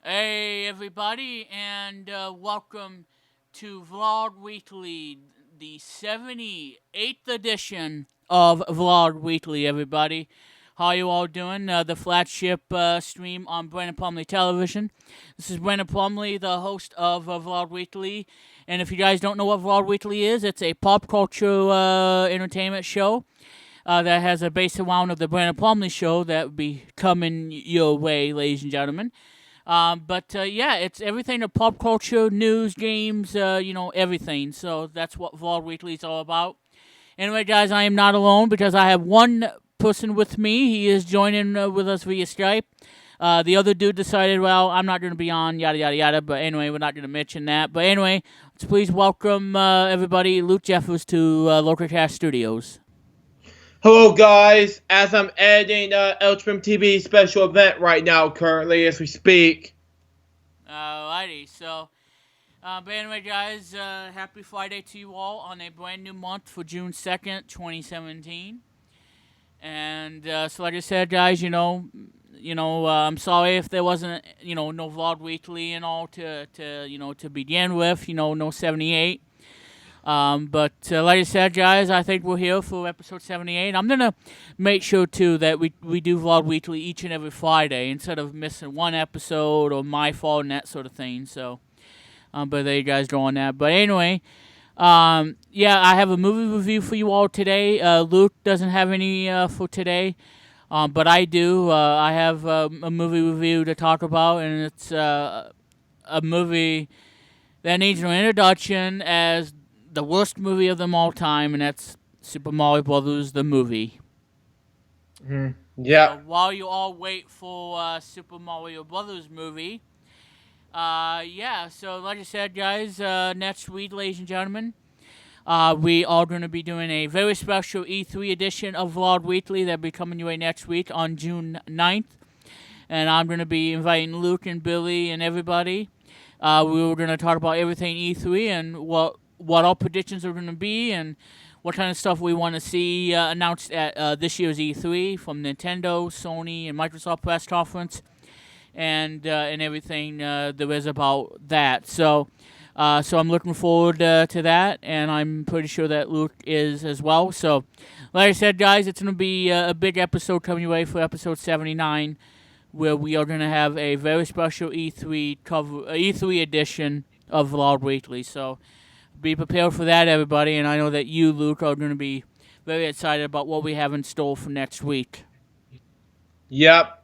Hey, everybody, and welcome to Vlog Weekly, the 78th edition of Vlog Weekly, everybody. How you all doing? The flagship stream on Brandon Plumley Television. This is Brandon Plumley, the host of Vlog Weekly. And if you guys don't know what Vlog Weekly is, it's a pop culture entertainment show that has a base around of the Brandon Plumley show that will be coming your way, ladies and gentlemen. But yeah, it's everything to pop culture, news, games, everything. So that's what Vlog Weekly is all about. Anyway, guys, I am not alone because I have one person with me. He is joining with us via Skype. The other dude decided, well, I'm not going to be on, yada, yada, yada. But anyway, we're not going to mention that. But anyway, let's please welcome everybody, Luke Jeffers, to Local Cast Studios. Hello guys, as I'm editing Eltrim TV special event right now currently as we speak. Alrighty, so but anyway, guys, happy Friday to you all on a brand new month for June 2nd, 2017. And so, like I said, guys, I'm sorry if there wasn't, no Vlog Weekly and all to begin with, no 78. But like I said, guys, I think we're here for episode 78. I'm going to make sure, too, that we do Vlog Weekly each and every Friday instead of missing one episode or my fault and that sort of thing. So, but there you guys go on that. But anyway, yeah, I have a movie review for you all today. Luke doesn't have any for today, but I do. I have a movie review to talk about, and it's a movie that needs no introduction as the worst movie of them all time, and that's Super Mario Brothers, the movie. Yeah. So while you all wait for Super Mario Brothers movie, yeah, so like I said, guys, next week, ladies and gentlemen, we are going to be doing a very special E3 edition of Vlog Weekly that'll be coming your way next week on June 9th. And I'm going to be inviting Luke and Billy and everybody. We were going to talk about everything E3 and what our predictions are going to be and what kind of stuff we want to see announced at this year's E3 from Nintendo, Sony, and Microsoft press conference, and everything there is about that. So I'm looking forward to that, and I'm pretty sure that Luke is as well. So, like I said, guys, it's going to be a big episode coming your way for episode 79, where we are going to have a very special E3 edition of Vlog Weekly. So, be prepared for that, everybody. And I know that you, Luke, are going to be very excited about what we have in store for next week. Yep.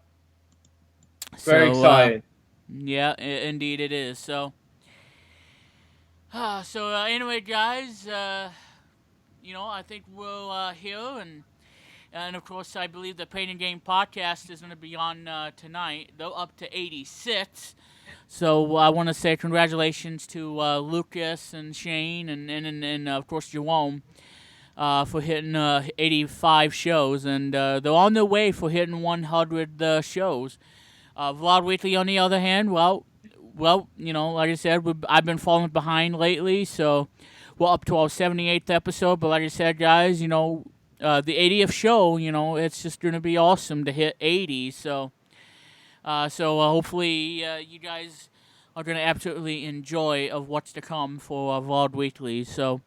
Very excited. Yeah, indeed it is. So. Anyway, guys, I think we're here, and of course, I believe the Pain and Game podcast is going to be on tonight. They're up to 86. So I want to say congratulations to Lucas and Shane and of course Jerome for hitting 85 shows, and they're on their way for hitting 100 shows. Vlog Weekly, on the other hand, well, like I said, I've been falling behind lately, so we're up to our 78th episode. But like I said, guys, the 80th show, it's just going to be awesome to hit 80. So hopefully you guys are going to absolutely enjoy of what's to come for Vlog Weekly. So,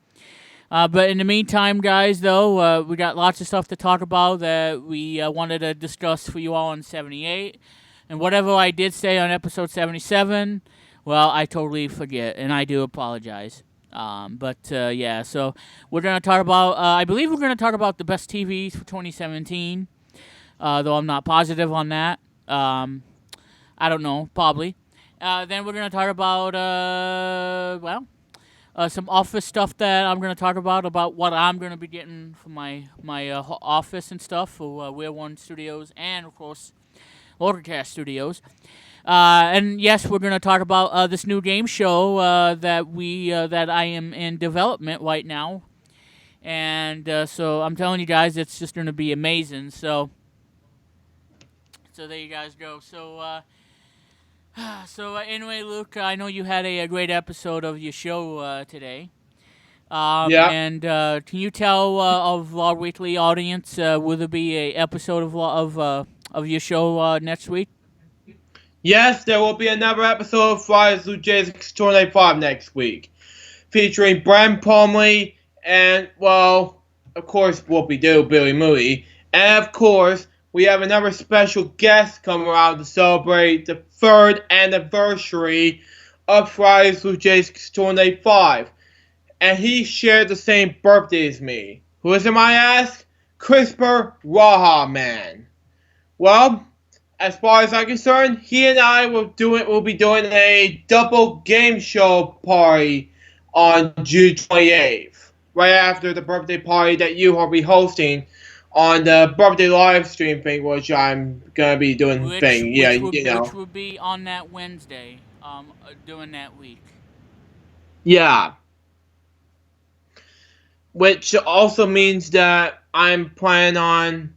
but in the meantime, guys, though, we got lots of stuff to talk about that we wanted to discuss for you all on 78. And whatever I did say on episode 77, well, I totally forget, and I do apologize. Yeah, so we're going to talk about, I believe we're going to talk about the best TVs for 2017, though I'm not positive on that. I don't know, probably. Then we're going to talk about, some office stuff that I'm going to talk about what I'm going to be getting for my office and stuff for Weir One Studios and, of course, Overcast Studios. And yes, we're going to talk about this new game show that I am in development right now. And so I'm telling you guys, it's just going to be amazing. So there you guys go. Anyway, Luke, I know you had a great episode of your show today. Yeah. And can you tell of Vlog Weekly audience will there be a episode of your show next week? Yes, there will be another episode of Wwdc 295 next week, featuring Bram Plumley and, well, of course, Whoopi Doo, Billy Moody. And of course, we have another special guest coming around to celebrate the 3rd anniversary of Wwdc 295. And he shared the same birthday as me. Who is it, I ask? Christopher Raha Man. Well, as far as I'm concerned, he and I will be doing a double game show party on June 28th, right after the birthday party that you will be hosting on the birthday live stream thing, which I'm gonna be doing thing. Yeah, you know. Which would be on that Wednesday, during that week. Yeah. Which also means that I'm planning on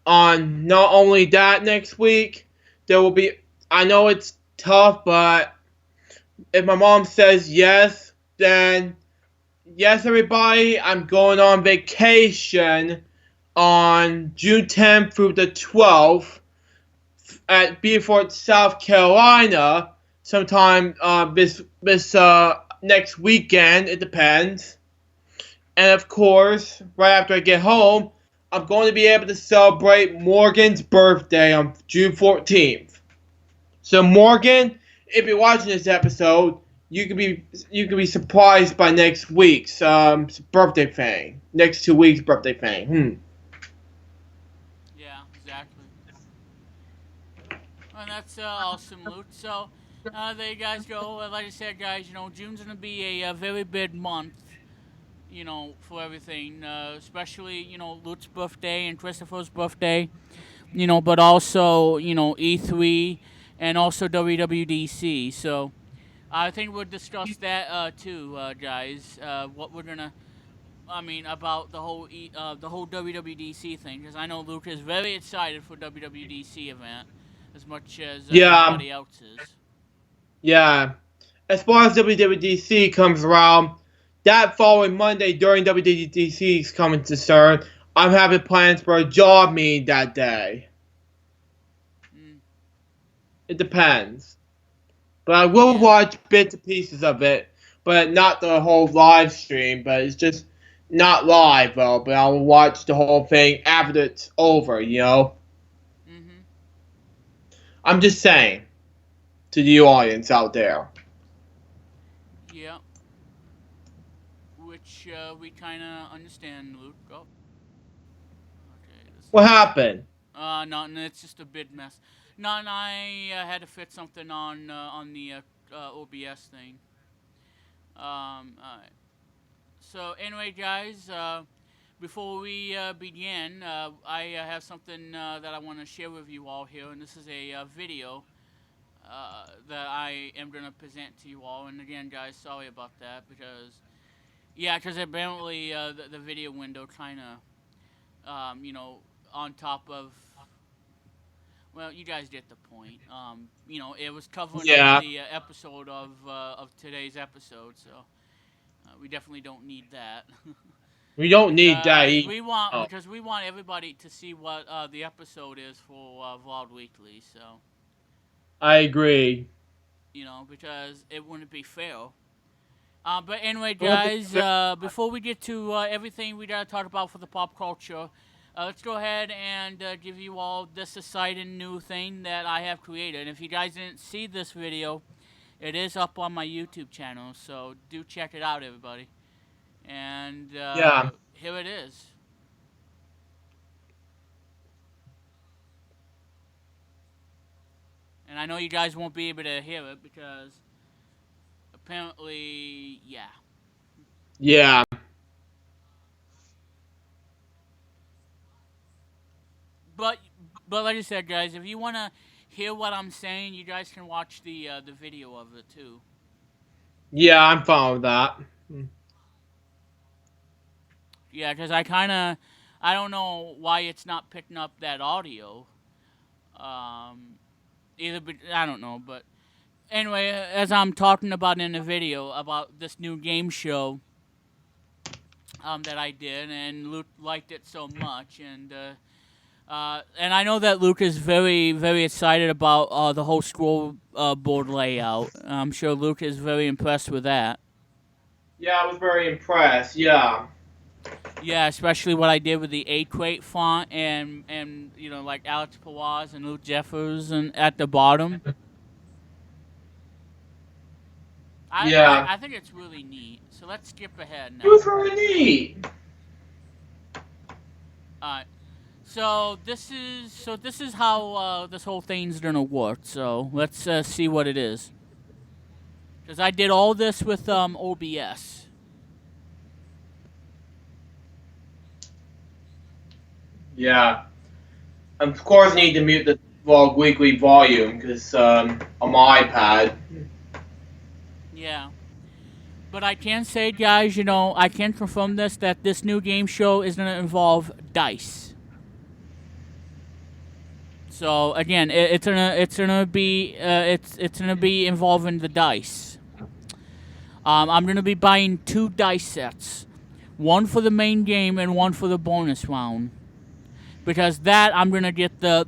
not only that next week, there will be. I know it's tough, but if my mom says yes, then yes, everybody, I'm going on vacation on June 10th through the 12th at Beaufort, South Carolina. Sometime this next weekend, it depends. And of course, right after I get home, I'm going to be able to celebrate Morgan's birthday on June 14th. So Morgan, if you're watching this episode, you could be surprised by next week's birthday thing. Next 2 weeks birthday thing. Yeah, exactly. And that's awesome, Luke. So there you guys go. Like I said, guys, June's gonna be a very big month. For everything, especially Luke's birthday and Christopher's birthday. But also E3 and also WWDC. So I think we'll discuss that too, guys. What we're gonna, about the whole WWDC thing, because I know Luke is very excited for WWDC event as much as Yeah, everybody else is. yeah. As far as WWDC comes around, that following Monday during WWDC's coming to CERN, I'm having plans for a job meeting that day. Mm. It depends. But I will Yeah. watch bits and pieces of it, but not the whole live stream. But it's just not live though. But I will watch the whole thing after it's over. Mhm. I'm just saying to the audience out there. Yeah. Which we kind of understand, Luke. Oh. Okay. This What is. happened? Nothing. It's just a bit mess. Nothing. I had to fit something on the OBS thing. Alright. So anyway, guys, before we begin, I have something that I want to share with you all here, and this is a video that I am going to present to you all. And again, guys, sorry about that because apparently the video window kind of, on top of. Well, you guys get the point. It was covering up Yeah, the episode of today's episode, so we definitely don't need that. we don't need that. Oh, Because we want everybody to see what the episode is for Vlog Weekly. So I agree. because it wouldn't be fair. But anyway, Well, guys, before we get to everything we gotta talk about for the pop culture, let's go ahead and give you all this exciting new thing that I have created. If you guys didn't see this video, it is up on my YouTube channel, so do check it out, everybody. And Yeah. here it is. And I know you guys won't be able to hear it because apparently, yeah. Yeah. But but like I said, guys, if you wanna hear what I'm saying, you guys can watch the video of it too. Yeah, I'm fine with that. Yeah, because I don't know why it's not picking up that audio. Um, I don't know, but anyway, as I'm talking about in the video about this new game show that I did, and Luke liked it so much, and And I know that Luke is very, very excited about the whole scroll board layout. I'm sure Luke is very impressed with that. Yeah, I was very impressed. Yeah. Yeah, especially what I did with the 8-crate font and like Alex Pawaz and Luke Jeffers and at the bottom. Yeah. I think it's really neat. So let's skip ahead It was now. very neat. Alright. So this is how this whole thing's gonna work. So let's see what it is. Because I did all this with OBS. Yeah. Of course, I need to mute the vlog weekly volume because on my iPad. Yeah. But I can say, guys, I can confirm that this new game show is going to involve dice. So again, it's gonna be involving the dice. I'm gonna be buying 2 dice sets, one for the main game and one for the bonus round, because that I'm gonna get the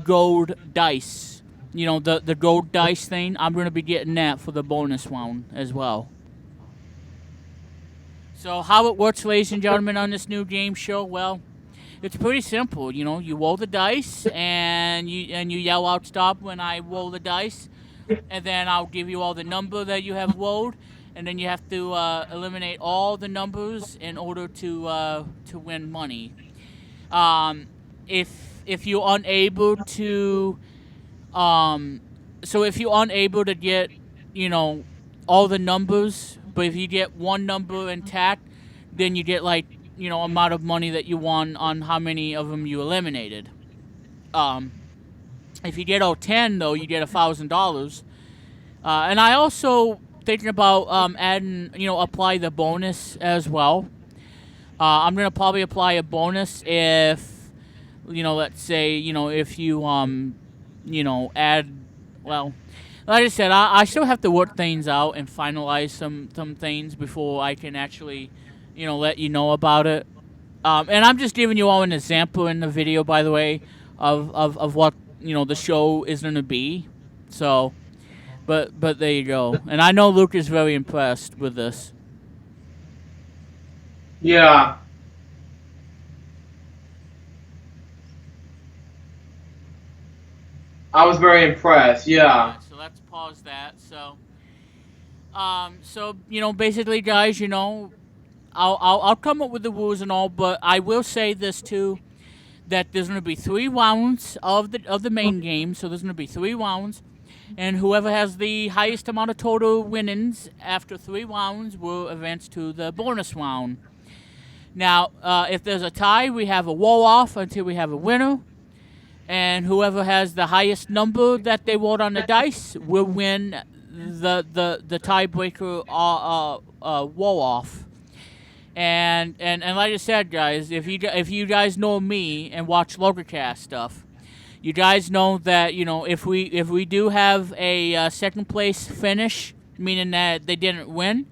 gold dice. The gold dice thing. I'm gonna be getting that for the bonus round as well. So how it works, ladies and gentlemen, on this new game show, well, it's pretty simple. You roll the dice and you yell out stop when I roll the dice, and then I'll give you all the number that you have rolled, and then you have to eliminate all the numbers in order to win money. Um, if you're unable to so if you're unable to get, all the numbers, but if you get one number intact, then you get like, amount of money that you won on how many of them you eliminated. Um, if you get all 10 though, you get $1,000. And I also thinking about adding, apply the bonus as well. I'm gonna probably apply a bonus if, let's say, if you add, well, like I said, I still have to work things out and finalize some things before I can actually, let you know about it. And I'm just giving you all an example in the video, by the way, of what the show is gonna be. So, but there you go. And I know Luke is very impressed with this. Yeah. I was very impressed. Yeah. So let's pause that. Basically, guys, I'll come up with the rules and all, but I will say this too, that there's going to be 3 rounds of the main game. So there's going to be 3 rounds, and whoever has the highest amount of total winnings after 3 rounds will advance to the bonus round. Now, if there's a tie, we have a wall off until we have a winner, and whoever has the highest number that they rolled on the dice will win the tiebreaker wall off. And like I said, guys, if you guys know me and watch Logicast stuff, you guys know that if we do have a second place finish, meaning that they didn't win,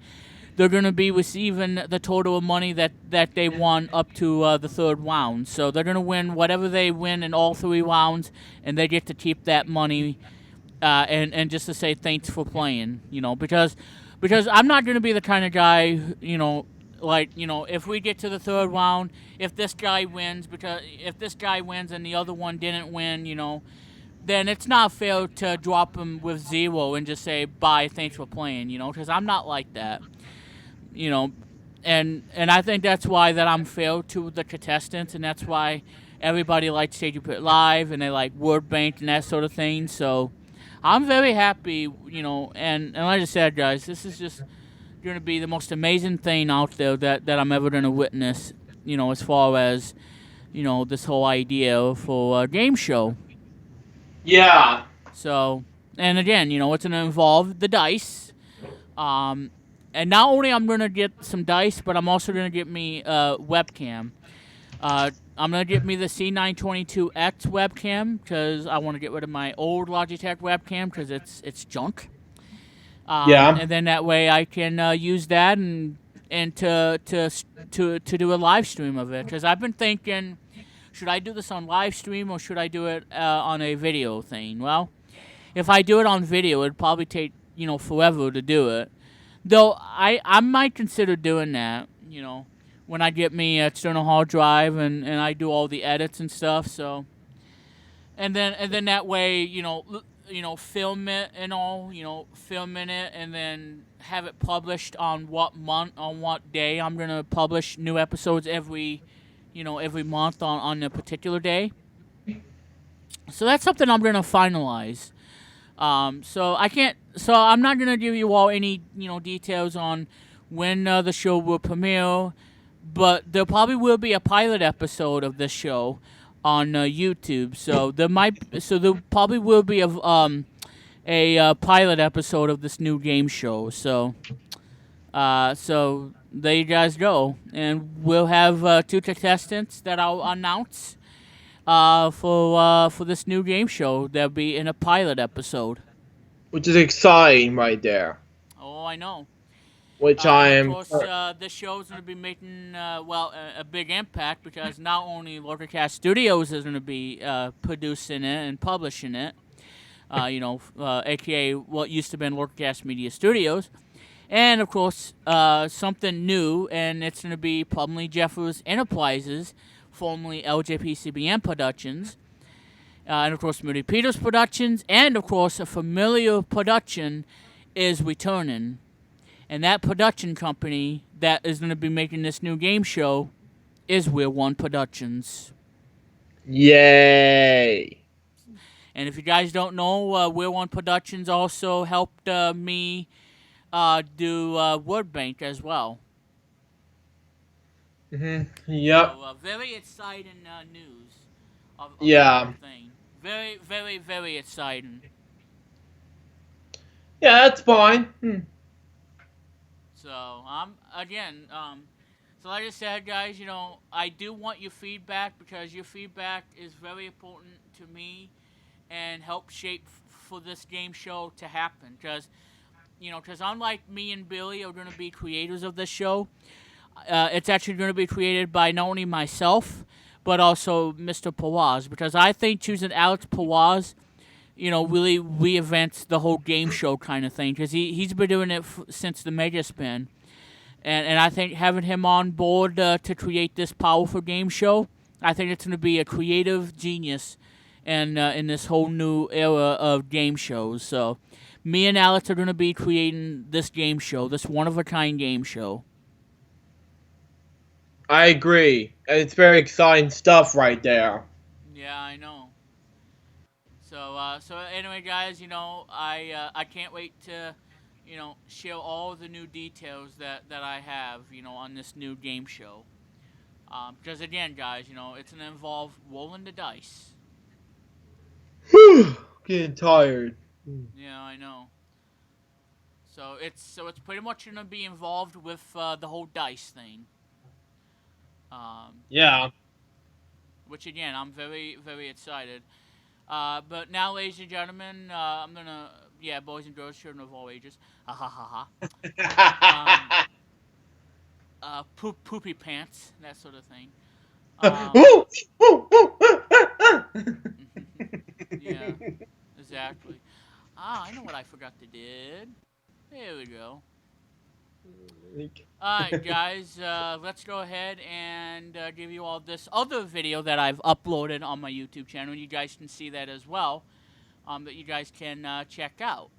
they're going to be receiving the total of money that they won up to the 3rd round. So they're going to win whatever they win in all 3 rounds, and they get to keep that money. And just to say thanks for playing, because I'm not going to be the kind of guy, if we get to the 3rd round, if this guy wins, and the other one didn't win, then it's not fair to drop him with 0 and just say bye, thanks for playing, because I'm not like that. And I think that's why that I'm fair to the contestants, and that's why everybody likes Stage Pit Live, and they like Word Bank and that sort of thing. So I'm very happy, and like I said, guys, this is just going to be the most amazing thing out there that I'm ever going to witness, as far as, this whole idea for a game show. Yeah. So, and again, it's going to involve the dice. And not only I'm going to get some dice, but I'm also going to get me a webcam. I'm going to get me the C922X webcam because I want to get rid of my old Logitech webcam because it's junk. Yeah. And then that way I can use that and to do a live stream of it. Because I've been thinking should I do this on live stream or should I do it on a video thing? Well, if I do it on video, it'd probably take forever to do it. Though I might consider doing that. When I get me an external hard drive and I do all the edits and stuff. So, and then that way film it and all filming it and then have it published on what month on what day I'm gonna publish new episodes every month on a particular day. So that's something I'm gonna finalize. So I can't. So I'm not gonna give you all any details on when the show will premiere, but there probably will be a pilot episode of this show on YouTube. So there probably will be a pilot episode of this new game show. So there you guys go, and we'll have 2 contestants that I'll announce for this new game show. They'll be in a pilot episode, which is exciting right there. Oh, I know. Which I am. Of course, this show is going to be making a big impact because not only LorcaCast Studios is going to be producing it and publishing it, aka what used to be LorcaCast Media Studios, and of course something new, and it's going to be Plumley Jeffers Enterprises, formerly LJPCBN Productions, and of course Moody Peters Productions, and of course a familiar production is returning. And that production company that is going to be making this new game show is We're One Productions. Yay! And if you guys don't know, We're One Productions also helped me do Word Bank as well. Yep. So, very exciting news of yeah. the thing. Very, very, very exciting. Yeah, that's fine. So, again, so like I said, guys, I do want your feedback because your feedback is very important to me and help shape for this game show to happen. Because unlike me and Billy are going to be creators of this show, it's actually going to be created by not only myself, but also Mr. Pawaz. Because I think choosing Alex Pawaz really reinvents the whole game show kind of thing, because he's been doing it since the Mega Spin, and I think having him on board to create this powerful game show, I think it's going to be a creative genius, and in this whole new era of game shows. So, me and Alex are going to be creating this game show, this one-of-a-kind game show. I agree. It's very exciting stuff right there. Yeah, I know. So anyway, guys, I can't wait to, share all the new details that I have, on this new game show. Because again, guys, it's gonna involve rolling the dice. Getting tired. Yeah, I know. So it's pretty much gonna be involved with the whole dice thing. Yeah. Which again, I'm very, very excited. But now, ladies and gentlemen, I'm gonna, boys and girls, children of all ages, ha ha ha ha, poopy pants, that sort of thing. Yeah, exactly. I know what I forgot to do. There we go. Alright, guys, let's go ahead and give you all this other video that I've uploaded on my YouTube channel. You guys can see that as well, that you guys can check out.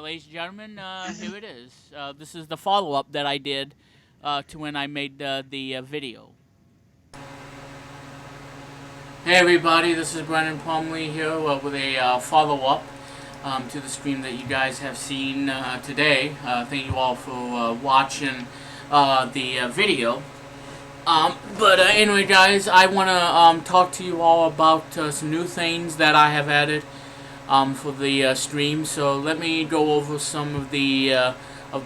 Ladies and gentlemen, here it is. This is the follow-up that I did to when I made the video. Hey everybody, this is Brendan Plumley here with a follow-up to the stream that you guys have seen today. Thank you all for watching the video. But anyway, guys, I want to talk to you all about some new things that I have added for the stream. So let me go over some of the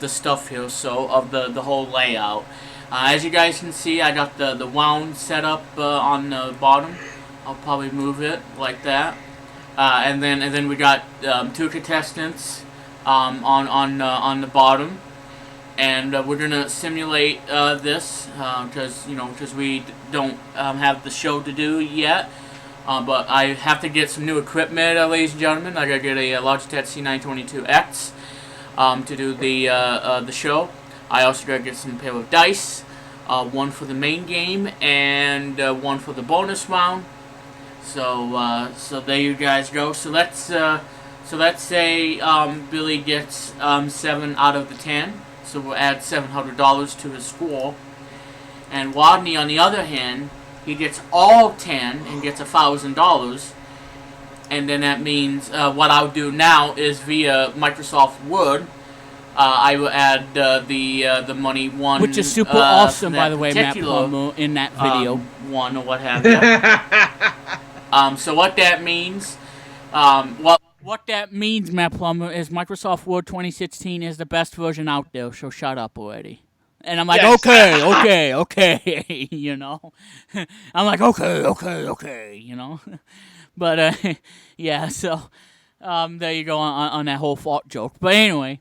stuff here. So of the whole layout. As you guys can see, I got the wound set up on the bottom. I'll probably move it like that. And then we got 2 contestants on the bottom, and we're gonna simulate this because we don't have the show to do yet. But I have to get some new equipment, ladies and gentlemen. I gotta get a Logitech C922X to do the show. I also gotta get some pair of dice, one for the main game and one for the bonus round. So there you guys go. So let's say Billy gets 7 out of the 10. So we'll add $700 to his score. And Rodney, on the other hand, he gets all 10 and gets $1,000. And then that means what I'll do now is via Microsoft Word, I will add the money one, which is super awesome, by the way, Matt Plummer, in that video. One or what have you. So what that means, what that means, Matt Plummer, is Microsoft Word 2016 is the best version out there. So shut up already. And I'm like, yes. okay, you know. I'm like, okay, you know. But yeah, so there you go on that whole fart joke. But anyway.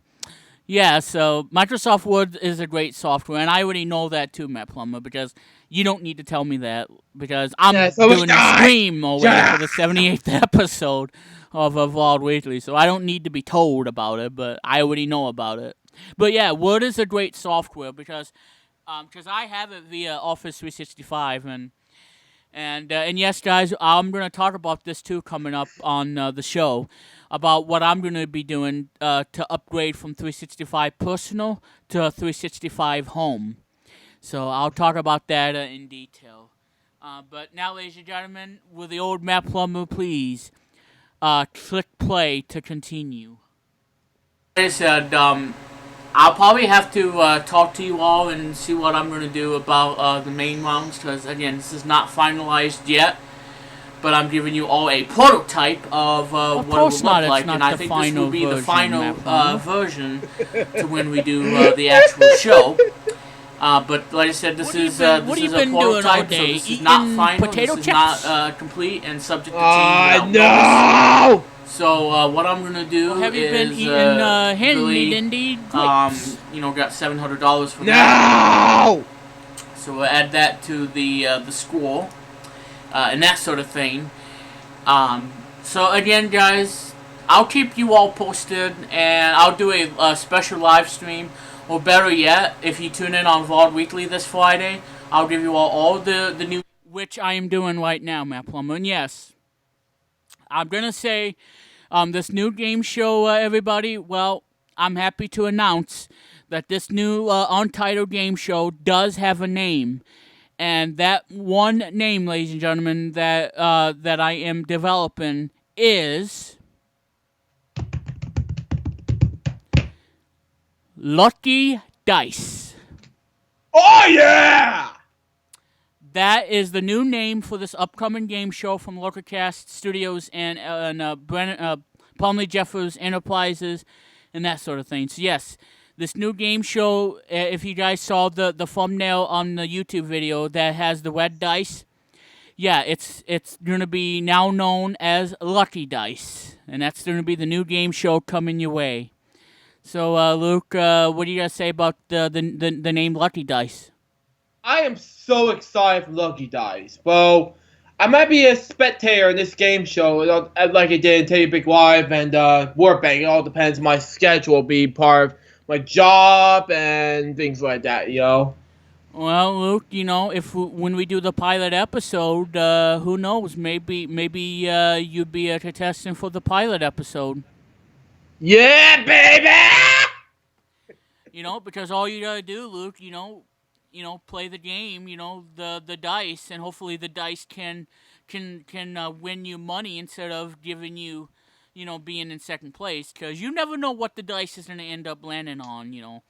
Yeah, so Microsoft Word is a great software, and I already know that too, Matt Plummer, because you don't need to tell me that, because I'm doing a stream already for the 78th episode of Vlog Weekly, so I don't need to be told about it, but I already know about it. But yeah, Word is a great software, because I have it via Office 365, and yes, guys, I'm going to talk about this too coming up on the show, about what I'm going to be doing to upgrade from 365 Personal to 365 Home. So I'll talk about that in detail. But now, ladies and gentlemen, will the old Matt Plummer please click play to continue? Like I said, I'll probably have to talk to you all and see what I'm going to do about the main rounds, because, again, this is not finalized yet. But I'm giving you all a prototype of what it will look like, and I think this will be the final version to when we do the actual show. But like I said, this is a prototype, so this is not final, this is not complete, and subject to change. No! So what I'm gonna do have you is been eating really, got $700 for that. No! So we'll add that to the score. And that sort of thing. So again, guys, I'll keep you all posted, and I'll do a special live stream. Or better yet, if you tune in on Vlog Weekly this Friday, I'll give you all the new... Which I am doing right now, Matt Plummer. And yes, I'm going to say this new game show, everybody, well, I'm happy to announce that this new Untitled game show does have a name. And that one name, ladies and gentlemen, that I am developing is Lucky Dice. Oh, yeah! That is the new name for this upcoming game show from Localcast Studios and Plumley Jeffers Enterprises and that sort of thing. So, yes. This new game show, if you guys saw the thumbnail on the YouTube video that has the red dice, yeah, it's going to be now known as Lucky Dice. And that's going to be the new game show coming your way. So, Luke, what do you guys say about the name Lucky Dice? I am so excited for Lucky Dice. Well, I might be a spectator in this game show, like I did in Teddy Big Live and Warbank. It all depends on my schedule, will be part of my job and things like that, you know. Well, Luke, you know, when we do the pilot episode, who knows? Maybe you'd be a contestant for the pilot episode. Yeah, baby. You know, because all you gotta do, Luke, you know, play the game, you know, the dice, and hopefully the dice can win you money instead of giving you, you know, being in second place, because you never know what the dice is going to end up landing on, you know.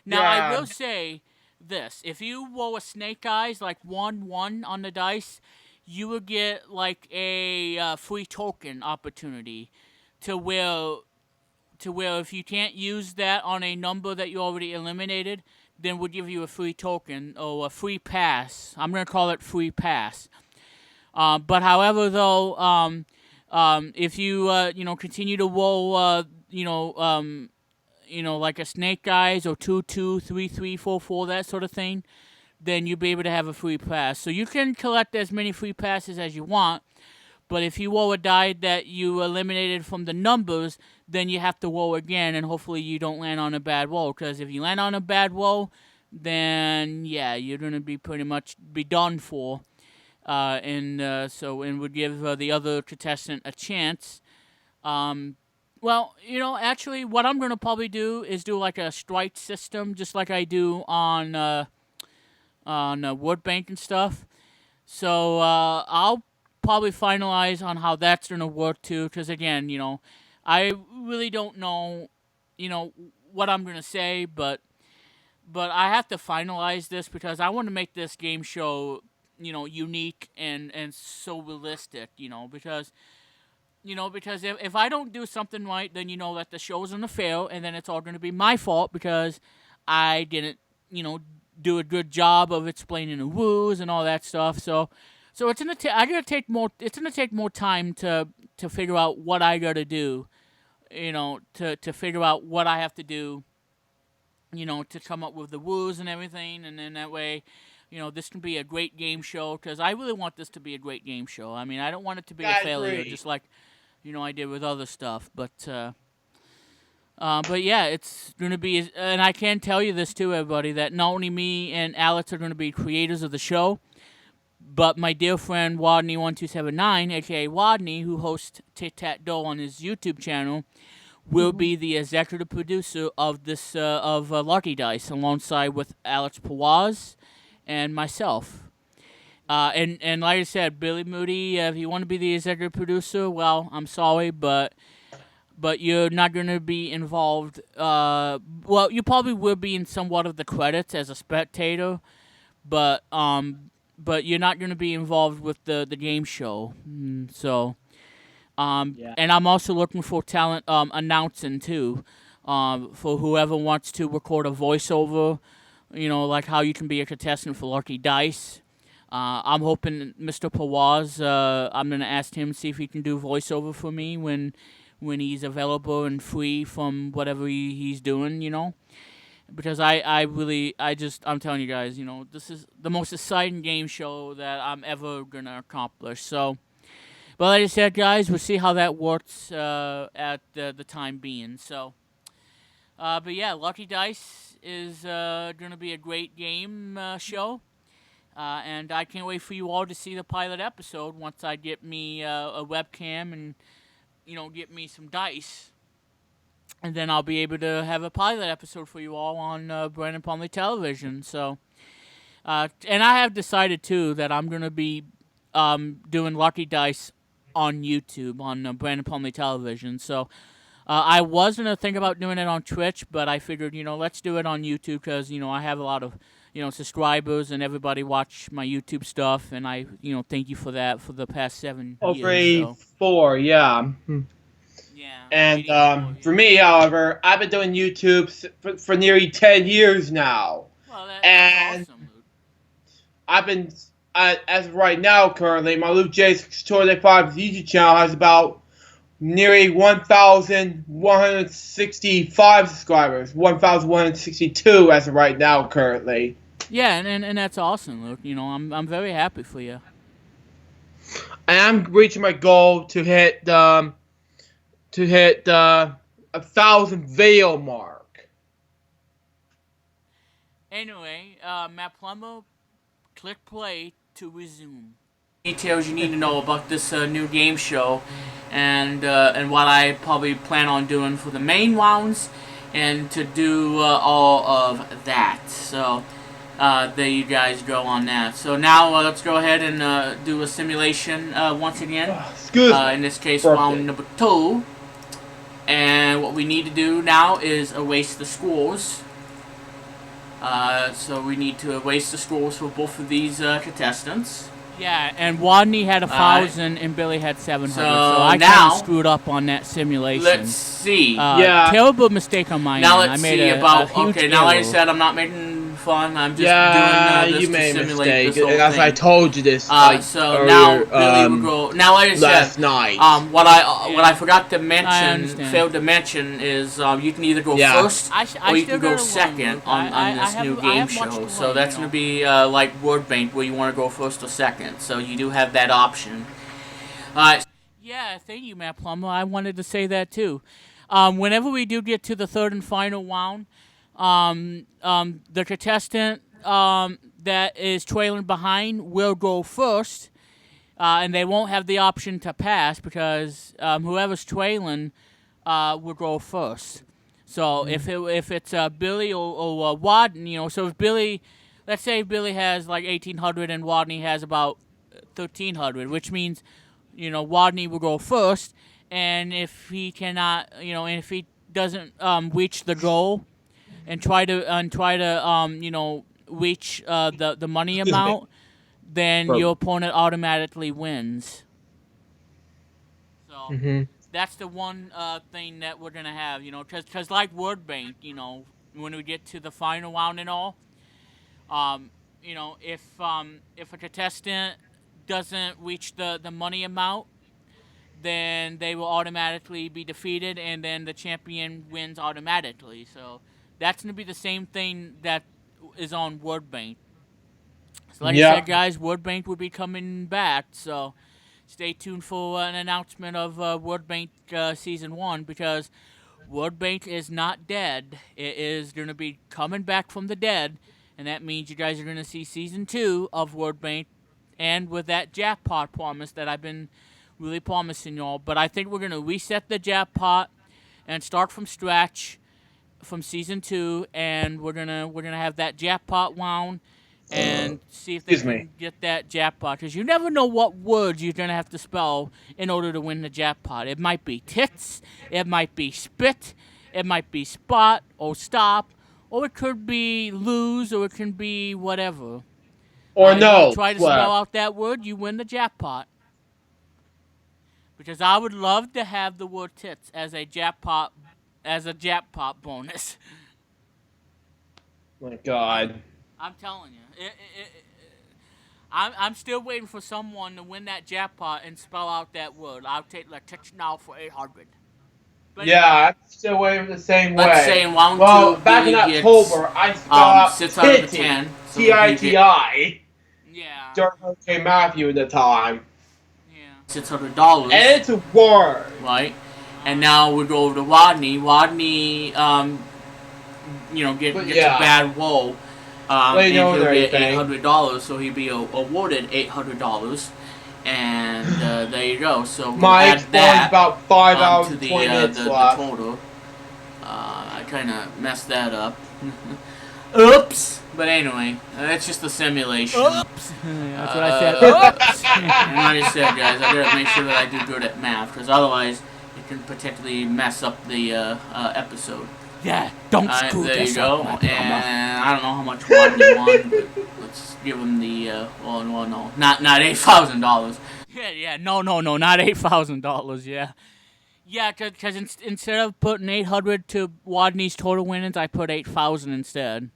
Now, yeah. I will say this. If you roll a snake eyes, like 1-1 on the dice, you will get, like, a free token opportunity to where if you can't use that on a number that you already eliminated, then we'll give you a free token or a free pass. I'm going to call it free pass. But however, though... if you continue to roll like a Snake Eyes or 2-2, 3-3, 4-4, that sort of thing, then you'll be able to have a free pass. So you can collect as many free passes as you want, but if you roll a die that you eliminated from the numbers, then you have to roll again, and hopefully you don't land on a bad roll, because if you land on a bad roll, then, yeah, you're going to be pretty much be done for. And would give the other contestant a chance. Well, actually, what I'm going to probably do is do like a strike system, just like I do on Wood Bank and stuff. So I'll probably finalize on how that's going to work too, because again, I really don't know, what I'm going to say, but I have to finalize this because I want to make this game show, unique and so realistic, because if I don't do something right, then that the show's going to fail, and then it's all going to be my fault because I didn't, do a good job of explaining the rules and all that stuff. So it's gonna take more time to figure out what I gotta do, to figure out what I have to do, to come up with the rules and everything, and then that way, this can be a great game show, because I really want this to be a great game show. I mean, I don't want it to be a failure, just like, I did with other stuff, but yeah, it's going to be, and I can tell you this too, everybody, that not only me and Alex are going to be creators of the show, but my dear friend Wadney1279, aka Wadney, who hosts Tic Tac Doe on his YouTube channel, will be the executive producer of this of Lucky Dice, alongside with Alex Pawaz and myself. And like I said, Billy Moody, if you want to be the executive producer, well, I'm sorry, but you're not going to be involved. Well, you probably will be in somewhat of the credits as a spectator, but you're not going to be involved with the game show. So. And I'm also looking for talent announcing too, for whoever wants to record a voiceover, like how you can be a contestant for Lucky Dice. I'm hoping Mr. Pawaz, I'm going to ask him, see if he can do voiceover for me when he's available and free from whatever he's doing, because I'm telling you guys, this is the most exciting game show that I'm ever going to accomplish. So, but like I said, guys, we'll see how that works at the time being. So, but yeah, Lucky Dice is going to be a great game show. And I can't wait for you all to see the pilot episode once I get me a webcam and, get me some dice. And then I'll be able to have a pilot episode for you all on Brandon Plumley Television. So, and I have decided, too, that I'm going to be doing Lucky Dice on YouTube, on Brandon Plumley Television. So, I was going to think about doing it on Twitch, but I figured, let's do it on YouTube because, I have a lot of, subscribers and everybody watch my YouTube stuff, and I, thank you for that for the past 7 years. So. 4, yeah. Yeah. And for me, however, I've been doing YouTube for nearly 10 years now. Well, that's awesome, Luke. I've been, as of right now, currently, my Luke J625 YouTube channel has about nearly 1,165 subscribers. 1,162 as of right now, currently. Yeah, and that's awesome, Luke. I'm very happy for you. And I'm reaching my goal to hit the 1,000 video mark. Anyway, Matt Plummer, click play to resume. Details you need to know about this new game show, and what I probably plan on doing for the main rounds, and to do all of that. So there you guys go on that. So now let's go ahead and do a simulation once again. In this case, round number 2. And what we need to do now is erase the scores. So we need to erase the scores for both of these contestants. Yeah, and Wadney had 1,000 and Billy had 700. So I kind of screwed up on that simulation. Let's see. Terrible mistake on my end. Now let's I made see a huge now like I error. said, I'm not making fun. I'm just Yeah, doing this you to made a simulate mistake. this whole As thing. I told you this So earlier, now Billy will go. Now, like I last said, night. what I forgot to mention, understand. failed to mention, is you can either go Yeah. first I or you still can go gotta learn, second Luke. on this new I game have much show. to So learn, that's you going to know. be like Word Bank, where you want to go first or second. So you do have that option. Yeah, thank you, Matt Plummer. I wanted to say that too. Whenever we do get to the third and final round, the contestant that is trailing behind will go first, and they won't have the option to pass because whoever's trailing will go first. So if it's Billy or Wadden, you know, so if Billy, let's say Billy has like 1,800 and Wadney has about 1,300, which means, you know, Wadney will go first, and if he cannot, you know, and if he doesn't reach the goal and try to you know, reach the money amount, then your opponent automatically wins. So that's the one thing that we're gonna have, you know, because like Word Bank, you know, when we get to the final round and all, you know, if a contestant doesn't reach the money amount, then they will automatically be defeated, and then the champion wins automatically. So that's gonna be the same thing that is on Word Bank. So like I said, guys, Word Bank will be coming back. So stay tuned for an announcement of Word Bank Season 1, because Word Bank is not dead. It is going to be coming back from the dead, and that means you guys are going to see Season 2 of Word Bank, and with that jackpot promise that I've been really promising y'all. But I think we're going to reset the jackpot and start from scratch from Season 2, and we're gonna have that jackpot round and see if they can get that jackpot, because you never know what words you're going to have to spell in order to win the jackpot. It might be tits, it might be spit, it might be spot or stop, or it could be lose, or it can be whatever. Or no. You try to spell out that word, you win the jackpot. Because I would love to have the word tits as a jackpot bonus. My God. I'm telling you. I'm still waiting for someone to win that jackpot and spell out that word. I'll take the tits now for 800. But yeah, I'm still waiting the same way. Let's say in round well, 2, back in October, I spelled out 6 out of the 10. So Titi. Yeah. Darko K. Matthew at the time. Yeah. $600. And it's a word. Right. And now we go over to Wadney. Wadney, you know, gets a bad roll. And he'll get $800, so he'll be awarded $800. And there you go. So we'll add that about 5 hours to the, 20 minutes the left. total. I kind of messed that up. Oops! But anyway, that's just a simulation. Oops! That's what I said. Oops! And like I said, guys, I gotta make sure that I do good at math, because otherwise it can potentially mess up the episode. Yeah, don't screw this up. There you go. And I don't know how much Wadney won, but let's give him the, well, no, not $8,000. Yeah, no, not $8,000, yeah. Yeah, because instead of putting 800 to Wadney's total winnings, I put 8,000 instead.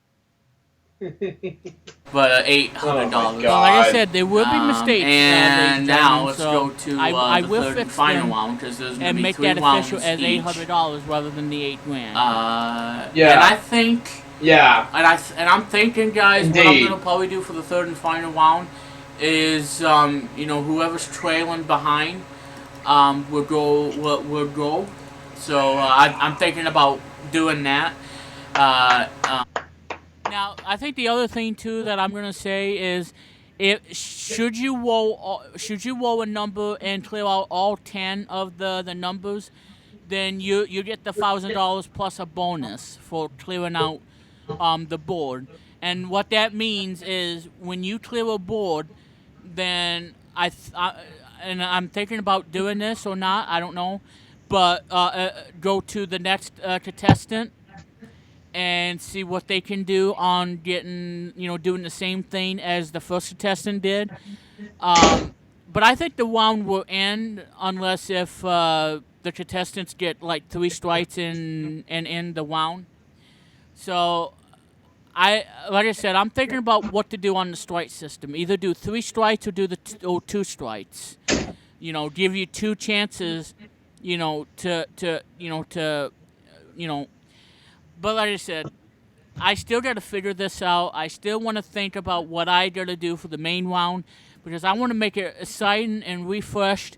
But $800. Well, like I said, there will be mistakes. And now let's go to I the will third fix and final round, because there's going to be 3 rounds and make that official as each. $800 rather than the $8,000. Yeah. And I think. Yeah. And I'm thinking, guys, Indeed. what I'm gonna probably do for the third and final round is, you know, whoever's trailing behind, will go. So I'm thinking about doing that. Now, I think the other thing too that I'm gonna say is, should you roll a number and clear out all 10 of the numbers, then you get the $1,000 plus a bonus for clearing out the board. And what that means is when you clear a board, then and I'm thinking about doing this or not, I don't know, but go to the next contestant and see what they can do on getting, you know, doing the same thing as the first contestant did. But I think the round will end unless if the contestants get like 3 strikes and end the round. So like I said, I'm thinking about what to do on the strike system. Either do 3 strikes or do the 2 strikes. Give you 2 chances. To. But like I said, I still got to figure this out. I still want to think about what I got to do for the main round because I want to make it exciting and refreshed.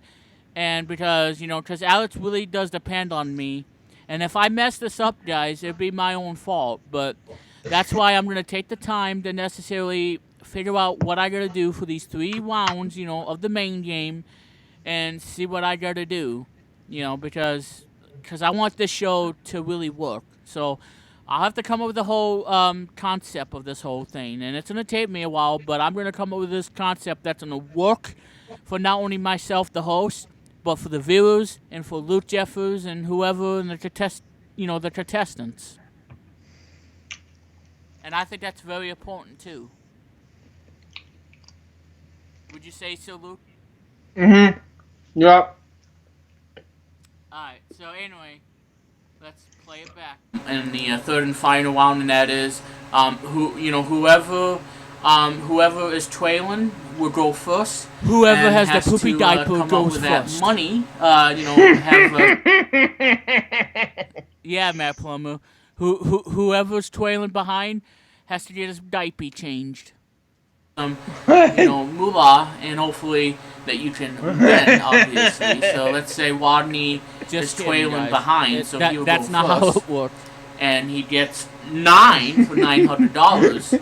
And because Alex really does depend on me. And if I mess this up, guys, it'd be my own fault. But that's why I'm going to take the time to necessarily figure out what I got to do for these 3 rounds, of the main game and see what I got to do, because I want this show to really work. So I'll have to come up with the whole concept of this whole thing. And it's going to take me a while, but I'm going to come up with this concept that's going to work for not only myself, the host, but for the viewers and for Luke Jeffers and whoever and the contestants. And I think that's very important too. Would you say so, Luke? Mm-hmm. Yep. Alright, so anyway, let's play it back. And the third and final round, and that is whoever is trailing will go first. Whoever has the poopy diaper goes first. That money, yeah, Matt Plummer. Whoever's trailing behind has to get his diaper changed. Moolah, and hopefully that you can win, obviously. So let's say Rodney is trailing behind, so he'll go first. That's not how it works. And he gets 9 for $900.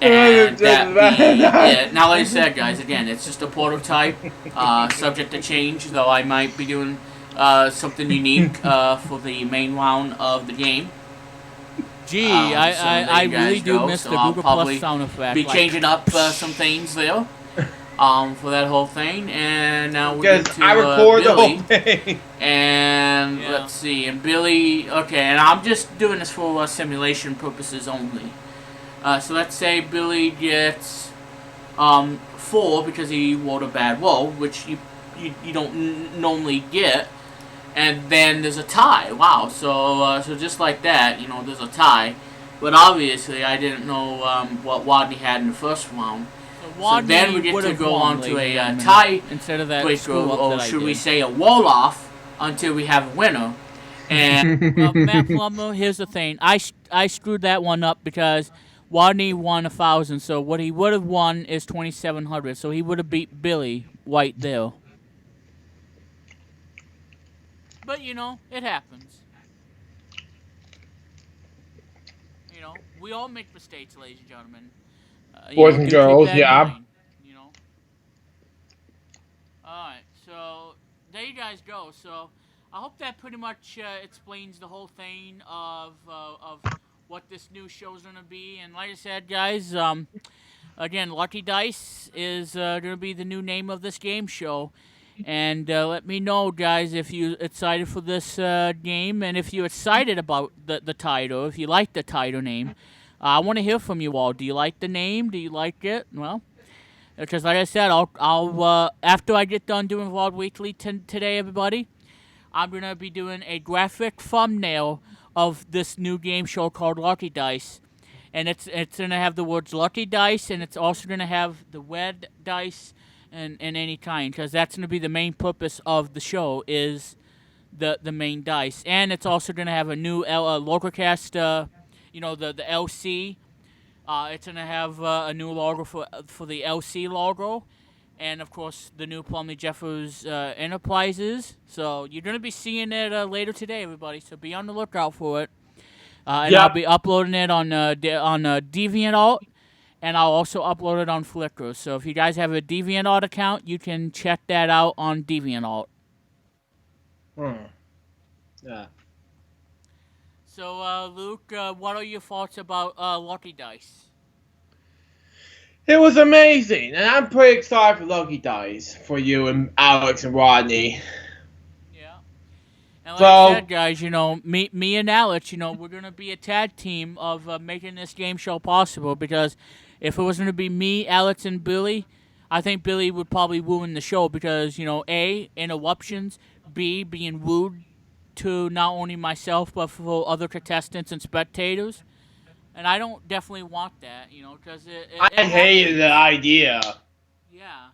And that be it. Now, like I said, guys, again, it's just a prototype, subject to change, though I might be doing something unique for the main round of the game. Gee, I really do miss the Google Plus sound effect. Be changing up some things there for that whole thing. And now we're going to I record Billy. the whole thing. And let's see. And Billy, okay, and I'm just doing this for simulation purposes only. So let's say Billy gets 4 because he rolled a bad roll, which you don't normally get. And then there's a tie. Wow. So just like that, there's a tie. But obviously, I didn't know what Rodney had in the first round. So then we get to go on to a tie instead of that breaker, or should we say a roll-off, until we have a winner. And Matt Plummer, here's the thing. I screwed that one up because Rodney won 1,000. So what he would have won is 2,700. So he would have beat Billy right there. But, it happens. We all make mistakes, ladies and gentlemen. Boys and girls, yeah. Mind, Alright, so there you guys go. So I hope that pretty much explains the whole thing of what this new show's going to be. And like I said, guys, again, Lucky Dice is going to be the new name of this game show. And let me know, guys, if you're excited for this game, and if you're excited about the title, if you like the title name. I want to hear from you all. Do you like the name? Do you like it? Well, because like I said, I'll after I get done doing Vlog Weekly today, everybody, I'm going to be doing a graphic thumbnail of this new game show called Lucky Dice. And it's going to have the words Lucky Dice, and it's also going to have the red dice and any kind, because that's going to be the main purpose of the show, is the main dice. And it's also going to have a new LogoCast, the LC. It's going to have a new logo for the LC logo. And, of course, the new Plumley Jeffers Enterprises. So you're going to be seeing it later today, everybody. So be on the lookout for it. And I'll be uploading it on DeviantArt. And I'll also upload it on Flickr. So if you guys have a DeviantArt account, you can check that out on DeviantArt. Yeah. So, Luke, what are your thoughts about Lucky Dice? It was amazing, and I'm pretty excited for Lucky Dice for you and Alex and Rodney. Yeah. And like I said, guys, me and Alex, we're going to be a tag team of making this game show possible, because if it was going to be me, Alex, and Billy, I think Billy would probably ruin the show because, A, interruptions, B, being rude to not only myself but for other contestants and spectators. and I don't definitely want that, because I it hated the happens. idea. Yeah.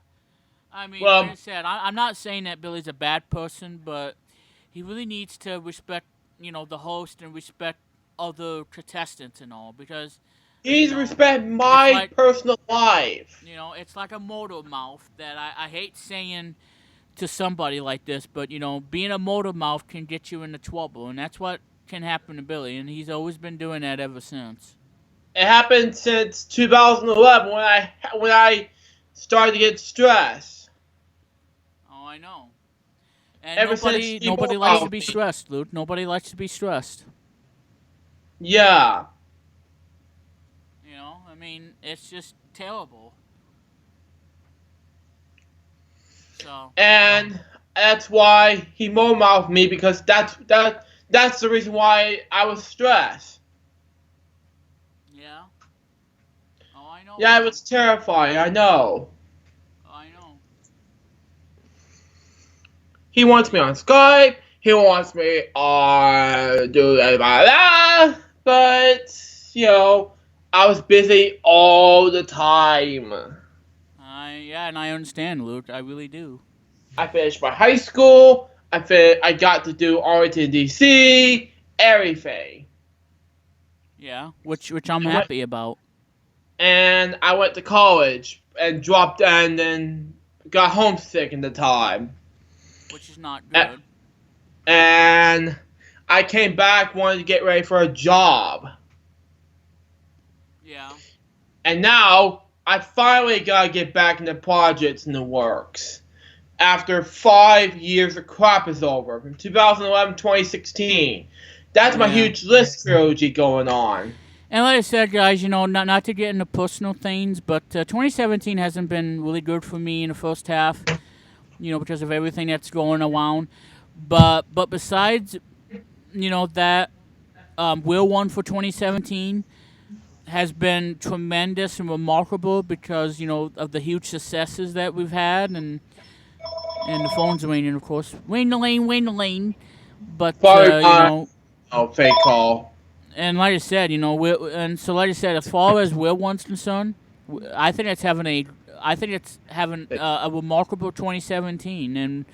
I mean, like I Well, said, I'm not saying that Billy's a bad person, but he really needs to respect, the host and respect other contestants and all, because, please respect it's my like, personal life. it's like a motor mouth that I hate saying to somebody like this, but, being a motor mouth can get you into trouble, and that's what can happen to Billy, and he's always been doing that ever since. It happened since 2011 when I started to get stressed. Oh, I know. And Ever since she nobody likes to about be me. stressed, Luke. Nobody likes to be stressed. Yeah. I mean, it's just terrible. So, And that's why he mouthed me because that's the reason why I was stressed. yeah. Oh, I know, Yeah, it buddy. was terrifying. I know. Oh, I know. He wants me on Skype. He wants me on but I was busy all the time. Yeah, and I understand, Luke. I really do. I finished my high school. I got to do Wwdc, everything. Yeah, which I'm I went happy about. and I went to college and dropped and then got homesick in the time. Which is not A- good. And I came back wanted to get ready for a job. Yeah. And now I finally gotta get back into projects in the works. After 5 years of crap is over. From 2011 2016. That's my Yeah. huge list trilogy going on. And like I said, guys, not to get into personal things, but 2017 hasn't been really good for me in the first half, because of everything that's going around. But besides, that Will One for 2017 has been tremendous and remarkable because of the huge successes that we've had, and the phone's ringing, of course, ring the lane. But Sorry, fake call. and like I said, like I said, as far as Will One's concerned, I think it's having a remarkable 2017,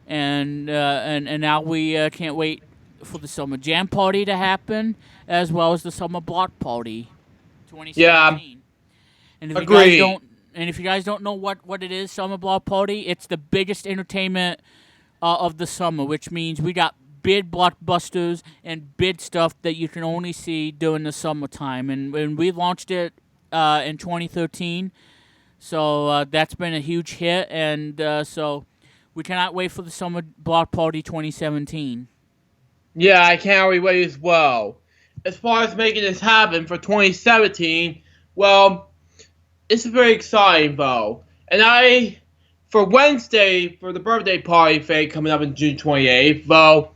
and now we can't wait for the summer jam party to happen, as well as the summer block party, Yeah, 2017. And agreed. if you guys don't know what it is, summer block party, it's the biggest entertainment of the summer, which means we got big blockbusters and big stuff that you can only see during the summertime. And we launched it in 2013, so that's been a huge hit, and so we cannot wait for the summer block party 2017. Yeah, I can't wait as well. As far as making this happen for 2017, well, it's very exciting though. And for Wednesday, for the birthday party thing coming up in June 28th, well,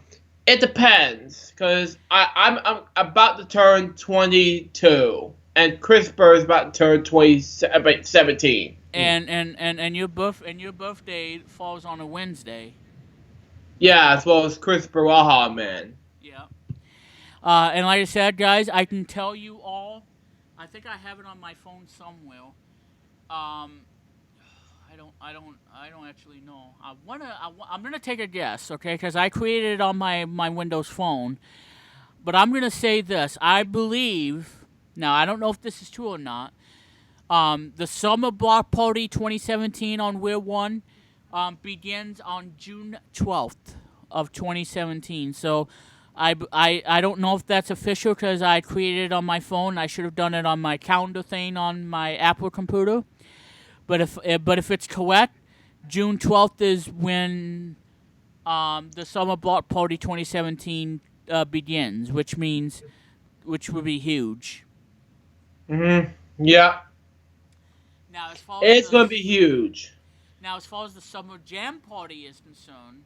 it depends. Because I'm about to turn 22. And Chris Burr is about to turn 17. And your birthday falls on a Wednesday. Yeah, as well as Chris Baraha, man. Yeah. And like I said, guys, I can tell you all. I think I have it on my phone somewhere. Um, I don't actually know. I'm gonna take a guess, okay? Because I created it on my Windows phone. But I'm gonna say this. I believe. Now I don't know if this is true or not. The Summer Block Party 2017 on Weir One begins on June 12th of 2017. So I don't know if that's official because I created it on my phone. I should have done it on my calendar thing on my Apple computer. But if it's correct, June 12th is when the Summer Block Party 2017 begins, which would be huge. Yeah. Now, as far as It's going to be huge. the Summer Jam Party is concerned,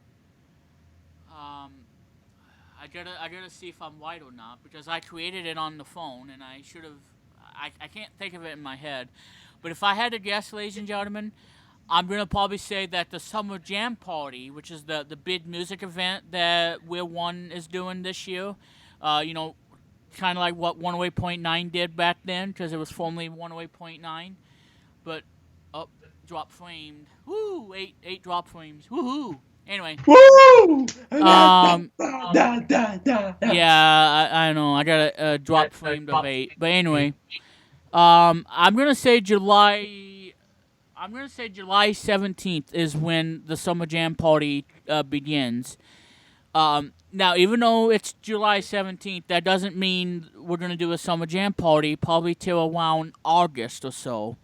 um, I gotta see if I'm right or not because I created it on the phone and I should have. I can't think of it in my head, but if I had to guess, ladies and gentlemen, I'm gonna probably say that the Summer Jam Party, which is the big music event that Weir One is doing this year, kind of like what 108.9 did back then, because it was formerly 108.9. But oh, drop framed. Woo! Eight drop frames. Woohoo! Anyway. Woo! Yeah, I know. I got a drop framed of 8. But anyway, I'm gonna say July. I'm gonna say July 17th is when the Summer Jam Party begins. Now, even though it's July 17th, that doesn't mean we're gonna do a Summer Jam Party probably till around August or so.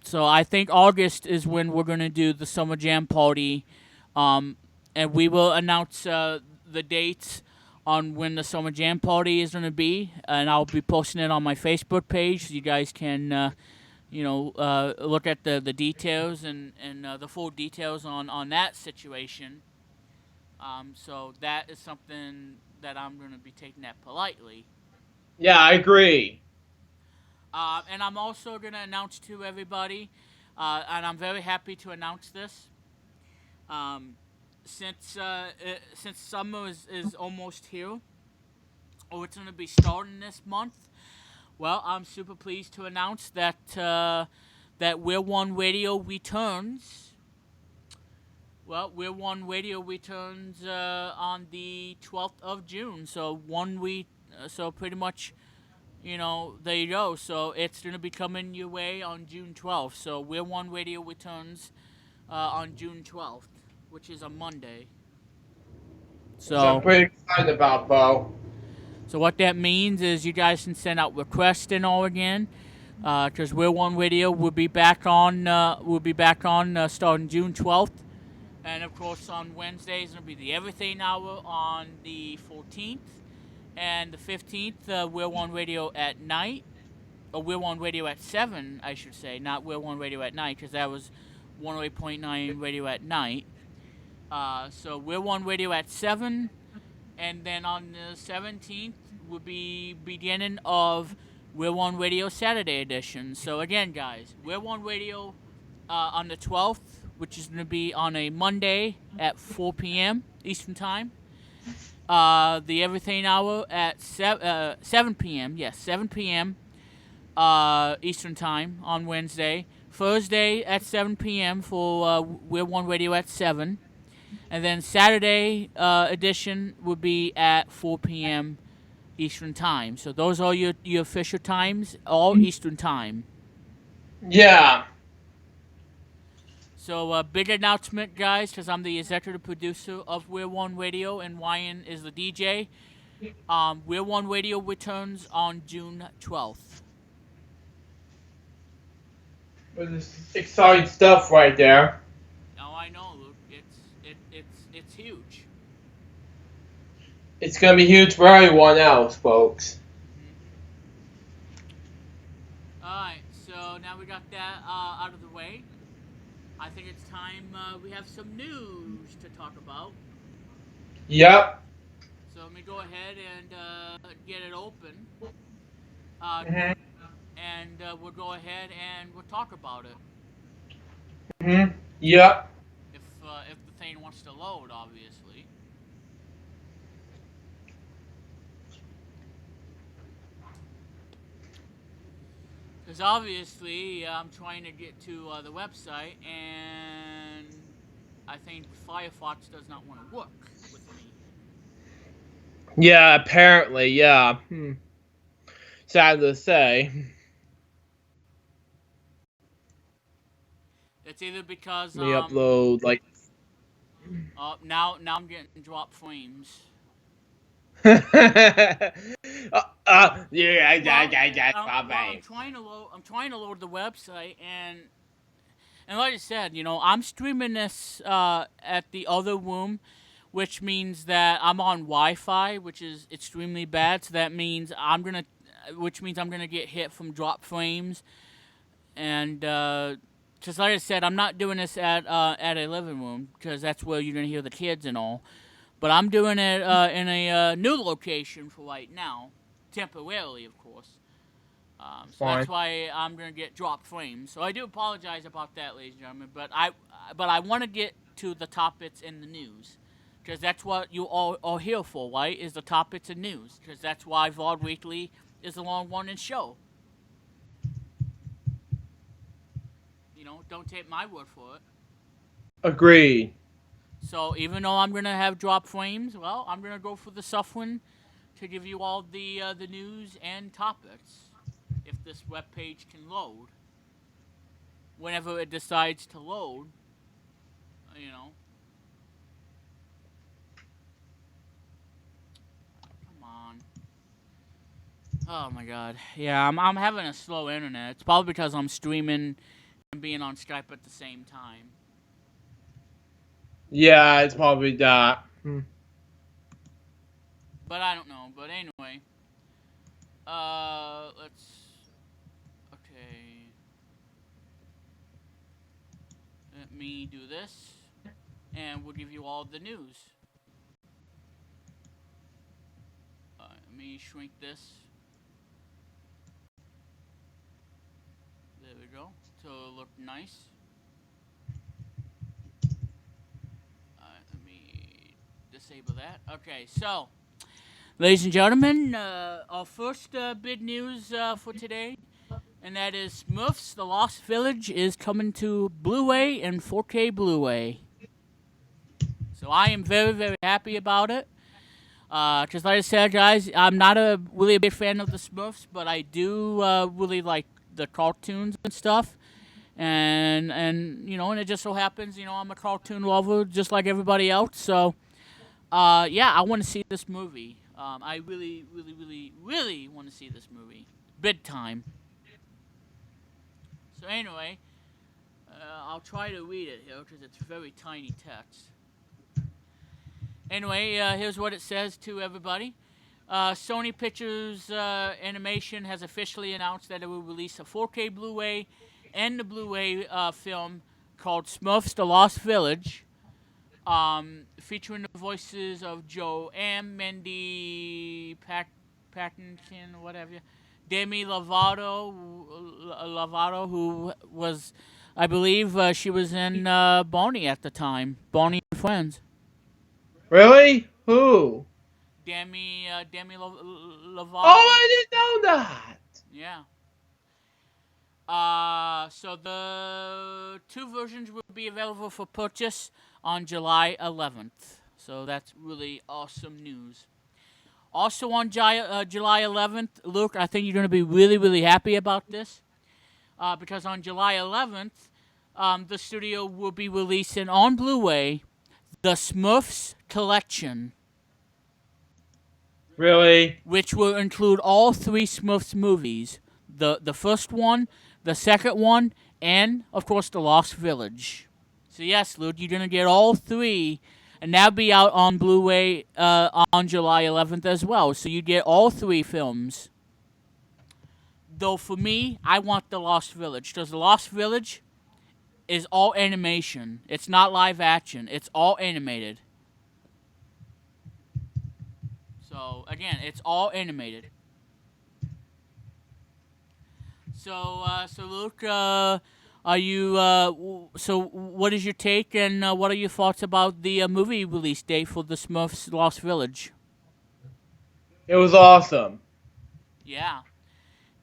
So I think August is when we're gonna do the Summer Jam Party, and we will announce the dates on when the Summer Jam Party is gonna be, and I'll be posting it on my Facebook page so you guys can, look at the details and the full details on that situation. So that is something that I'm gonna be taking that politely. Yeah, I agree. And I'm also going to announce to everybody, and I'm very happy to announce this. Um, since summer is almost here, or it's going to be starting this month, well, I'm super pleased to announce that that We're One Radio returns. Well, We're One Radio returns on the 12th of June, so one week, so pretty much. There you go. So it's going to be coming your way on June 12th. So We're One Radio returns on June 12th, which is a Monday. So I'm pretty excited about, Bo. So what that means is you guys can send out requests and all again, because We're One Radio will be back on. Starting June 12th, and of course on Wednesdays it'll be the Everything Hour on the 14th. And the 15th, We're One Radio at night. Or We're One Radio at 7, I should say. Not We're One Radio at night, because that was 108.9 Radio at night. So We're One Radio at 7. And then on the 17th will be beginning of We're One Radio Saturday edition. So again, guys, We're One Radio on the 12th, which is going to be on a Monday at 4 p.m. Eastern Time. The Everything Hour at 7 p.m. Yes, 7 p.m. Eastern Time on Wednesday. Thursday at 7 p.m. for We're One Radio at 7. And then Saturday edition will be at 4 p.m. Eastern Time. So those are your official times, all Eastern Time. Yeah. So, big announcement, guys, because I'm the executive producer of We're One Radio, and Ryan is the DJ. We're One Radio returns on June 12th. It's exciting stuff right there. Oh, I know, Luke. It's huge. It's gonna be huge for everyone else, folks. All right, so now we got that out of the way. I think it's time we have some news to talk about. Yep. So let me go ahead and get it open. And we'll go ahead and we'll talk about it. Yep. If the thing wants to load, obviously. Because obviously I'm trying to get to the website, and I think Firefox does not want to work with me. Yeah, apparently, yeah. Sad to say. It's either because We upload like. now I'm getting drop frames. Yeah, I'm trying to load the website, and like I said, I'm streaming this at the other room, which means that I'm on Wi-Fi, which is extremely bad. So that means I'm gonna get hit from drop frames, and just like I said, I'm not doing this at a living room because that's where you're gonna hear the kids and all. But I'm doing it in a new location for right now, temporarily, of course. So that's why I'm gonna get drop frames. So I do apologize about that, ladies and gentlemen. But I want to get to the topics in the news Because that's what you all are here for, right? Is the topics and news. Because that's why VOD Weekly is the long running show. Don't take my word for it. Agreed. So even though I'm gonna have drop frames, well, I'm gonna go for the suffering to give you all the news and topics. If this web page can load, whenever it decides to load, you know. Come on. Oh my god. Yeah, I'm having a slow internet. It's probably because I'm streaming and being on Skype at the same time. Yeah, it's probably that. But I don't know. But anyway. Let's. Okay. Let me do this. And we'll give you all the news. Let me shrink this. There we go. To look nice. Let me disable that. Okay, so, ladies and gentlemen, our first big news for today, and that is Smurfs: The Lost Village is coming to Blu-ray and 4K Blu-ray. So I am very, very happy about it. Just like I said, guys, I'm not really a big fan of the Smurfs, but I do really like the cartoons and stuff. And and it just so happens, I'm a cartoon lover just like everybody else. So, yeah, I want to see this movie. I really, really, really, really want to see this movie. Big time. So anyway, I'll try to read it here because it's very tiny text. Anyway, here's what it says to everybody. Sony Pictures Animation has officially announced that it will release a 4K Blu-ray and the Blu-ray film called Smurfs: The Lost Village, featuring the voices of Joanne, Mandy Patinkin, whatever, Demi Lovato, who was, I believe, she was in Barney at the time, Barney and Friends. Really? Who? Demi Lovato. Oh, I didn't know that. Yeah. So the two versions will be available for purchase on July 11th. So that's really awesome news. Also on July 11th, Luke, I think you're going to be really, really happy about this. Because on July 11th, the studio will be releasing on Blu-ray the Smurfs Collection. Really? Which will include all three Smurfs movies. The first one, the second one, and, of course, The Lost Village. So yes, Luke, you're going to get all three, and that'll be out on Blu-ray on July 11th as well. So you get all three films. Though for me, I want The Lost Village, because The Lost Village is all animation. It's not live action. It's all animated. So, again, it's all animated. So Luke, are you, so what is your take and what are your thoughts about the movie release date for the Smurfs Lost Village? It was awesome. Yeah.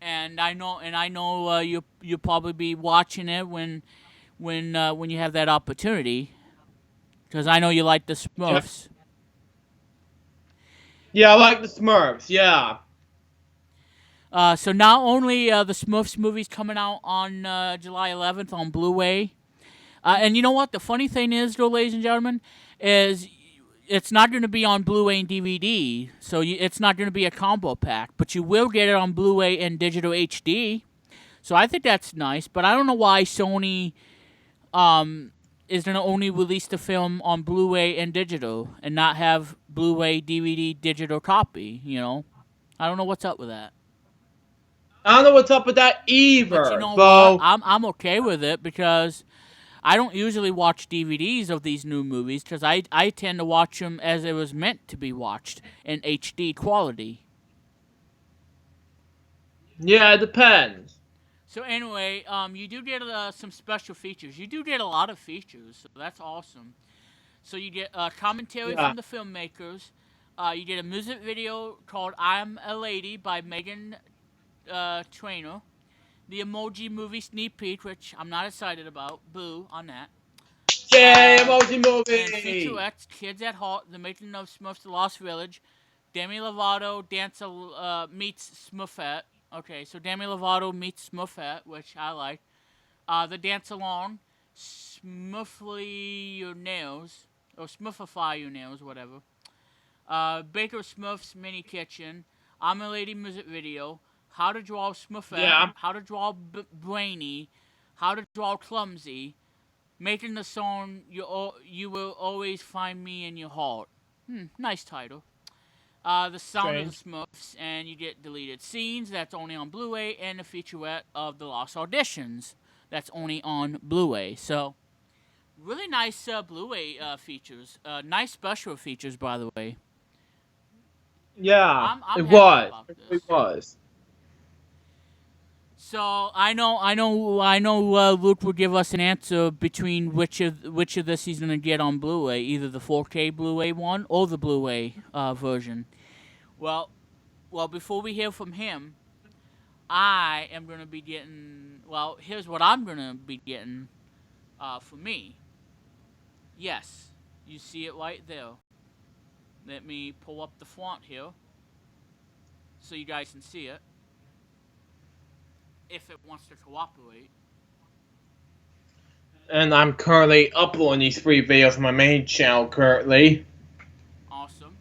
And I know you'll probably be watching it when you have that opportunity. Because I know you like the Smurfs. Yeah, I like the Smurfs, yeah. So not only the Smurfs movies coming out on July 11th on Blu-ray, and you know what? The funny thing is, though, ladies and gentlemen, is it's not going to be on Blu-ray and DVD, so it's not going to be a combo pack, but you will get it on Blu-ray and digital HD. So I think that's nice, but I don't know why Sony is going to only release the film on Blu-ray and digital and not have Blu-ray, DVD, digital copy, I don't know what's up with that. I don't know what's up with that either. But you know what? I'm okay with it because I don't usually watch DVDs of these new movies because I tend to watch them as it was meant to be watched in HD quality. Yeah, it depends. So anyway, you do get some special features. You do get a lot of features, so that's awesome. So you get commentary Yeah. from the filmmakers. You get a music video called "I'm a Lady" by Megan Trainor. The Emoji Movie sneak peek, which I'm not excited about. Boo on that. Yay, Uh, Emoji and Movie! featurettes, Kids at Heart, The Making of Smurfs: The Lost Village, Demi Lovato meets Smurfette. Okay, so Demi Lovato meets Smurfette, which I like. The Dance Along, Smurfly Your Nails, or Smurfify Your Nails, whatever. Baker Smurf's Mini Kitchen, I'm a Lady music video, How to Draw Smurfette, Yeah, How to Draw Brainy, How to Draw Clumsy, Making the Song You Will Always Find Me in Your Heart. Nice title. The Sound of the strange. Smurfs, and you get deleted scenes. That's only on Blu-ray, and the featurette of the Lost Auditions. That's only on Blu-ray. So, really nice Blu-ray features. Nice special features, by the way. Yeah, I'm it happy was. about It really this. was. So I know. Luke will give us an answer between which of this he's gonna get on Blu-ray, either the 4K Blu-ray one or the Blu-ray version. Well, before we hear from him, I am gonna be getting. Well, here's what I'm gonna be getting. For me, yes, you see it right there. Let me pull up the font here so you guys can see it. If it wants to cooperate. And I'm currently uploading these 3 videos on my main channel currently. Awesome.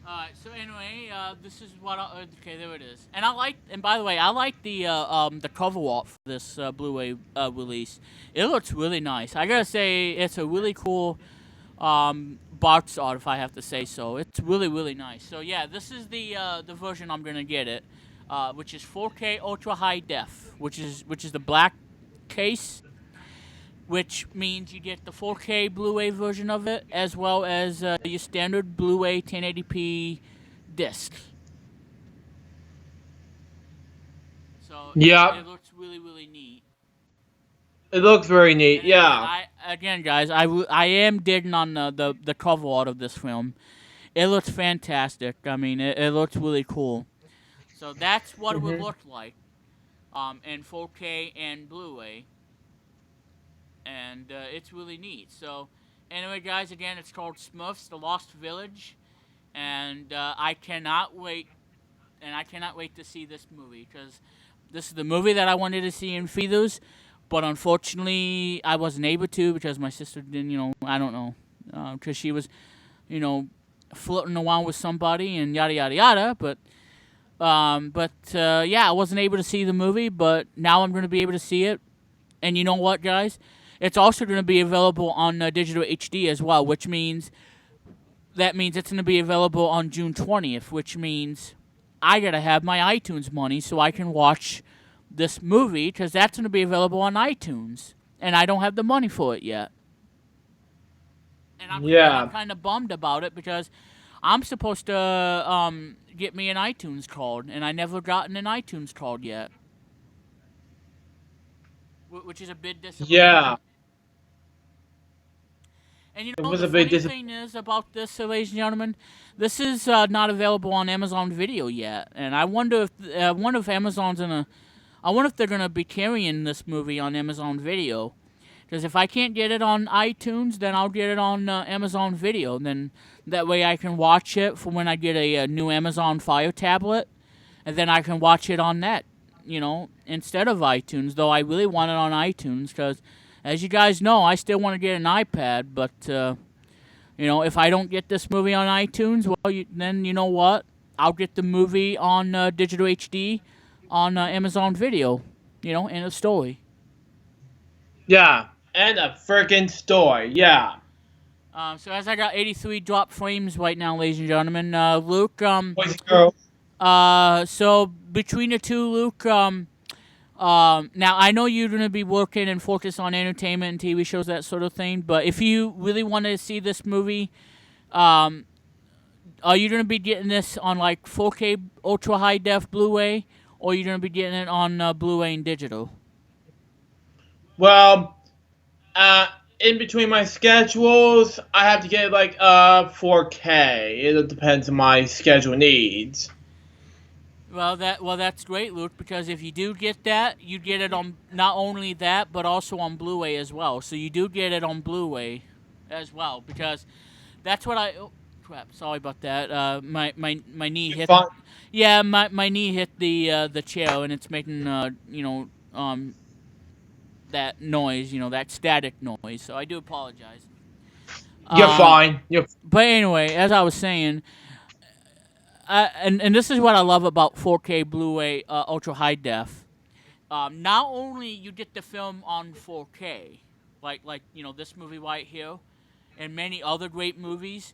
Alright, so anyway, this is what okay, there it is. And by the way, I like the cover art for this Blu-ray release. It looks really nice. I gotta say, it's a really cool box art, if I have to say so. It's really, really nice. So yeah, this is the version I'm gonna get it, which is 4K Ultra High Def, which is the black case, which means you get the 4K Blu-ray version of it, as well as your standard Blu-ray 1080p disc. So it Yep, looks really, really neat. it looks very neat. And again, Yeah. guys, I am digging on the cover art of this film. It looks fantastic. I mean, it looks really cool. So that's what it would Hmm. look like, in 4K and Blu-ray, and it's really neat. So, anyway, guys, again, it's called Smurfs: The Lost Village, and I cannot wait, to see this movie because this is the movie that I wanted to see in theaters, but unfortunately, I wasn't able to because my sister didn't. I don't know, because she was, you know, floating around with somebody and yada yada yada, but yeah, I wasn't able to see the movie, but now I'm going to be able to see it. And you know what, guys? It's also going to be available on digital HD as well, which means it's going to be available on June 20th, which means I got to have my iTunes money so I can watch this movie because that's going to be available on iTunes, and I don't have the money for it yet. And I'm Yeah. kind of bummed about it because I'm supposed to get me an iTunes card, and I never gotten an iTunes card yet, which is a big Yeah. disappointment. And It the was a bit funny disappointing. thing is about this, ladies and gentlemen, this is not available on Amazon Video yet, and I wonder if Amazon's gonna, I wonder if they're gonna be carrying this movie on Amazon Video. Because if I can't get it on iTunes, then I'll get it on Amazon Video. Then that way I can watch it for when I get a new Amazon Fire tablet, and then I can watch it on that, instead of iTunes. Though I really want it on iTunes because, as you guys know, I still want to get an iPad. But if I don't get this movie on iTunes, well, then you know what? I'll get the movie on digital HD on Amazon Video. End of story. Yeah. And a freaking story. Yeah. So as I got 83 drop frames right now, ladies and gentlemen, Luke. Boys and girls. So between the two, Luke. Now I know you're gonna be working and focus on entertainment and TV shows, that sort of thing. But if you really want to see this movie, um, are you gonna be getting this on like 4K ultra high def Blu-ray, or are you gonna be getting it on Blu-ray and digital? Well, uh, in between my schedules, I have to get like 4K. It depends on my schedule needs. Well, that's great, Luke. Because if you do get that, you get it on not only that, but also on Blu-ray as well. So you do get it on Blu-ray as well. Because that's what I. Oh, crap! Sorry about that. My knee hit. Fun. Yeah, my knee hit the chair, and it's making that noise. That static noise. So I do apologize. You're fine. But anyway, as I was saying, and this is what I love about 4K Blu-ray Ultra High Def. Not only you get the film on 4K, like this movie right here, and many other great movies,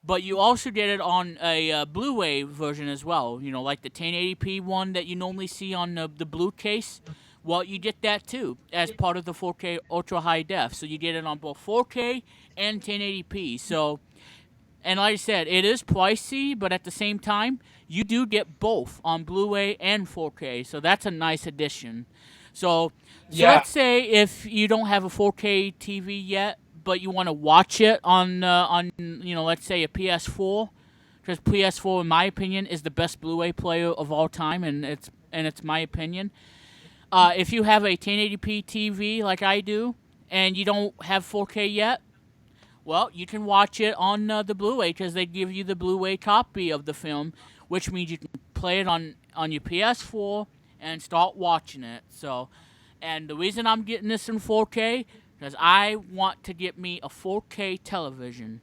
but you also get it on a Blu-ray version as well. Like the 1080p one that you normally see on the blue case. Well, you get that too as part of the 4K Ultra High Def. So you get it on both 4K and 1080p. So, and like I said, it is pricey, but at the same time, you do get both on Blu-ray and 4K. So that's a nice addition. So Yeah. let's say if you don't have a 4K TV yet, but you want to watch it on let's say a PS4, because PS4, in my opinion, is the best Blu-ray player of all time, and it's my opinion. If you have a 1080p TV like I do, and you don't have 4K yet, well, you can watch it on the Blu-ray because they give you the Blu-ray copy of the film, which means you can play it on your PS4 and start watching it. So, and the reason I'm getting this in 4K because I want to get me a 4K television.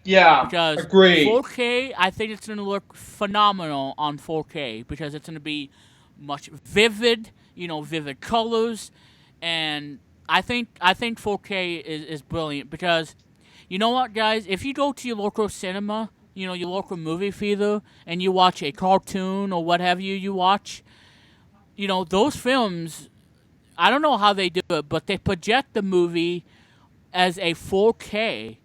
Yeah. Because Agreed. 4K, I think it's going to look phenomenal on 4K because it's going to be much vivid, vivid colors, and I think 4K is brilliant because, you know what, guys, if you go to your local cinema, your local movie theater, and you watch a cartoon or what have you watch, those films, I don't know how they do it, but they project the movie as a 4K.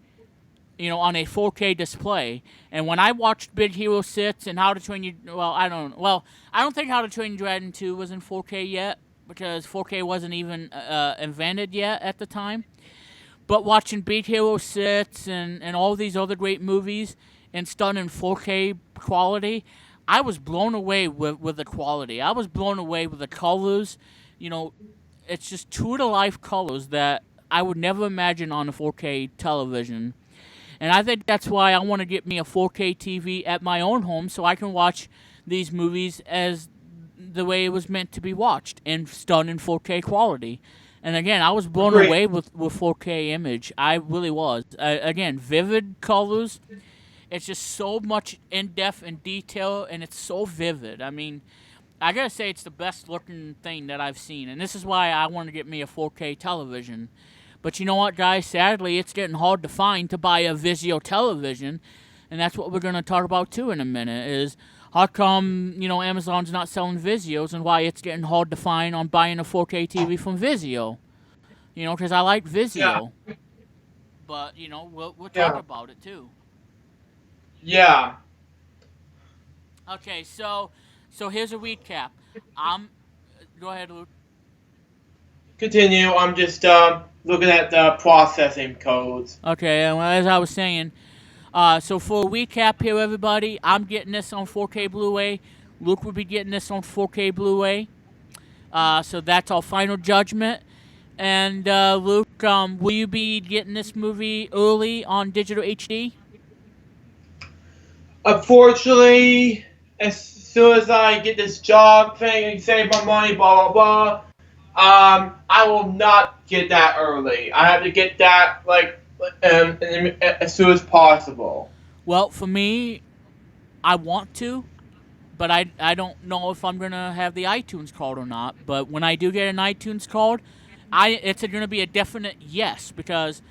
On a 4K display. And when I watched Big Hero 6 and How to Train Your... I don't think How to Train Your Dragon 2 was in 4K yet, because 4K wasn't even invented yet at the time. But watching Big Hero 6 and all these other great movies and stunning 4K quality, I was blown away with the quality. I was blown away with the colors. It's just true-to-life colors that I would never imagine on a 4K television. And I think that's why I want to get me a 4K TV at my own home so I can watch these movies as the way it was meant to be watched, in stunning 4K quality. And again, I was blown away with 4K image. I really was. Again, vivid colors. It's just so much in-depth and detail, and it's so vivid. I mean, I gotta say it's the best looking thing that I've seen. And this is why I want to get me a 4K television. But you know what, guys? Sadly, it's getting hard to find to buy a Vizio television, and that's what we're going to talk about, too, in a minute, is how come, Amazon's not selling Vizios and why it's getting hard to find on buying a 4K TV from Vizio. Because I like Vizio. Yeah. But, we'll talk about it, too. Yeah. Okay, so here's a recap. Go ahead, Luke. Continue. I'm just looking at the processing codes. Okay, well, as I was saying, so for a recap here, everybody, I'm getting this on 4K Blu-ray. Luke will be getting this on 4K Blu-ray. So that's our final judgment. And Luke, will you be getting this movie early on digital HD? Unfortunately, as soon as I get this job thing and save my money, blah blah blah, I will not get that early. I have to get that as soon as possible. Well, for me, I want to, but I don't know if I'm gonna have the iTunes card or not. But when I do get an iTunes card, it's gonna be a definite yes, because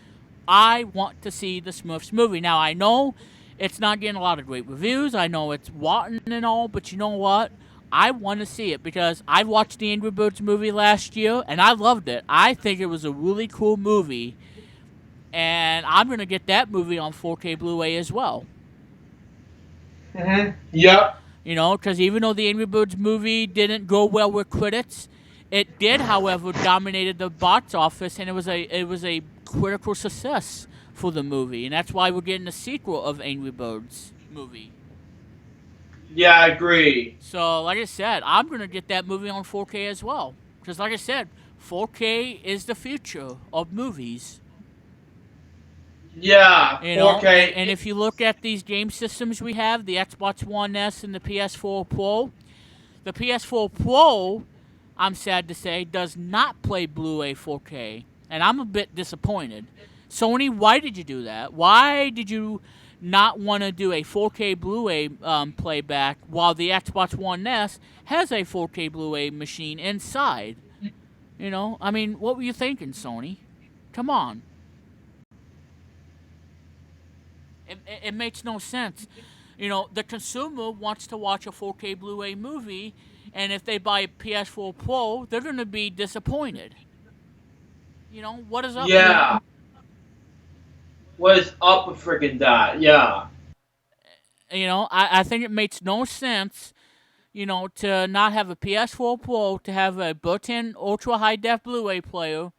I want to see the Smurfs movie. Now I know it's not getting a lot of great reviews. I know it's rotten and all, but you know what? I want to see it because I watched the Angry Birds movie last year, and I loved it. I think it was a really cool movie, and I'm going to get that movie on 4K Blu-ray as well. Mm-hmm. Yep. Because even though the Angry Birds movie didn't go well with critics, It did, however, dominated the box office, and it was a critical success for the movie, and that's why we're getting a sequel of Angry Birds movie. Yeah, I agree. So, like I said, I'm gonna get that movie on 4K as well, because like I said, 4K is the future of movies. Yeah, You know, and, 4K. and if you look at these game systems we have, the Xbox One S and the PS4 Pro, the PS4 Pro, I'm sad to say, does not play Blu-ray 4K, and I'm a bit disappointed. Sony, why did you do that? Why did you not want to do a 4K Blu-ray playback while the Xbox One S has a 4K Blu-ray machine inside? You know, I mean, what were you thinking, Sony? Come on. It makes no sense. You know, the consumer wants to watch a 4K Blu-ray movie, and if they buy a PS4 Pro, they're going to be disappointed. You know, what is up? Yeah. What is up with freaking that? Yeah. You know, I think it makes no sense, you know, to not have a PS4 Pro, to have a built-in ultra high def Blu-ray player,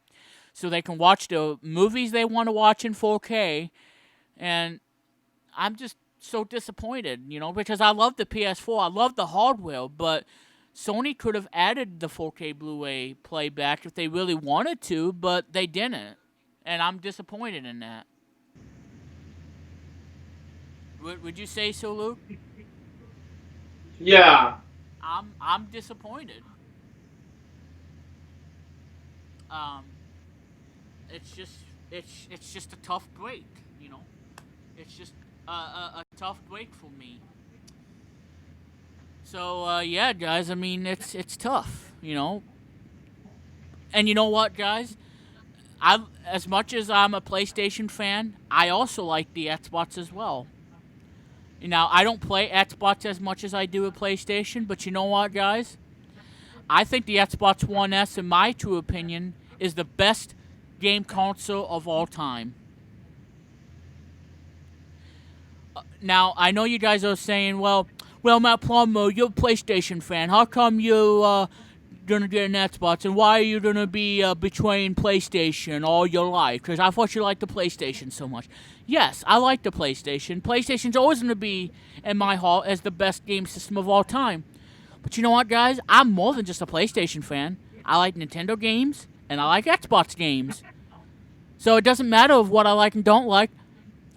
so they can watch the movies they want to watch in 4K. And I'm just so disappointed, you know, because I love the PS4, I love the hardware, but Sony could have added the 4K Blu-ray playback if they really wanted to, but they didn't, and I'm disappointed in that. Would you say so, Luke? Yeah. I'm disappointed. Um, it's just it's just a tough break, you know. It's just a tough break for me. So yeah, guys. I mean, it's tough, you know. And you know what, guys? I as much as I'm a PlayStation fan, I also like the Xbox as well. You know, I don't play Xbox as much as I do a PlayStation, but you know what, guys? I think the Xbox One S, in my true opinion, is the best game console of all time. Now, I know you guys are saying, well, Matt Plummer, you're a PlayStation fan. How come you gonna get an Xbox, and why are you gonna be betraying PlayStation all your life? Because I thought you liked the PlayStation so much. Yes, I like the PlayStation. PlayStation's always gonna be in my heart as the best game system of all time. But you know what, guys? I'm more than just a PlayStation fan. I like Nintendo games, and I like Xbox games. So it doesn't matter of what I like and don't like.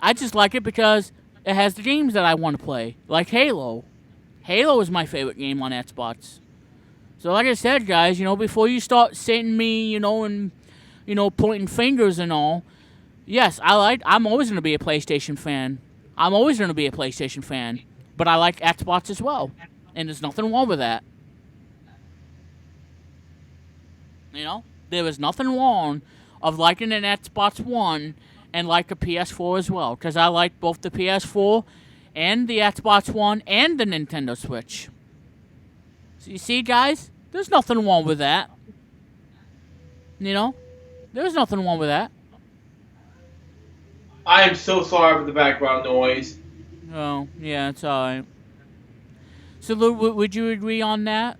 I just like it because it has the games that I want to play, like Halo. Halo is my favorite game on Xbox. So like I said, guys, you know, before you start sitting me, you know, and pointing fingers and all, yes, I'm always gonna be a PlayStation fan. I'm always gonna be a PlayStation fan, but I like Xbox as well, and there's nothing wrong with that. You know, there is nothing wrong of liking an Xbox One and like a PS4 as well, because I like both the PS4 and the Xbox One and the Nintendo Switch. So you see, guys, there's nothing wrong with that. You know, there's nothing wrong with that. I am so sorry for the background noise. Oh, yeah, it's alright. So, Lou, would you agree on that?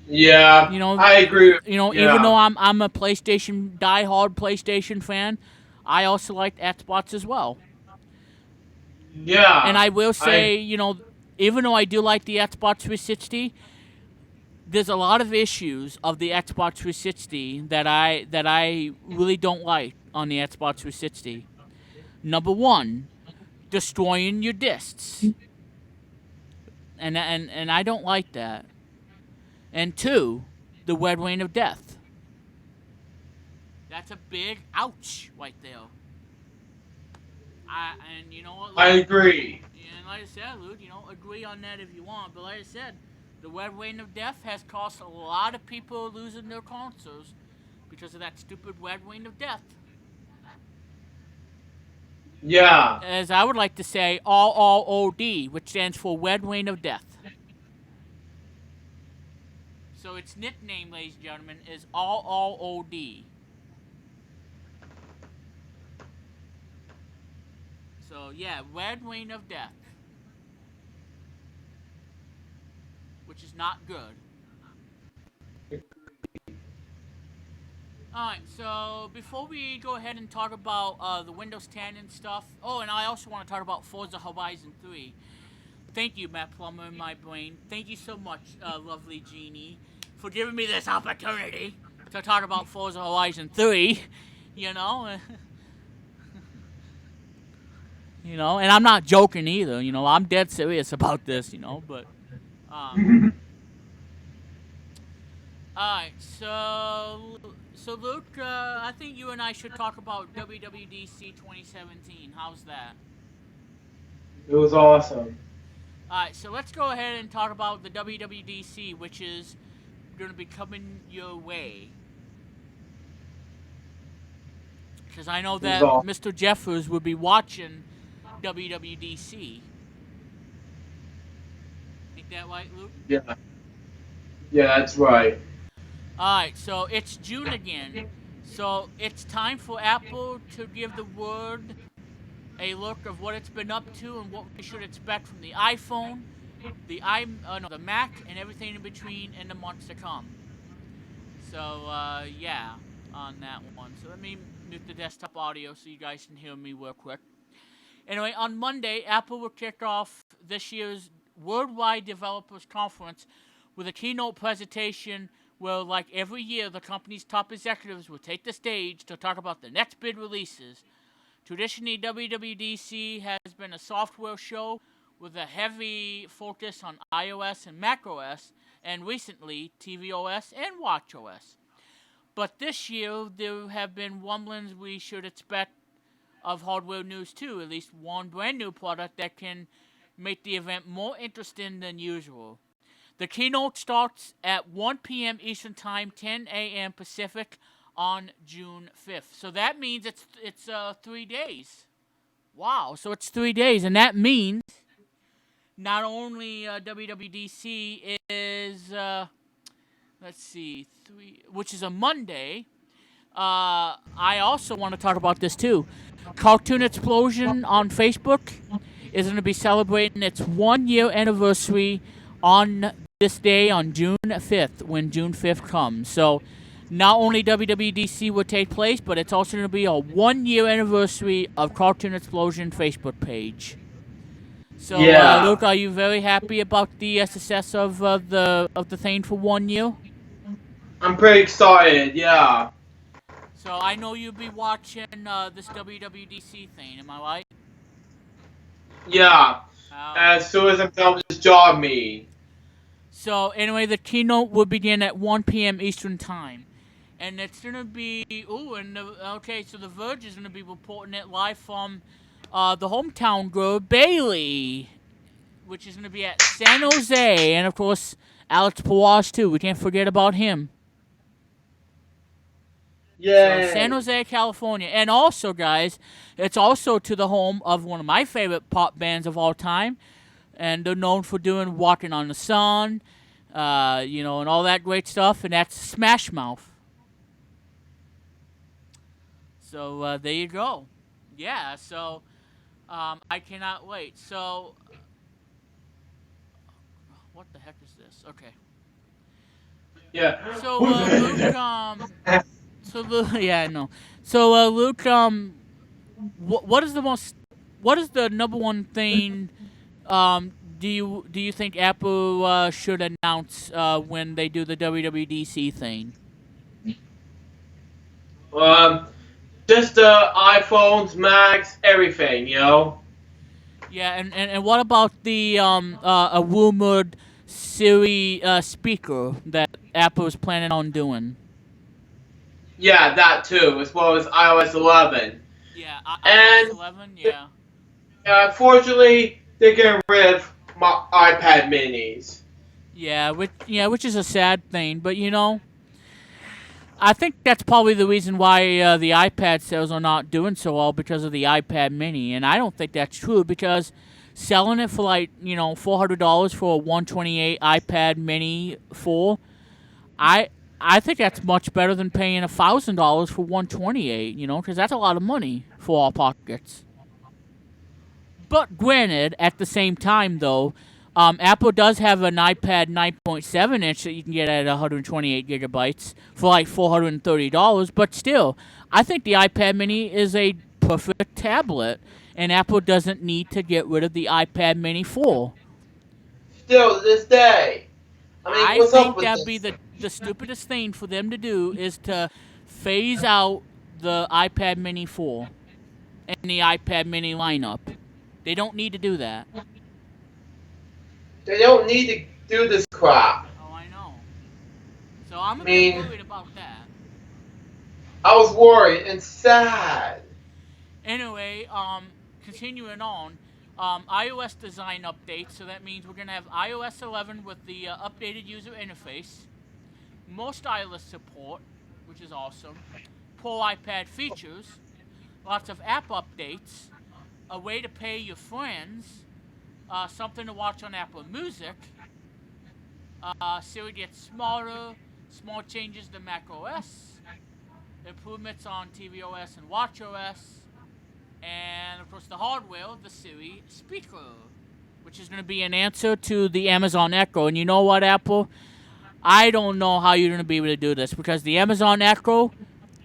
Yeah, You know, I agree. Even though Yeah. I'm a PlayStation diehard PlayStation fan, I also like Xbox as well. And Yeah. I will I say, even though I do like the Xbox 360, there's a lot of issues of the Xbox 360 that I really don't like on the Xbox 360. Number one, destroying your discs, and I don't like that. And two, the red rain of death. That's a big ouch right there. And you know what, I Luke? agree. And like I said, Luke, agree on that if you want. But like I said, the red rain of death has cost a lot of people losing their consoles because of that stupid red rain of death. Yeah. As I would like to say, RROD, which stands for red rain of death. So its nickname, ladies and gentlemen, is RROD. So yeah, red rain of death, which is not good. Alright, so before we go ahead and talk about the Windows 10 and stuff, oh, and I also want to talk about Forza Horizon 3. Thank you, Matt Plummer in my brain. Thank you so much, lovely Jeannie, for giving me this opportunity to talk about Forza Horizon 3, you know? You know, and I'm not joking either, you know, I'm dead serious about this, you know, but, alright, so Luke, I think you and I should talk about WWDC 2017. How's that? It was awesome. Alright, so let's go ahead and talk about the WWDC, which is going to be coming your way. Because I know that Mr. Jeffers will be watching WWDC. Ain't that right, Luke? Yeah. Yeah, that's right. Alright, so it's June again. So it's time for Apple to give the world a look of what it's been up to and what we should expect from the iPhone, the Mac, and everything in between in the months to come. So, yeah, on that one. So let me mute the desktop audio so you guys can hear me real quick. Anyway, on Monday, Apple will kick off this year's Worldwide Developers Conference with a keynote presentation where, like every year, the company's top executives will take the stage to talk about the next big releases. Traditionally, WWDC has been a software show with a heavy focus on iOS and macOS, and recently, tvOS and watchOS. But this year, there have been rumblings we should expect of hardware news too, at least one brand new product that can make the event more interesting than usual. The keynote starts at 1 p.m. Eastern Time, 10 a.m. Pacific on June 5th. So that means it's 3 days. Wow, so it's 3 days, and that means not only WWDC is, let's see, which is a Monday. I also want to talk about this too. Cartoon Explosion on Facebook is going to be celebrating its 1 year anniversary on this day on June 5th, when June 5th comes. So not only WWDC will take place, but it's also going to be a 1 year anniversary of Cartoon Explosion Facebook page. So, Yeah. Luke, are you very happy about the success of the thing for 1 year? I'm pretty excited, yeah. So I know you'll be watching this WWDC thing, am I right? Yeah. As soon as I'm done with this job meeting. So anyway, the keynote will begin at 1 p.m. Eastern Time. And it's going to be, so The Verge is going to be reporting it live from the hometown girl, Bailey, which is going to be at San Jose. And, of course, Alex Pawaz, too. We can't forget about him. Yeah. So San Jose, California. And also, guys, it's also to the home of one of my favorite pop bands of all time. And they're known for doing Walking on the Sun, and all that great stuff. And that's Smash Mouth. So there you go. Yeah, so I cannot wait. So what the heck is this? Okay. Yeah. So Luke, yeah, I know. So Luke, what is the number one thing do you think Apple should announce when they do the WWDC thing? Just iPhones, Macs, everything, Yeah, and what about the a rumored Siri speaker that Apple is planning on doing? Yeah, that too, as well as iOS 11. Yeah, and iOS 11. Yeah. Unfortunately, they're getting rid of my iPad minis. Yeah, which is a sad thing, but I think that's probably the reason why the iPad sales are not doing so well, because of the iPad Mini, and I don't think that's true, because selling it for like $400 for a 128 iPad Mini 4, I think that's much better than paying $1,000 for 128, because that's a lot of money for our pockets. But granted, at the same time though, Apple does have an iPad 9.7 inch that you can get at 128 gigabytes for like $430, but still, I think the iPad Mini is a perfect tablet, and Apple doesn't need to get rid of the iPad Mini 4. Still to this day. I mean, I what's up think with that'd be this? the stupidest thing for them to do is to phase out the iPad Mini 4 and the iPad Mini lineup. They don't need to do that. They don't need to do this crap. Oh, I know. So I'm I a bit mean, worried about that. I was worried and sad. Anyway, continuing on, iOS design updates. So that means we're gonna have iOS 11 with the updated user interface, more stylus support, which is awesome, pro iPad features, lots of app updates, a way to pay your friends, something to watch on Apple Music. Siri gets smarter, small changes to Mac OS, improvements on tvOS and watchOS, and of course the hardware, the Siri speaker, which is going to be an answer to the Amazon Echo. And you know what, Apple? I don't know how you're going to be able to do this because the Amazon Echo,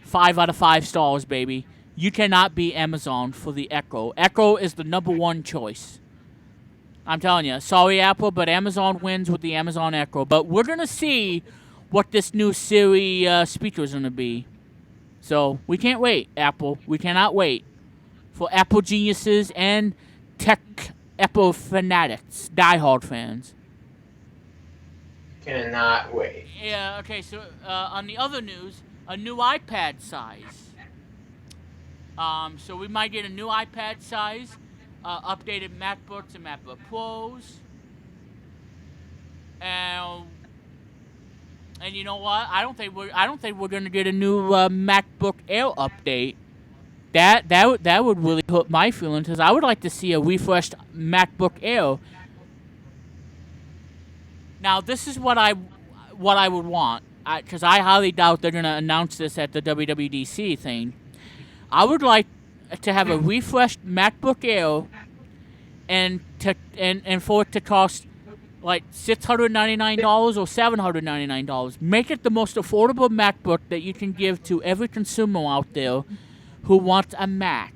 5 out of 5 stars, baby. You cannot be Amazon for the Echo. Echo is the #1 choice. I'm telling you. Sorry, Apple, but Amazon wins with the Amazon Echo. But we're going to see what this new Siri speaker is going to be. So we can't wait, Apple. We cannot wait for Apple geniuses and tech Apple fanatics, diehard fans. Cannot wait. Yeah, okay, so on the other news, a new iPad size. So we might get a new iPad size, updated MacBooks and MacBook Pros. And you know what? I don't think we're gonna get a new MacBook Air update. That would really hurt my feelings because I would like to see a refreshed MacBook Air. Now this is what I would want because I highly doubt they're gonna announce this at the WWDC thing. I would like to have a refreshed MacBook Air and for it to cost like $699 or $799. Make it the most affordable MacBook that you can give to every consumer out there who wants a Mac.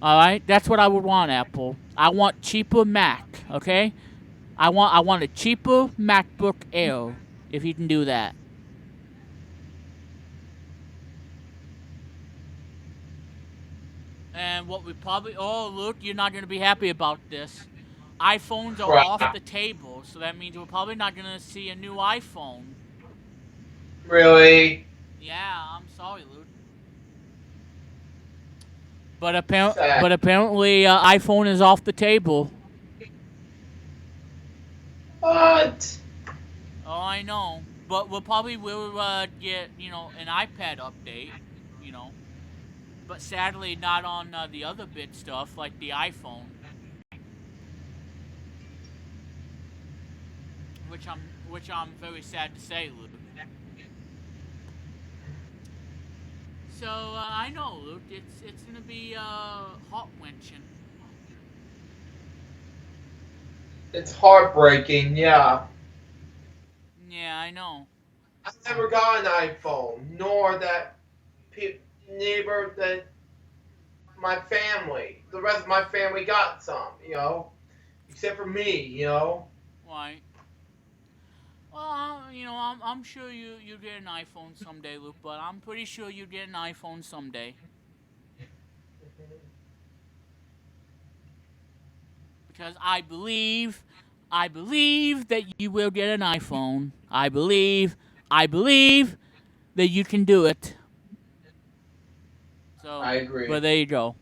All right, that's what I would want, Apple. I want cheaper Mac. Okay, I want a cheaper MacBook Air if you can do that. And what we probably look, you're not gonna be happy about this. iPhones are off Crap. the table, so that means we're probably not gonna see a new iPhone. Really? Yeah, I'm sorry, Luke. But Sad. apparently, iPhone is off the table. What? Oh, I know. But we'll probably get an iPad update, you know. But sadly, not on the other bit stuff like the iPhone, which I'm very sad to say, Luke. So I know, Luke. It's gonna be hot winching. It's heartbreaking, yeah. Yeah, I know. I never got an iPhone, nor that neighbor that my family. The rest of my family got some. Except for me. Why? Well, I'm sure you get an iPhone someday, Luke. But I'm pretty sure you get an iPhone someday because I believe that you will get an iPhone. I believe that you can do it. So, I agree. but there you go.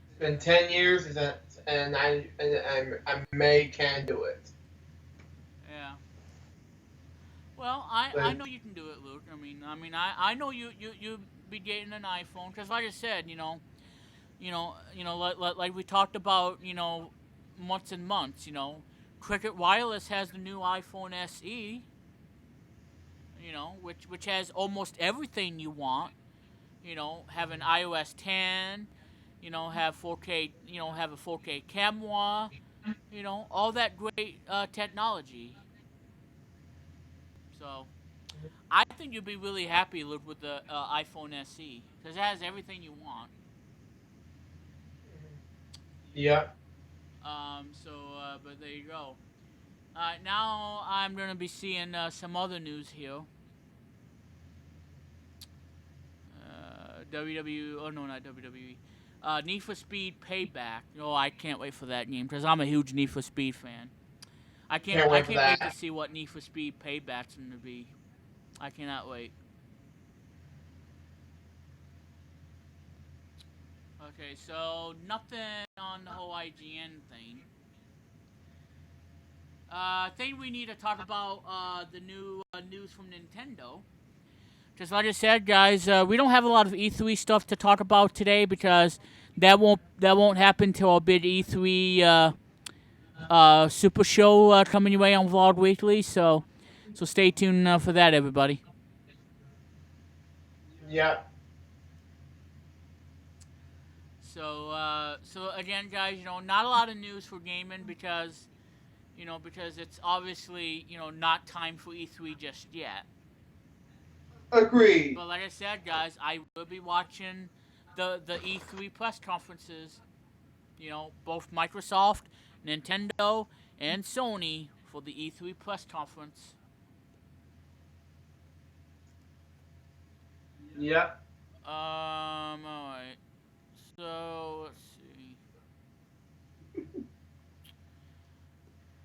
It's been 10 years, and I can do it. Yeah. Well, I know you can do it, Luke. I know you be getting an iPhone because, like I said, like we talked about, months and months. Cricket Wireless has the new iPhone SE. Which has almost everything you want. Have an iOS 10. Have 4K. Have a 4K camera. all that great technology. So I think you'd be really happy, Luke, with the iPhone SE because it has everything you want. Yeah. But there you go. Now I'm gonna be seeing some other news here. Oh no, not WWE. Need for Speed Payback. Oh, I can't wait for that game because I'm a huge Need for Speed fan. I can't. Can't I wait for can't wait to that. see what Need for Speed Payback's gonna be. I cannot wait. Okay, so nothing on the whole IGN thing. I think we need to talk about the new news from Nintendo. Just like I said, guys, we don't have a lot of E3 stuff to talk about today because that won't happen till our big E3 super show coming your way on Vlog Weekly. So stay tuned for that, everybody. Yeah. So again, guys, not a lot of news for gaming because it's obviously not time for E3 just yet. Agreed. But like I said, guys, I will be watching the E3 press conferences. Both Microsoft, Nintendo, and Sony for the E3 press conference. Yeah. Alright. So, let's see.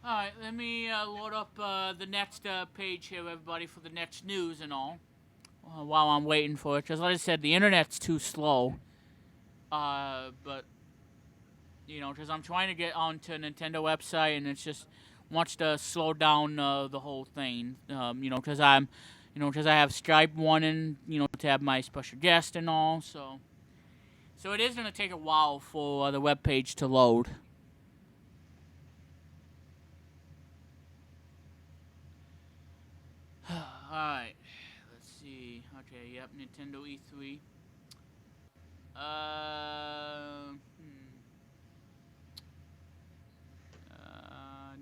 Alright, let me load up the next page here, everybody, for the next news and all. While I'm waiting for it. Because, like I said, the internet's too slow. But, because I'm trying to get onto a Nintendo website and it's just wants to slow down the whole thing. Because because I have Skype wanting, to have my special guest and all. So it is going to take a while for the web page to load. Alright. Let's see. Okay, yep, Nintendo E3.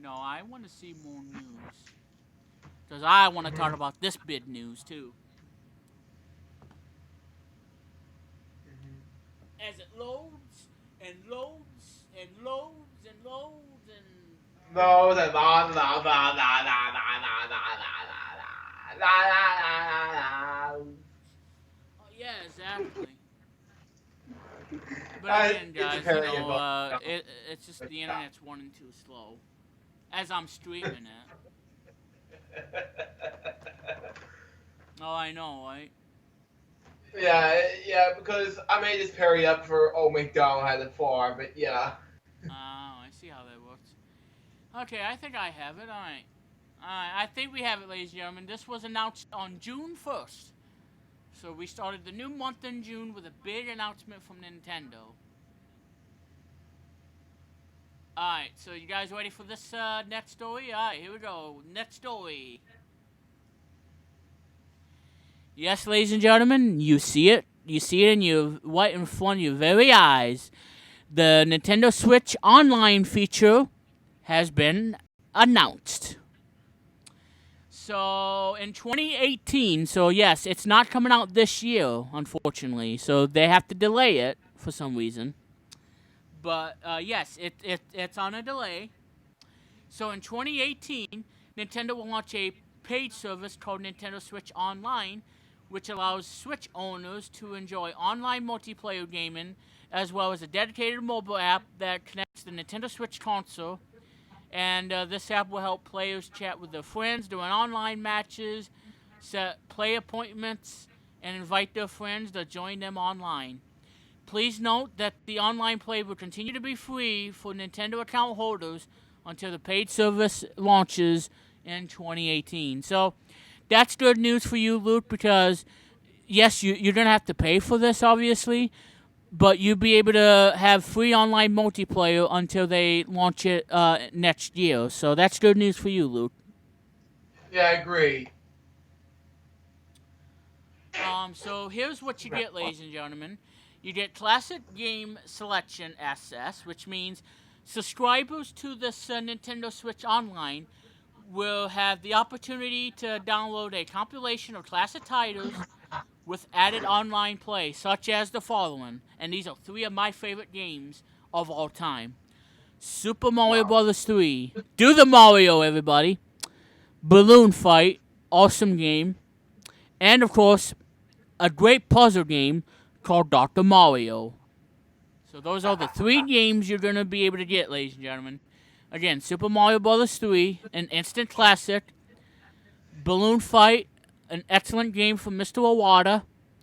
No, I want to see more news. Because I want to talk about this big news, too. As it loads, and loads, and loads, and loads, and... No, the la la la la la la la la la la la la. Oh, yeah, exactly. But again, guys, it's just the internet's running too slow. As I'm streaming it. Oh, I know, right? Yeah, because I made this parry up for Old McDonald had it far, but yeah. Oh, I see how that works. Okay, I think I have it. Alright. I think we have it, ladies and gentlemen. This was announced on June 1st. So we started the new month in June with a big announcement from Nintendo. Alright, so you guys ready for this next story? Alright, here we go. Next story. Yes, ladies and gentlemen, you see it. You see it right in front of your very eyes. The Nintendo Switch Online feature has been announced. So in 2018, so yes, it's not coming out this year, unfortunately. So they have to delay it for some reason. But yes, it's on a delay. So in 2018, Nintendo will launch a paid service called Nintendo Switch Online, which allows Switch owners to enjoy online multiplayer gaming, as well as a dedicated mobile app that connects the Nintendo Switch console. And this app will help players chat with their friends during online matches, set play appointments, and invite their friends to join them online. Please note that the online play will continue to be free for Nintendo account holders until the paid service launches in 2018. So that's good news for you, Luke, because yes, you're going to have to pay for this, obviously, but you'll be able to have free online multiplayer until they launch it next year. So that's good news for you, Luke. Yeah, I agree. So here's what you get, ladies and gentlemen. You get classic game selection access, which means subscribers to this Nintendo Switch Online will have the opportunity to download a compilation of classic titles with added online play, such as the following. And these are three of my favorite games of all time. Super Mario Bros. 3. Do the Mario, everybody. Balloon Fight. Awesome game. And, of course, a great puzzle game called Dr. Mario. So those are the three games you're going to be able to get, ladies and gentlemen. Again, Super Mario Bros. 3, an instant classic. Balloon Fight, an excellent game from Mr. Iwata.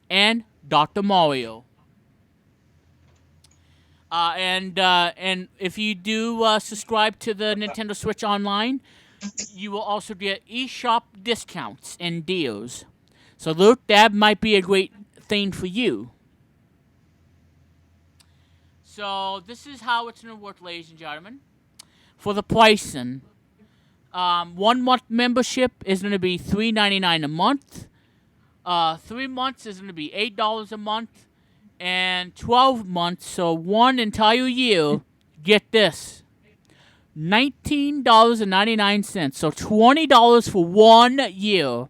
And Dr. Mario. And if you do subscribe to the Nintendo Switch Online, you will also get eShop discounts and deals. So, Luke, that might be a great thing for you. So, this is how it's going to work, ladies and gentlemen. For the pricing, 1 month membership is going to be $3.99 a month. 3 months is going to be $8 a month. And 12 months, so 1 entire year, get this, $19.99. So $20 for 1 year.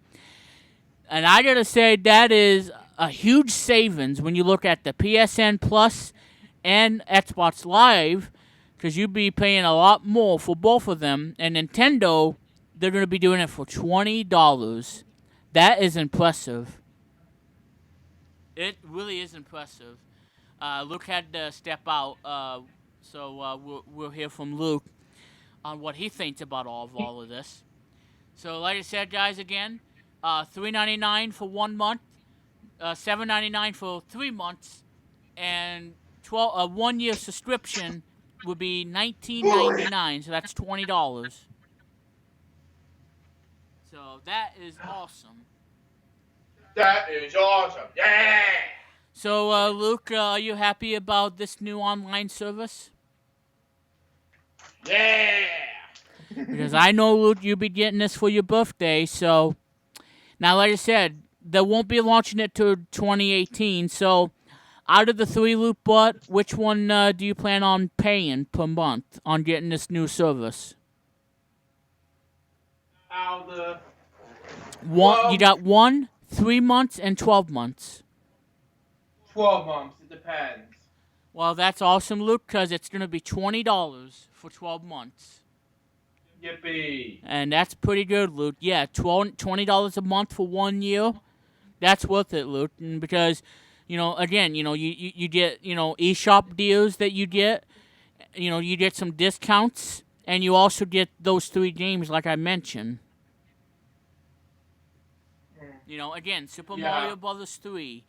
And I gotta say, that is a huge savings when you look at the PSN Plus and Xbox Live, because you'd be paying a lot more for both of them. And Nintendo, they're gonna be doing it for $20. That is impressive. It really is impressive. Luke had to step out, so we'll hear from Luke on what he thinks about all of this. So, like I said, guys, again, $3.99 for 1 month, $7.99 for 3 months, and a 1 year subscription would be $19.99. So that's $20. So that is awesome. That is awesome. Yeah! So, Luke, are you happy about this new online service? Yeah! Because I know, Luke, you'll be getting this for your birthday. So, now, like I said, they won't be launching it till 2018. So, out of the three, Luke, which one do you plan on paying per month on getting this new service? Out of the... One, you got 1, 3 months, and 12 months. 12 months, it depends. Well, that's awesome, Luke, because it's going to be $20 for 12 months. Yippee. And that's pretty good, Luke. Yeah, $20 a month for 1 year. That's worth it, Luke. And because, again, you get, eShop deals that you get. You get some discounts. And you also get those 3 games like I mentioned. Again, Super Mario Bros. 3,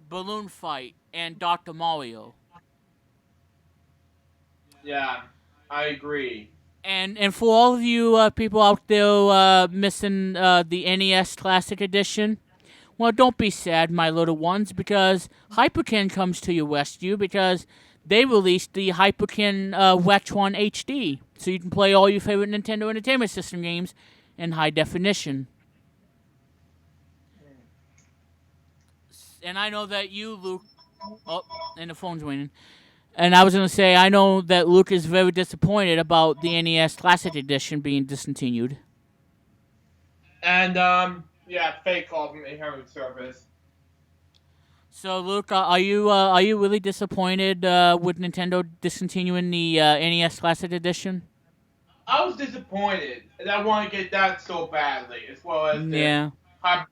Balloon Fight, and Dr. Mario. Yeah, I agree. And for all of you people out there missing the NES Classic Edition, well, don't be sad, my little ones, because Hyperkin comes to your rescue because they released the Hyperkin Retron HD, so you can play all your favorite Nintendo Entertainment System games in high definition. And I know that you, Luke... Oh, and the phone's ringing. And I was going to say, I know that Luke is very disappointed about the NES Classic Edition being discontinued. And, fake call from Inherent Service. So, Luke, are you really disappointed with Nintendo discontinuing the NES Classic Edition? I was disappointed, and I want to get that so badly, as well as the Hyper.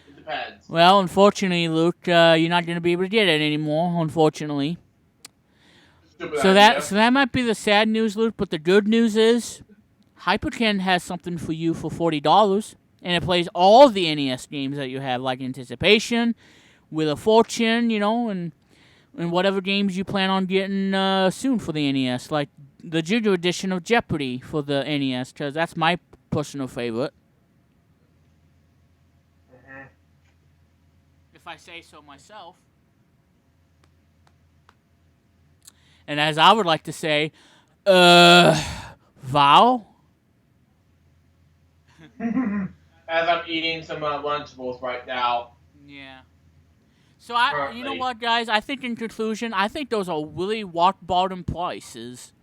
It depends. Well, unfortunately, Luke, you're not going to be able to get it anymore, unfortunately. So that might be the sad news, Luke, but the good news is Hyperkin has something for you for $40, and it plays all the NES games that you have, like Anticipation, Wheel of Fortune, and whatever games you plan on getting soon for the NES, like the Junior Edition of Jeopardy for the NES, because that's my personal favorite. If I say so myself. And as I would like to say, Val? As I'm eating some Lunchables right now. Yeah. So you know currently. what, guys? I think in conclusion, I think those are really rock bottom prices.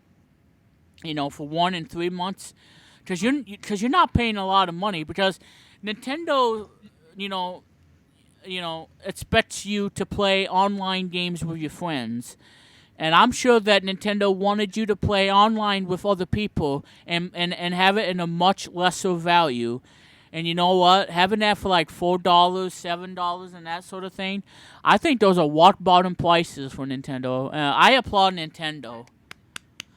You know, for 1 and 3 months, because you're not paying a lot of money because Nintendo, you know, expects you to play online games with your friends. And I'm sure that Nintendo wanted you to play online with other people and have it in a much lesser value. And you know what? Having that for like $4, $7, and that sort of thing, I think those are rock bottom prices for Nintendo. I applaud Nintendo.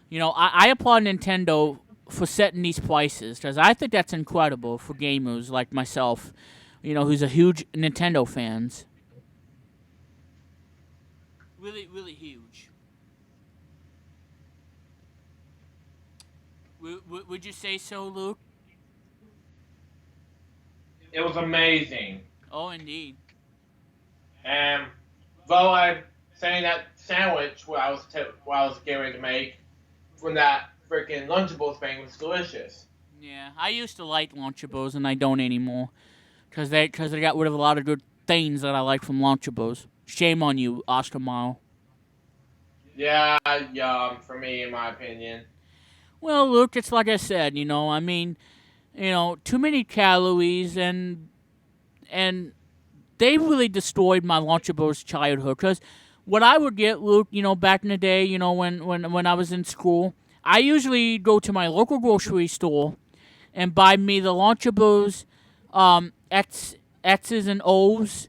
You know, I applaud Nintendo for setting these prices because I think that's incredible for gamers like myself, you know, who's a huge Nintendo fans. Really, really huge. Would you say so, Luke? It was amazing. Oh, indeed. And though I'm saying that sandwich what I was getting ready to make from that freaking Lunchables thing was delicious. Yeah, I used to like Lunchables, and I don't anymore because they got rid of a lot of good things that I like from Lunchables. Shame on you, Oscar Mile. Yeah, for me, in my opinion. Well, Luke, it's like I said. You know, I mean, you know, too many calories and they really destroyed my Lunchables childhood. Because what I would get, Luke, you know, back in the day, you know, when I was in school, I usually go to my local grocery store and buy me the Lunchables X's and O's,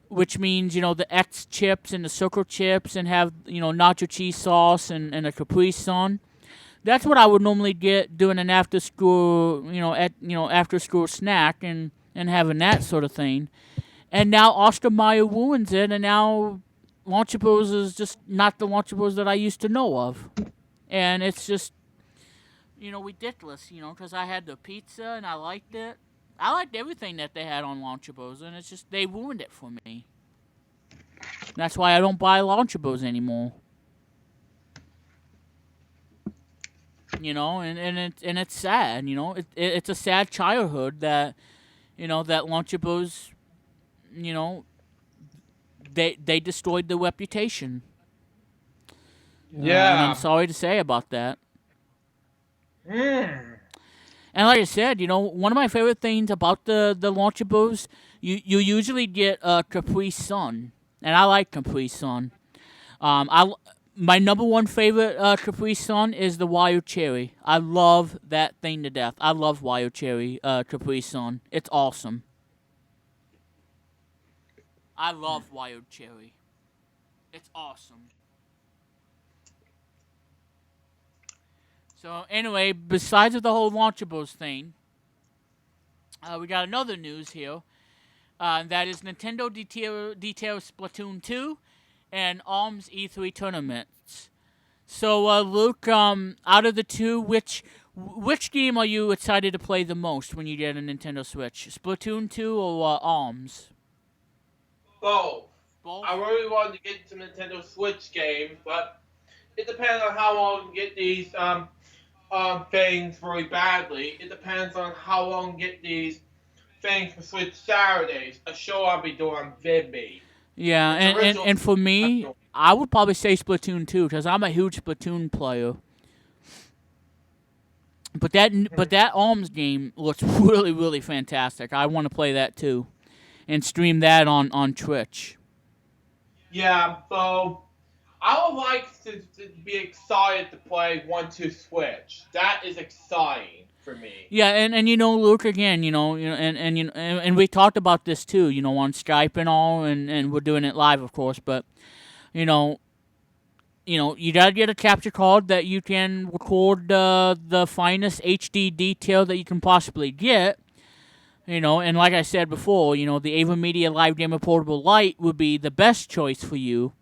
which means, you know, the X chips and the circle chips, and have, you know, nacho cheese sauce and a Capri Sun. That's what I would normally get doing an after school, after school snack and having that sort of thing. And now Oscar Mayer ruins it, and now Lunchables is just not the Lunchables that I used to know of. And it's just, you know, ridiculous, you know, because I had the pizza and I liked it. I liked everything that they had on Lunchables, and it's just they ruined it for me. That's why I don't buy Lunchables anymore. You know, and it's sad. You know, it's a sad childhood that, you know, that Lunchables, you know, they destroyed the reputation. And I'm Yeah. sorry to say about that. Mm. And like I said, you know, one of my favorite things about the Lunchables, you usually get a Capri Sun, and I like Capri Sun. I My number one favorite Capri Sun is the wild cherry. I love that thing to death. I love wild cherry Capri Sun. It's awesome. I love wild cherry. It's awesome. So anyway, besides of the whole Lunchables thing, we got another news here. That is Nintendo details Splatoon 2 and ARMS E3 tournaments. So, Luke, out of the two, which game are you excited to play the most when you get a Nintendo Switch? Splatoon 2 or ARMS? Both. Both? I really wanted to get some Nintendo Switch games, but it depends on how long you get these things really badly. It depends on how long you get these things for Switch Saturdays, a show I'll be doing on VidMe. Yeah, and for me, I would probably say Splatoon 2 because I'm a huge Splatoon player. But that ARMS game looks really, really fantastic. I want to play that too, and stream that on Twitch. Yeah, so I would like to be excited to play 1-2 Switch. That is exciting for me. Yeah, and you know, Luke, again, and we talked about this too, you know, on Skype and all, and we're doing it live, of course, but you know, you gotta get a capture card that you can record the finest HD detail that you can possibly get. You know, and like I said before, you know, the AverMedia Live Gamer Portable Lite would be the best choice for you.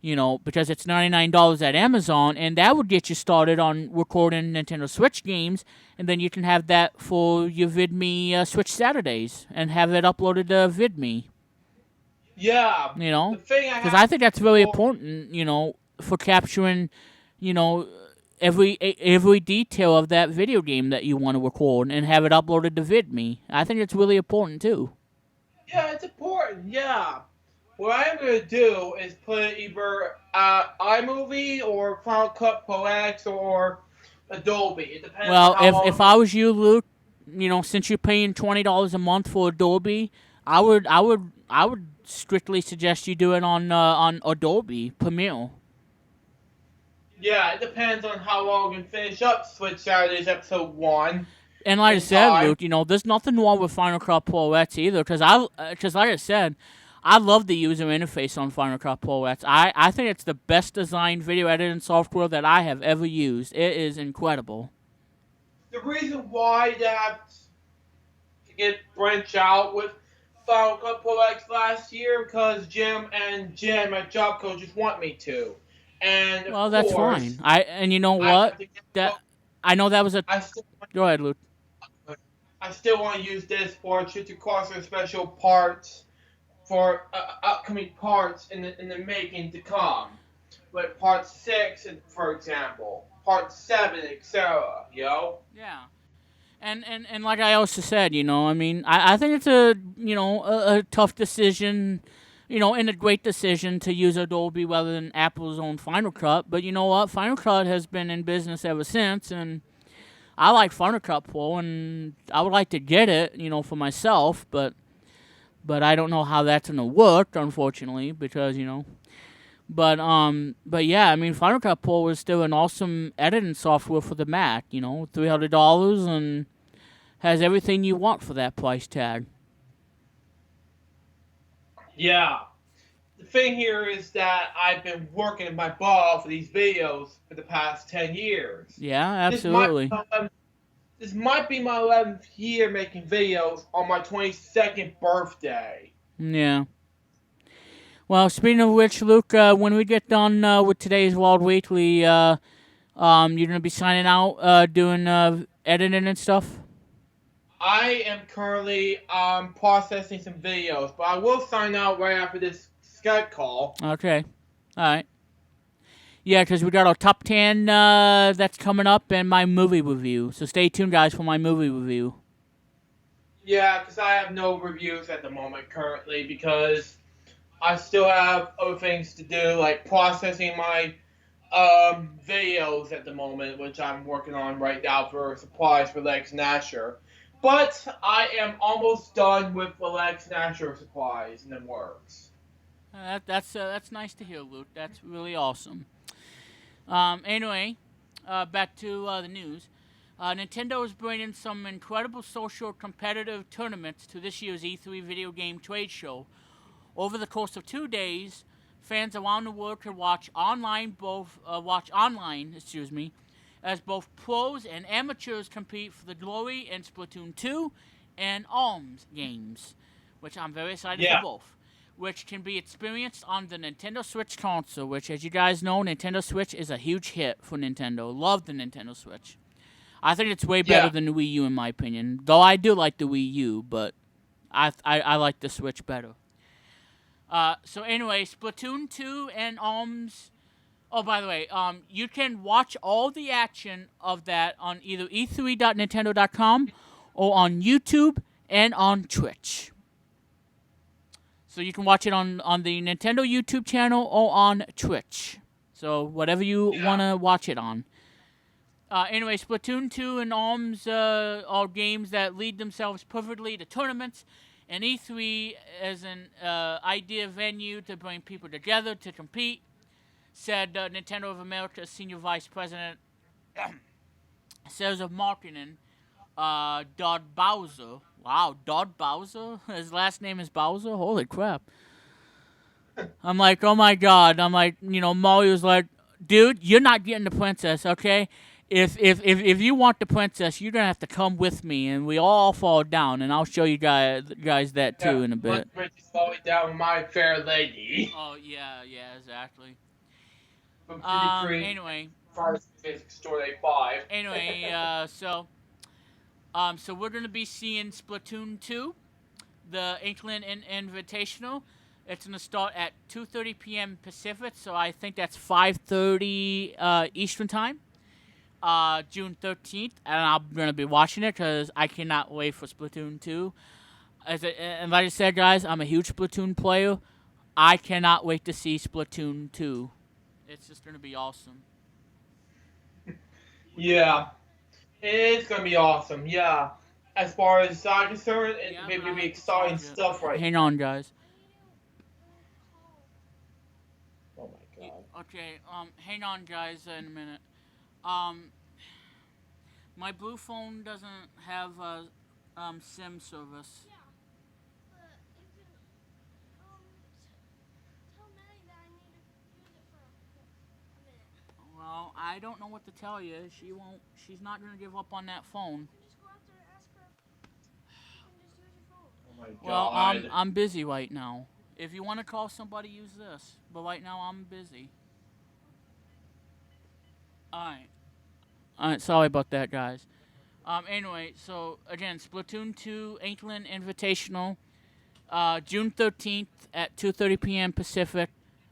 You know, because it's $99 at Amazon, and that would get you started on recording Nintendo Switch games, and then you can have that for your VidMe Switch Saturdays, and have it uploaded to VidMe. Yeah. You know, The thing because I think that's really important. You know, for capturing, you know, every detail of that video game that you want to record and have it uploaded to VidMe. I think it's really important too. Yeah, it's important. Yeah. What I'm going to do is put either iMovie or Final Cut Pro X or Adobe. It depends on Well, how if long. I was you, Luke, since you're paying $20 a month for Adobe, I would strictly suggest you do it on Adobe Premiere. Yeah, it depends on how long we can finish up Switch Saturdays episode 1 And like I in said, time. Luke, there's nothing wrong with Final Cut Pro X either, because like I said, I love the user interface on Final Cut Pro X. I think it's the best designed video editing software that I have ever used. It is incredible. The reason why they have to get branch out with Final Cut Pro X last year because Jim at Job Coach just want me to. And of Well, that's course, fine. And you know I what? have to get That I know that was a. I still Go ahead, Luke. I still want to use this for Chicha Crosser special parts for upcoming parts in the making to come. Like part 6, for example, part 7, etc. Yeah. And like I also said, I think it's a tough decision, and a great decision to use Adobe rather than Apple's own Final Cut. But you know what? Final Cut has been in business ever since, and I like Final Cut Pro, and I would like to get it, for myself. But I don't know how that's gonna work, unfortunately, because. But yeah, I mean, Final Cut Pro is still an awesome editing software for the Mac. $300 and has everything you want for that price tag. Yeah. The thing here is that I've been working my butt off for these videos for the past 10 years. Yeah, absolutely. This might be my 11th year making videos on my 22nd birthday. Yeah. Well, speaking of which, Luke, when we get done with today's World Weekly, you're gonna be signing out, doing editing and stuff. I am currently processing some videos, but I will sign out right after this Skype call. Okay. All right. Yeah, because we got our top 10 that's coming up and my movie review. So stay tuned, guys, for my movie review. Yeah, because I have no reviews at the moment currently because I still have other things to do, like processing my videos at the moment, which I'm working on right now for supplies for Lex Nasher. But I am almost done with the Lex Nasher supplies in the works. That's nice to hear, Luke. That's really awesome. Anyway, back to the news. Nintendo is bringing some incredible social competitive tournaments to this year's E3 video game trade show. Over the course of 2 days, fans around the world can watch online, as both pros and amateurs compete for the glory in Splatoon 2 and ARMS games, which I'm very excited for both, which can be experienced on the Nintendo Switch console, which, as you guys know, Nintendo Switch is a huge hit for Nintendo. Love the Nintendo Switch. I think it's way better than the Wii U, in my opinion. Though I do like the Wii U, but I like the Switch better. So anyway, Splatoon 2 and ARMS. Oh, by the way, you can watch all the action of that on either e3.nintendo.com or on YouTube and on Twitch. So you can watch it on the Nintendo YouTube channel or on Twitch. So whatever you want to watch it on. Anyway, Splatoon 2 and ARMS are games that lead themselves perfectly to tournaments, and E3 is an idea venue to bring people together to compete, said Nintendo of America's Senior Vice President, Sales of Marketing, Dodd Bowser. Wow, Dodd Bowser? His last name is Bowser? Holy crap. I'm like, oh my god. I'm like, Mario's like, dude, you're not getting the princess, okay? If you want the princess, you're gonna have to come with me, and we all fall down, and I'll show you guys that too in a bit. Falling down, my fair lady. Oh yeah, exactly. From Anyway. Store 5. Anyway, so we're gonna be seeing Splatoon 2, the Inkling Invitational. It's gonna start at 2:30 p.m. Pacific, so I think that's 5:30 Eastern time. June 13th, and I'm going to be watching it because I cannot wait for Splatoon 2. And like I said, guys, I'm a huge Splatoon player. I cannot wait to see Splatoon 2. It's just gonna be awesome. Yeah, it's gonna be awesome. Yeah, as far as I'm concerned, it's Yeah, going but to I be have to exciting charge it. stuff right Hang now. on, guys. Oh my god. Okay, hang on, guys, in a minute. Um, my blue phone doesn't have SIM service. Well, I don't know what to tell you. She won't. She's not gonna give up on that phone. Oh my Well, god. I'm busy right now. If you want to call somebody, use this. But right now, I'm busy. All right. All right. Sorry about that, guys. Anyway, so again, Splatoon 2 Inkling Invitational, June 13th at 2:30 p.m. Pacific,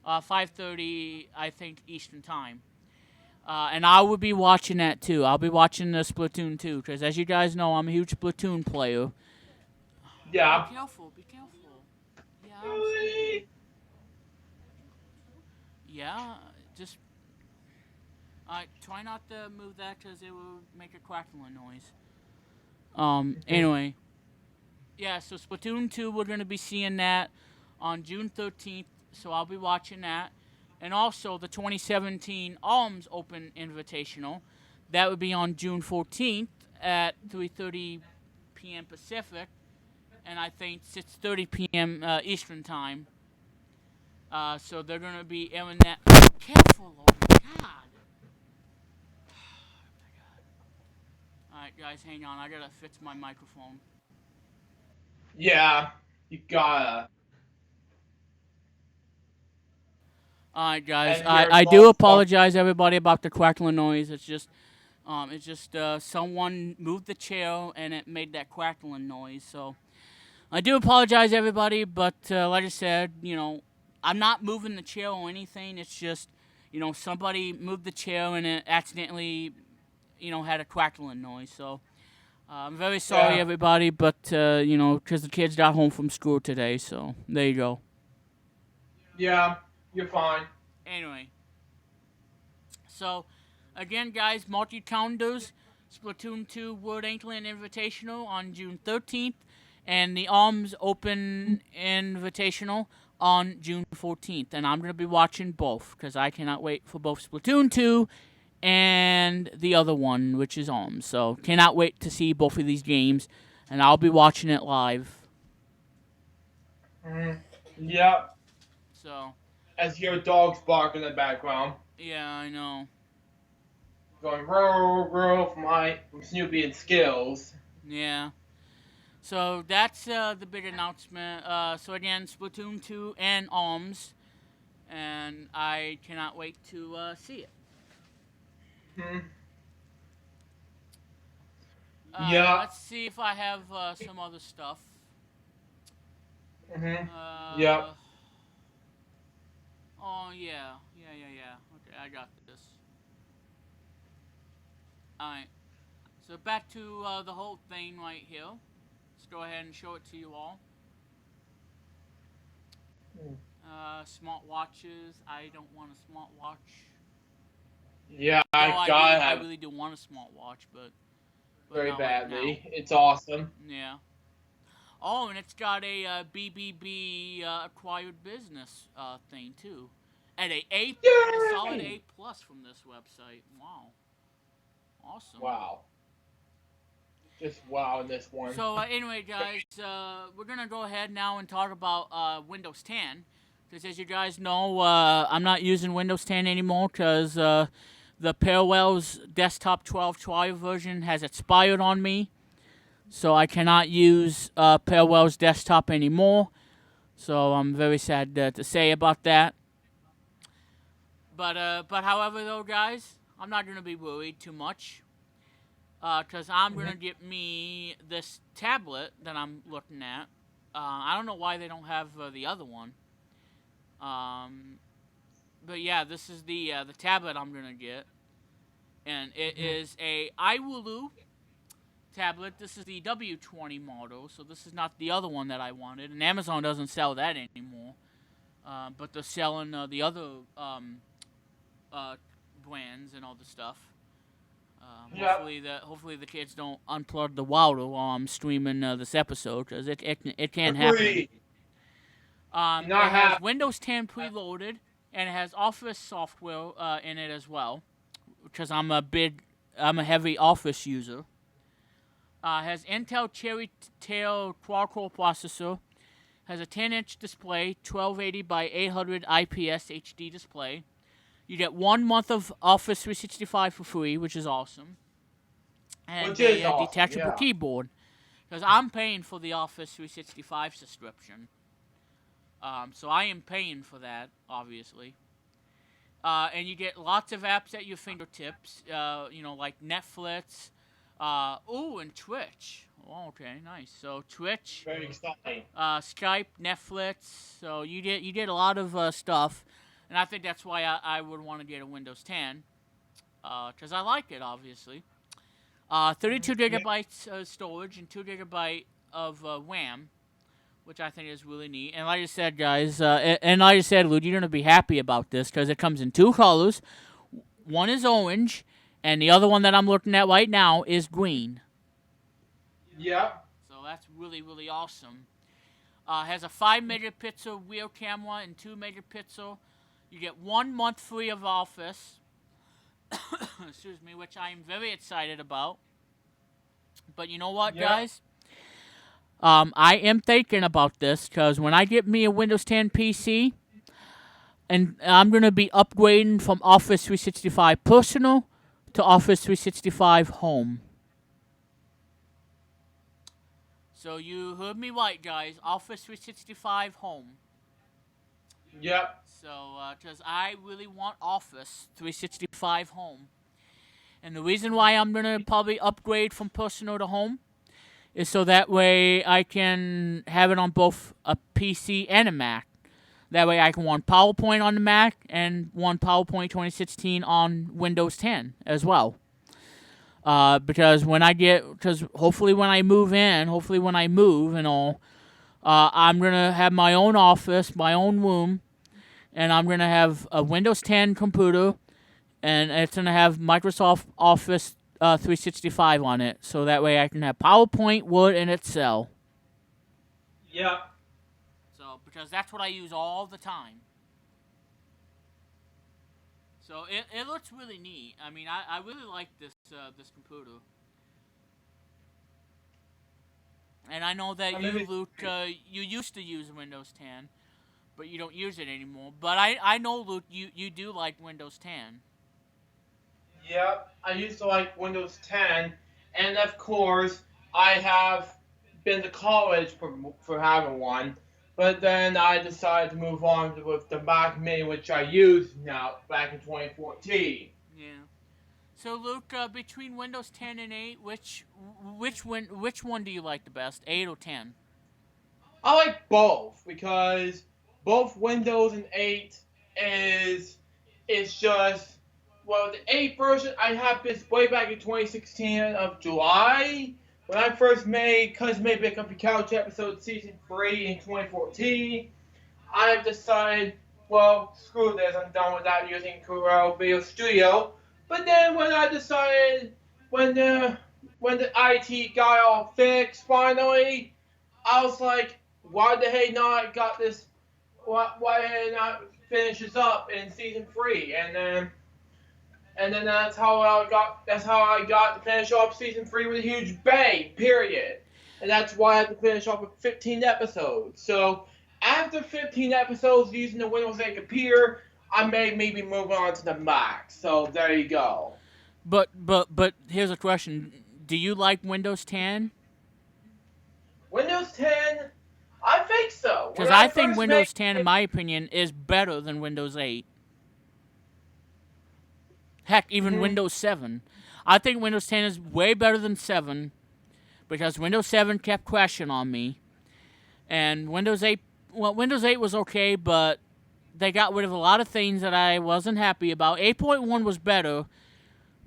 5:30 I think Eastern Time. And I will be watching that too. I'll be watching the Splatoon 2 because, as you guys know, I'm a huge Splatoon player. Be Yeah. careful. Be careful. Yeah, I'm scared. Yeah, just try not to move that because it will make a crackling noise. Anyway, yeah. So Splatoon 2, we're gonna be seeing that on June 13th. So I'll be watching that, and also the 2017 Alms Open Invitational. That would be on June 14th at 3:30 p.m. Pacific, and I think 6:30 p.m. Eastern Time. So they're gonna be airing that. Careful, oh my God! All right, guys, hang on. I gotta fix my microphone. Yeah. You gotta. All right, guys. And I your I do dog's bark. apologize, everybody, about the crackling noise. It's just someone moved the chair and it made that crackling noise. So I do apologize, everybody. But like I said, I'm not moving the chair or anything. It's just, somebody moved the chair and it accidentally, had a crackling noise. So I'm very sorry, Yeah. everybody. But because the kids got home from school today, so there you go. Yeah. You're fine. Anyway. So, again, guys, multi-calendars, Splatoon 2 World Inkling Invitational on June 13th, and the Alms Open Invitational on June 14th. And I'm going to be watching both, because I cannot wait for both Splatoon 2 and the other one, which is Alms. So, cannot wait to see both of these games, and I'll be watching it live. Yep. So, As your dog's bark in the background. yeah, I know. Going row row from Snoopy and Skills. Yeah. So that's the big announcement. So again, Splatoon 2 and Alms, and I cannot wait to see it. Hmm. Yeah. Let's see if I have some other stuff. Mhm. Yep. Uh, oh yeah. Okay, I got this. All right. So back to the whole thing right here. Let's go ahead and show it to you all. Smart watches. I don't want a smart watch. Yeah, No, I I gotta really, I have it really do want a smart watch, but very not right now. badly. It's awesome. Yeah. Oh, and it's got a BBB acquired business thing too, at a solid Yay! A+ from this website. Wow. Awesome. Wow. Just wow in this one. So anyway, guys, we're gonna go ahead now and talk about Windows 10, because as you guys know, I'm not using Windows 10 anymore because the Parallels Desktop 12 trial version has expired on me. So I cannot use Parallels Desktop anymore. So I'm very sad to say about that. But however though, guys, I'm not gonna be worried too much, because I'm Mhm. gonna get me this tablet that I'm looking at. I don't know why they don't have the other one. Um, but yeah, this is the tablet I'm gonna get, and it Mhm. is a iWulu tablet. This is the W20 model, so this is not the other one that I wanted, and Amazon doesn't sell that anymore. but they're selling the other uh, brands and all the stuff. Yep. Hopefully the kids don't unplug the router while I'm streaming this episode, because it can happen. Agreed. Do It not has have. Windows 10 preloaded, and it has Office software in it as well, because I'm a heavy Office user. Has Intel Cherry Tail quad-core processor. Has a 10-inch display, 1280 by 800 IPS HD display. You get 1 month of Office 365 for free, which is awesome. And Which is a awesome, detachable yeah. keyboard, because I'm paying for the Office 365 subscription. So I am paying for that, obviously. And you get lots of apps at your fingertips, like Netflix, and Twitch. Oh, okay, nice. So Twitch, Very exciting. Skype, Netflix. So you get a lot of stuff, and I think that's why I would want to get a Windows 10, because I like it, obviously. 32 gigabytes of storage and 2 gigabyte of RAM, which I think is really neat. And like I said, guys, and like I said, Lou, you're gonna be happy about this because it comes in 2 colors. One is orange, and the other one that I'm looking at right now is green. Yep. So that's really, really awesome. Has a 5 megapixel rear camera and 2 megapixel. You get 1 month free of Office. Excuse me, which I am very excited about. But you know what, guys? I am thinking about this because when I get me a Windows 10 PC, and I'm going to be upgrading from Office 365 Personal to Office 365 Home. So you heard me right, guys. Office 365 Home. Yep. So, because I really want Office 365 Home. And the reason why I'm going to probably upgrade from Personal to Home is so that way I can have it on both a PC and a Mac. That way I can run PowerPoint on the Mac and run PowerPoint 2016 on Windows 10 as well. Because hopefully when I move and all, I'm going to have my own office, my own room, and I'm going to have a Windows 10 computer, and it's going to have Microsoft Office 365 on it, so that way I can have PowerPoint, Word, and Excel. Yep. So, because that's what I use all the time. So, it looks really neat. I mean, I really like this computer. And I know that you, Luke, you used to use Windows 10, but you don't use it anymore. But I know, Luke, you do like Windows 10. Yep. I used to like Windows 10, and of course, I have been to college for having one. But then I decided to move on with the Mac Mini, which I use now back in 2014. Yeah. So, Luke, between Windows 10 and 8, which one do you like the best, 8 or 10? I like both because both Windows and 8 is just, well, the 8 version I have this way back in 2016 of July when I first made Pick Up the Couch episode season 3 in 2014. I've decided, well, screw this, I'm done with that using Corel Video Studio. But then when I decided, when the IT got all fixed finally, I was like, why the hey not got this? Why did not finish this up in season 3? And then that's how I got to finish off season 3 with a huge bang. Period. And that's why I had to finish off with 15 episodes. So after 15 episodes using the Windows 8 computer, I may maybe move on to the Mac. So there you go. But here's a question: do you like Windows 10? Windows 10, I think so. Because I think Windows 10, in my opinion, is better than Windows 8. Heck, even Windows 7. I think Windows 10 is way better than 7 because Windows 7 kept crashing on me. And Windows 8 was okay, but they got rid of a lot of things that I wasn't happy about. 8.1 was better,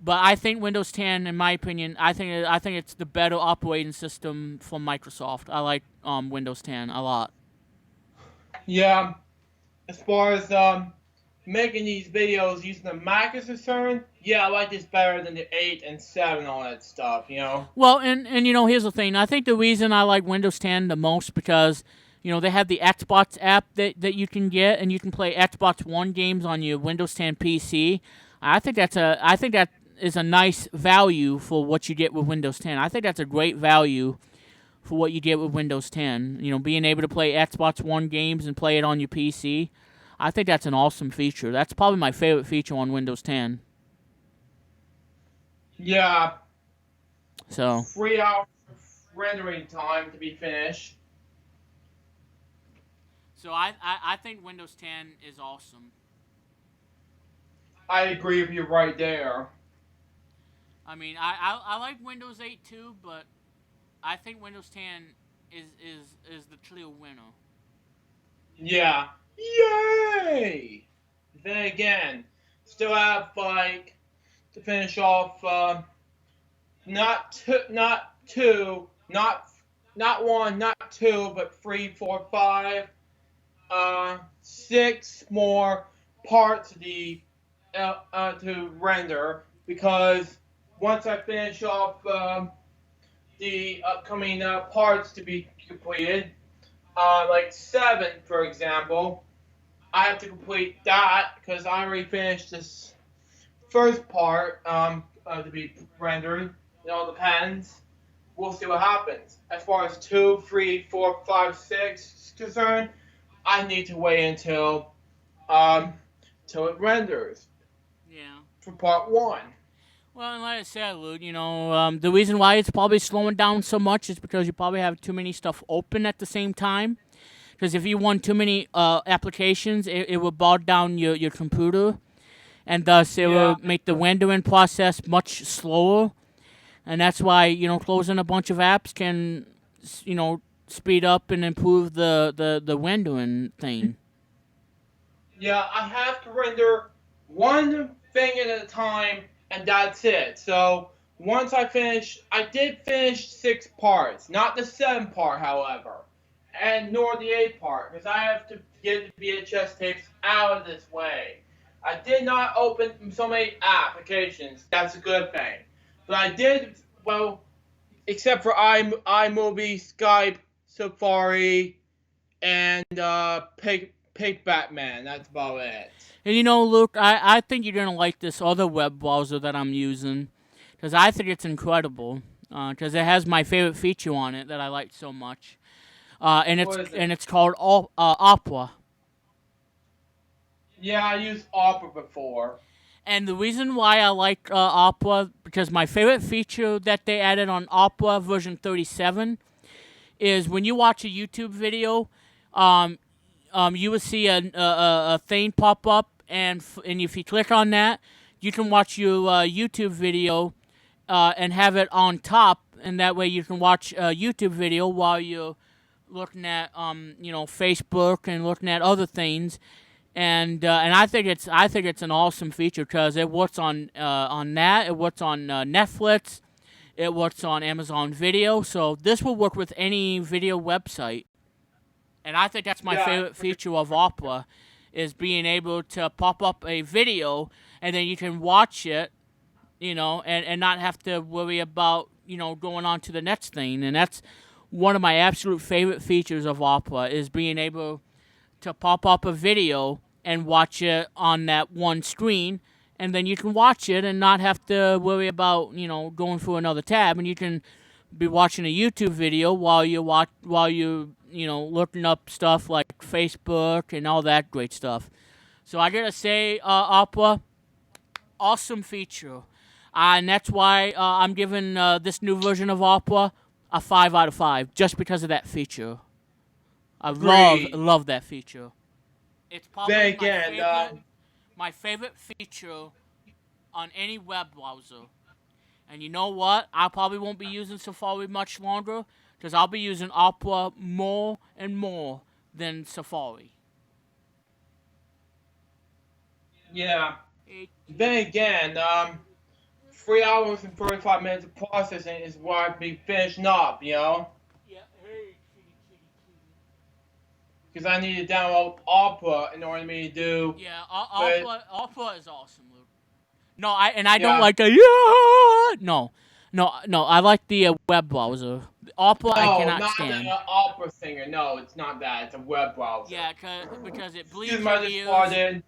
but I think Windows 10, in my opinion, I think it's the better operating system from Microsoft. I like Windows 10 a lot. Yeah. as far as making these videos using the Mac is concerned, yeah, I like this better than the 8 and 7 and all that stuff, you know? Well, and here's the thing. I think the reason I like Windows 10 the most because they have the Xbox app that you can get, and you can play Xbox One games on your Windows 10 PC. I think that is a nice value for what you get with Windows 10. I think that's a great value for what you get with Windows 10. Being able to play Xbox One games and play it on your PC. I think that's an awesome feature. That's probably my favorite feature on Windows 10. Yeah, So 3 hours of rendering time to be finished. So I think Windows 10 is awesome. I agree with you right there. I mean, I like Windows 8 too, but I think Windows 10 is the clear winner. Yeah. Yay! Then again, still have like to finish off. Not one, not two, but three, four, five, six more parts to render because once I finish off the upcoming parts to be completed, like seven, for example, I have to complete that because I already finished this first part to be rendered. It all depends. We'll see what happens. As far as 2, 3, 4, 5, 6 is concerned, I need to wait till it renders Yeah. for part 1. Well, and like I said, Luke, the reason why it's probably slowing down so much is because you probably have too many stuff open at the same time. Because if you want too many applications, it will bog down your computer, and thus it Yeah, will make the rendering process much slower. And that's why closing a bunch of apps can speed up and improve the rendering thing. yeah, I have to render one thing at a time, and that's it. So once I did finish 6 parts, not the 7 part, however, and nor the 8 part, because I have to get the VHS tapes out of this way. I did not open so many applications. That's a good thing. But I did, well, except for iMovie, Skype, Safari, and Payback. That's about it. And Luke, I think you're gonna like this other web browser that I'm using, because I think it's incredible. Because it has my favorite feature on it that I like so much. And What is it? it's called Opera. Yeah, I used Opera before. And the reason why I like Opera, because my favorite feature that they added on Opera version 37 is when you watch a YouTube video, um, you will see a thing pop up, and if you click on that, you can watch your YouTube video and have it on top, and that way you can watch a YouTube video while you're looking at Facebook and looking at other things. And I think it's an awesome feature because it works on that, it works on Netflix, it works on Amazon Video. So this will work with any video website. And I think that's my Yeah, favorite feature of Opera, is being able to pop up a video and then you can watch it, and not have to worry about going on to the next thing. And that's one of my absolute favorite features of Opera, is being able to pop up a video and watch it on that one screen, and then you can watch it and not have to worry about going through another tab, and you can be watching a YouTube video while you looking up stuff like Facebook and all that great stuff. So I gotta say, Opera, awesome feature, and that's why I'm giving this new version of Opera a 5 out of 5, just because of that feature. I agreed. love that feature. It's Then probably again, my favorite feature on any web browser. And you know what? I probably won't be using Safari much longer because I'll be using Opera more and more than Safari. yeah. It, Then again, 3 hours and 45 minutes of processing is what I'd be finishing up, yeah, hey, kitty, kitty, kitty. because I need to download Opera in order for me to do. Yeah, But Alpha is awesome, Luke. No, I don't yeah, like the yeah. No. I like the web browser. Opera I no, cannot not stand. the Opera singer. No, it's not that. It's a web browser. Yeah, because it Excuse bleeds me, your I just ears,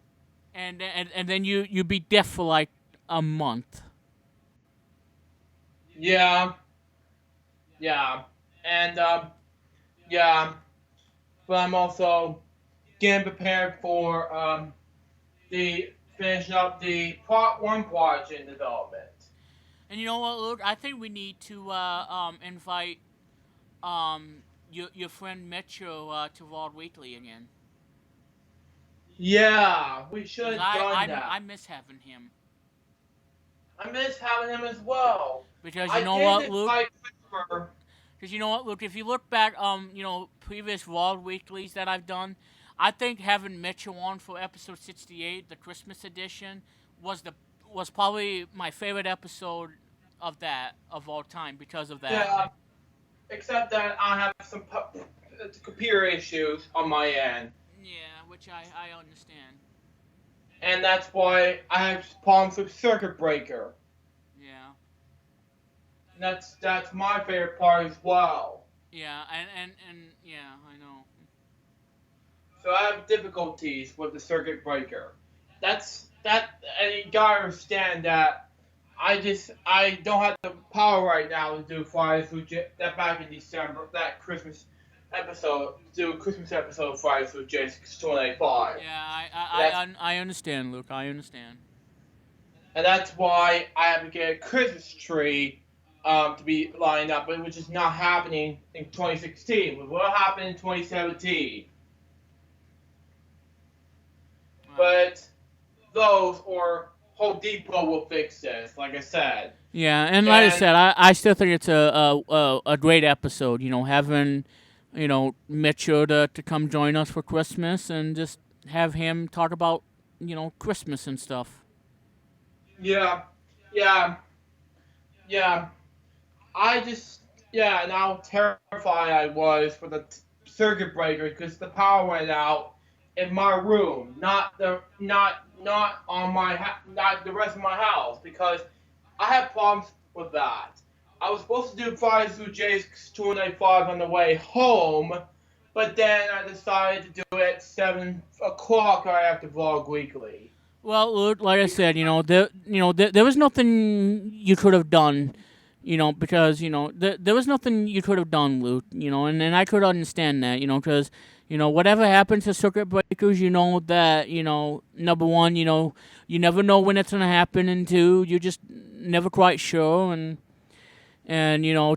farted. and then you be deaf for like a month. Yeah, yeah, and yeah, but I'm also getting prepared for the finishing up the part one project in development. And you know what, Luke? I think we need to invite your friend Metro to Vault Weekly again. Yeah, we should Cause have done I that. miss having him. I miss having him as well. Because you I know did what, it Luke? like Christopher. Because you know what, Luke? If you look back, previous Vault Weeklies that I've done, I think having Mitchell on for episode 68, the Christmas edition, was the was probably my favorite episode of all time because of that. Yeah, except that I have some computer issues on my end, Yeah, which I understand. and that's why I have problems with Circuit Breaker. Yeah. And that's my favorite part as well. Yeah, and yeah, I know. So I have difficulties with the Circuit Breaker. And you gotta understand that I don't have the power right now to do Fridays with that back in December that Christmas episode do a Christmas episode of Fridays with Jason 285. Yeah, And that's I understand, Luke. I understand. and that's why I have to get a Christmas tree to be lined up, which is not happening in 2016. It will happen in 2017. Right. But those or Home Depot will fix this, like I said. Yeah, and like I And said, I still think it's a great episode. You know, having Mitchell to come join us for Christmas and just have him talk about Christmas and stuff. yeah, yeah, yeah. I just and how terrified I was for the circuit breaker because the power went out in my room, not on my not the rest of my house because I had problems with that. I was supposed to do Fridays through J's 295 on the way home, but then I decided to do it at 7 o'clock right after Vlog Weekly. Well, Luke, like I said, there was nothing you could have done, because there was nothing you could have done, Luke, and I could understand that, because whatever happens to circuit breakers, that number one, you never know when it's gonna happen, and two, you're just never quite sure, and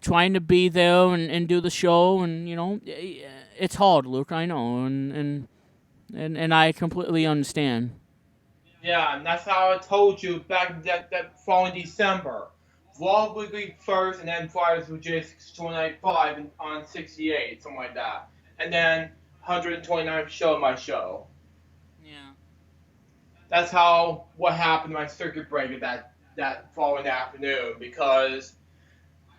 trying to be there and do the show, and it's hard, Luke, I know, and I completely understand. Yeah, and that's how I told you back in that following December. Vlog Weekly first, and then Fridays with J295 on 68, something like that. And then 129th show my show. Yeah. That's how what happened to my circuit breaker that following afternoon because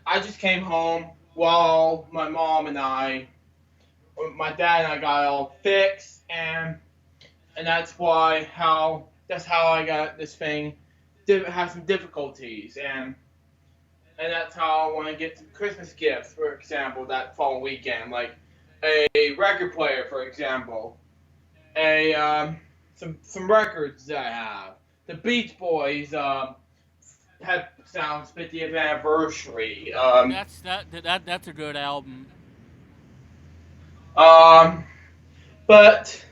I just came home while my dad and I got it all fixed, and that's how I got this thing. Have some difficulties, and that's how I want to get some Christmas gifts, for example, that fall weekend, like a record player, for example, a some records that I have. The Beach Boys Pet Sounds 50th anniversary. That's a good album. Um, but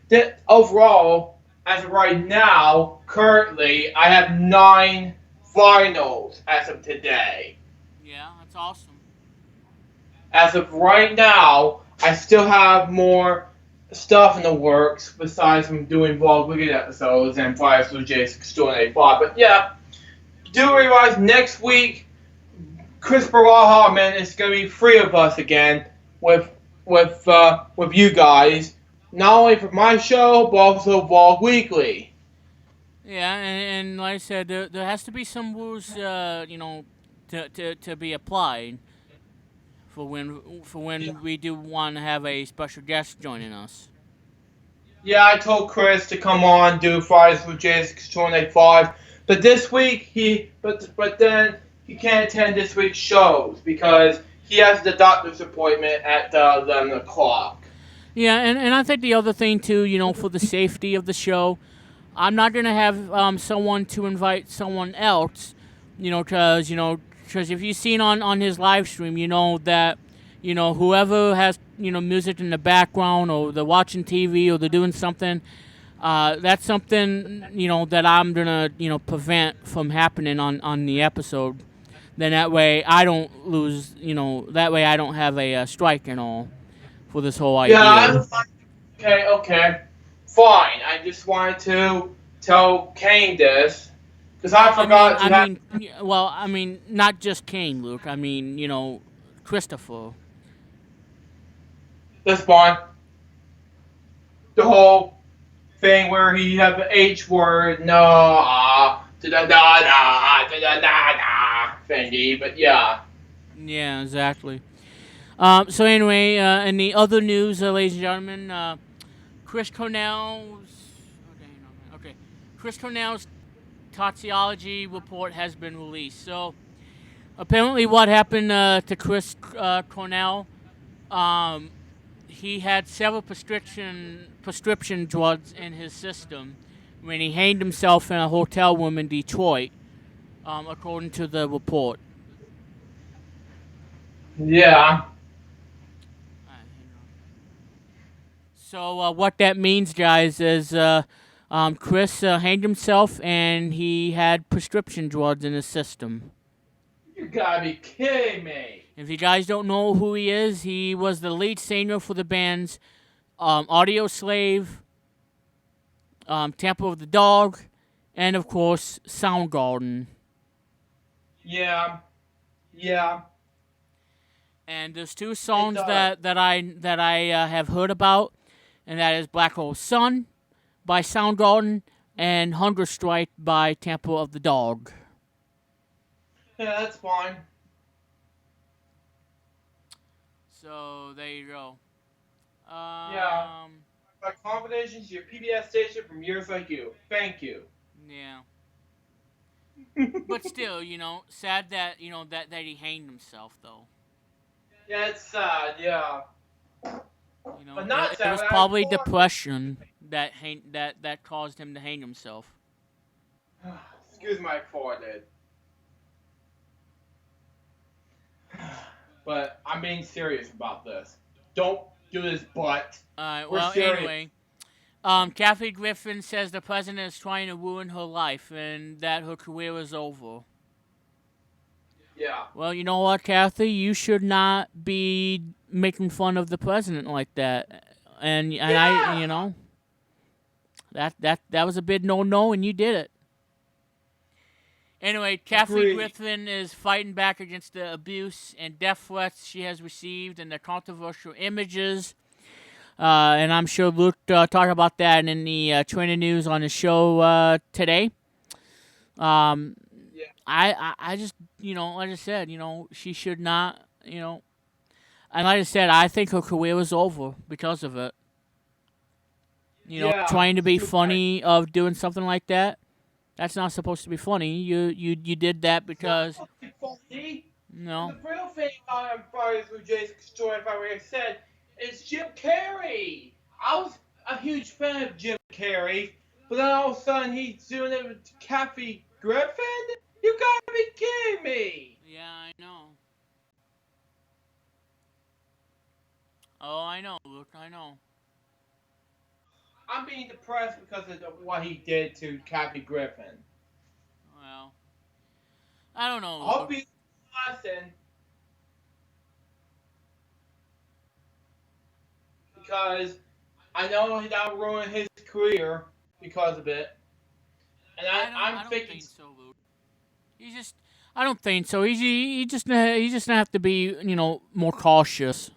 that overall, as of right now, currently, I have 9 vinyls as of today. Yeah, that's awesome. As of right now, I still have more stuff in the works besides from doing Vlog Wicked episodes and Fire Blue Jays Extraordinary Plot. But yeah, do realize next week, Chris Baraha, man, it's gonna be 3 of us again with you guys. Not only for my show, but also Vlog Weekly. Yeah, and like I said, there has to be some rules, to be applied for when we do want to have a special guest joining us. Yeah, I told Chris to come on do Fridays with Jason 25, but this week but then he can't attend this week's shows because he has the doctor's appointment at 11 o'clock. Yeah, and I think the other thing too, for the safety of the show, I'm not gonna have someone to invite someone else, because if you've seen on his live stream, you know that, whoever has music in the background or they're watching TV or they're doing something, that's something that I'm gonna prevent from happening on the episode. Then that way I don't lose, that way I don't have a strike and all for this whole idea. Yeah, okay, fine. I just wanted to tell Kane this because I forgot to have. I mean, not just Kane, Luke. I mean, Christopher. That's fine. The whole thing where he have the H word, no, da da da da da da da thingy, but yeah. Yeah, exactly. So anyway, in the other news, ladies and gentlemen, Chris Cornell's okay, Chris Cornell's toxicology report has been released. So apparently, what happened to Chris Cornell? He had several prescription drugs in his system when he hanged himself in a hotel room in Detroit, according to the report. Yeah. So what that means, guys, is Chris hanged himself and he had prescription drugs in his system. You gotta be kidding me. If you guys don't know who he is, he was the lead singer for the bands Audio Slave, Temple of the Dog, and of course Soundgarden. Yeah. And there's two songs that I have heard about, and that is Black Hole Sun by Soundgarden and Hunger Strike by Temple of the Dog. Yeah, that's fine. So there you go. Yeah. My accommodations to your PBS station from years like you. Thank you. Yeah. But still, sad that that he hanged himself though. Yeah, it's sad. Yeah. But not it sad. was probably depression that caused him to hang himself. Excuse my forehead. But I'm being serious about this. Don't do this, but well, anyway, Kathy Griffin says the president is trying to ruin her life and that her career is over. Yeah. Well, you know what, Kathy? You should not be making fun of the president like that. And Yeah. that was a big no, and you did it. Anyway, Kathy Agreed. Griffin is fighting back against the abuse and death threats she has received and the controversial images. And I'm sure Luke talked about that in the training news on the show today. Yeah. I just, like I said, she should not, and like I said, I think her career was over because of it. Yeah. Trying to be funny of doing something like that. That's not supposed to be funny. You did that because Funny. no. The real thing on Fridays with Jason story, if I already said, is Jim Carrey. I was a huge fan of Jim Carrey, but then all of a sudden he's doing it with Kathy Griffin? You gotta be kidding me! Yeah, I know. Oh, I know, Luke. I know. I'm being depressed because of what he did to Kathy Griffin. Well, I don't know. I'll Luke. be lesson because I know that'll ruin his career because of it. And I I'm don't thinking, think so, Luke. I don't think so. He just gonna have to be, more cautious.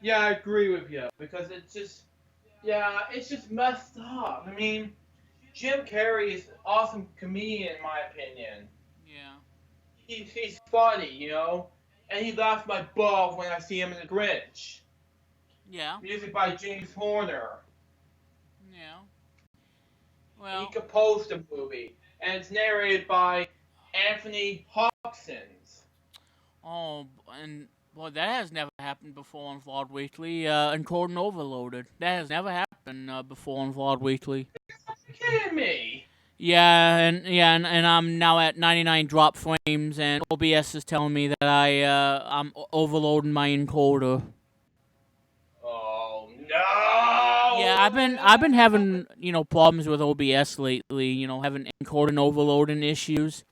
yeah, I agree with you because it's just messed up. I mean, Jim Carrey is an awesome comedian in my opinion. Yeah. He's funny, and he laughs my balls when I see him in The Grinch. Yeah. Music by James Horner. Yeah. He Well. composed the movie, and it's narrated by Anthony Hopkins. Oh, and well, that has never happened before on Vlog Weekly. Encoding overloaded. That has never happened before on Vlog Weekly. You kidding me? Yeah, and I'm now at 99 drop frames, and OBS is telling me that I'm overloading my encoder. Oh no! Yeah, I've been having problems with OBS lately. Having encoding overloading issues,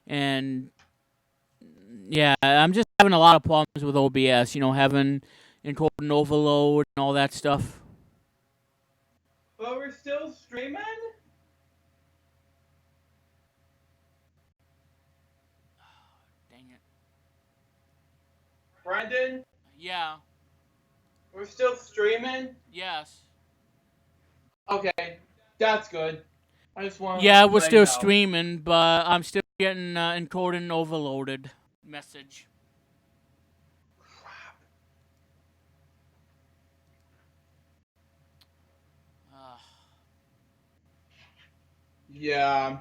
and yeah, I'm just having a lot of problems with OBS. Having encoding overload and all that stuff. But we're still streaming? Dang it. Brendan? Yeah. We're still streaming? Yes. Okay, that's good. I just want Yeah, to we're let still you know. streaming, but I'm still getting encoding overloaded message. Crap. Yeah.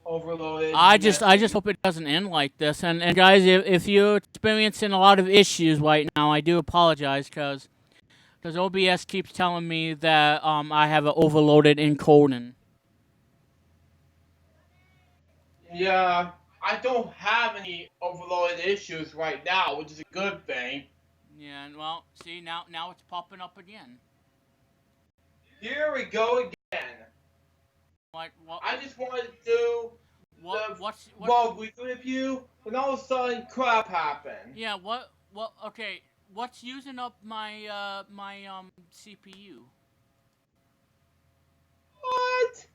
Overloaded. I just hope it doesn't end like this. And guys, if you're experiencing a lot of issues right now, I do apologize because OBS keeps telling me that I have an overloaded encoding. Yeah. I don't have any overloaded issues right now, which is a good thing. Yeah, and well, see now it's popping up again. Here we go again. Like what? I just wanted to do What's Vlog Weekly with you, and all of a sudden crap happened. Yeah, what okay, what's using up my my CPU? What?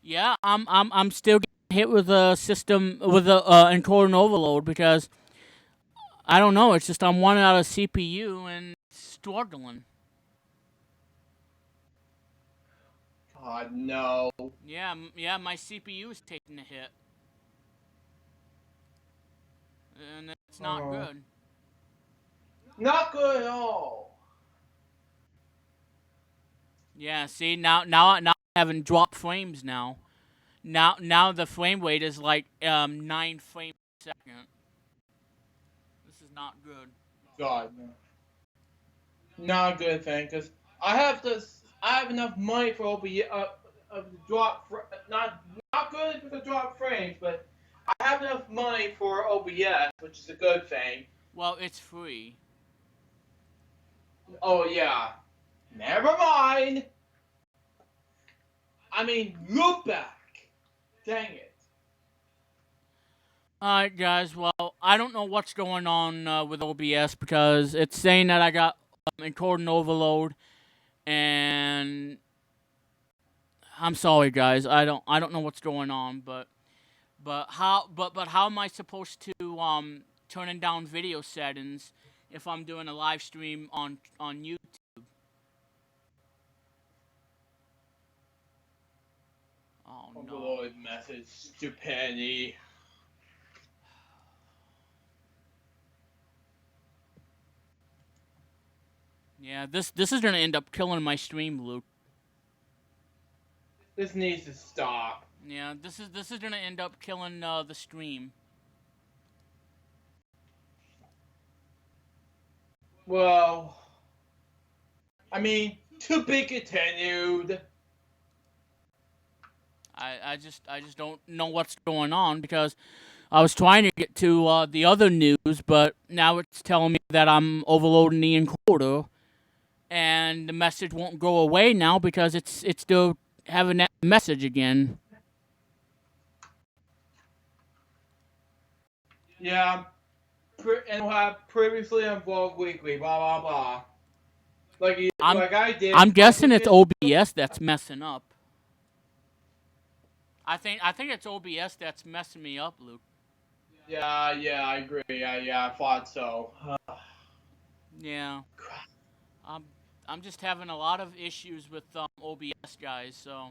Yeah, I'm still getting hit with a system with a encoding overload because I don't know, it's just I'm running out of CPU and struggling. God, no. Yeah, my CPU is taking a hit. And it's not good. Not good at all. Yeah, see now I'm having drop frames now. Now the frame rate is like 9 frames a second. This is not good. God, no. Not a good thing, because I have enough money for OBS, not good with the drop frames, but I have enough money for OBS, which is a good thing. Well, it's free. Oh yeah. Never mind. I mean, look back. Dang it. Alright, guys, well, I don't know what's going on with OBS because it's saying that I got encoding overload, and I'm sorry, guys. I don't know what's going on, but how am I supposed to turning down video settings if I'm doing a live stream on YouTube? Oh no. Overload message stupidity. Yeah, this is gonna end up killing my stream, Luke. This needs to stop. Yeah, this is gonna end up killing the stream. Well, I mean, to be continued. I just don't know what's going on because I was trying to get to the other news, but now it's telling me that I'm overloading the encoder, and the message won't go away now because it's still having that message again. Yeah. And we'll have previously on Vlog Weekly, blah blah blah. Like I did. I'm guessing it's OBS that's messing up. I think it's OBS that's messing me up, Luke. Yeah, I agree. Yeah, I thought so. Yeah. I'm just having a lot of issues with OBS, guys. So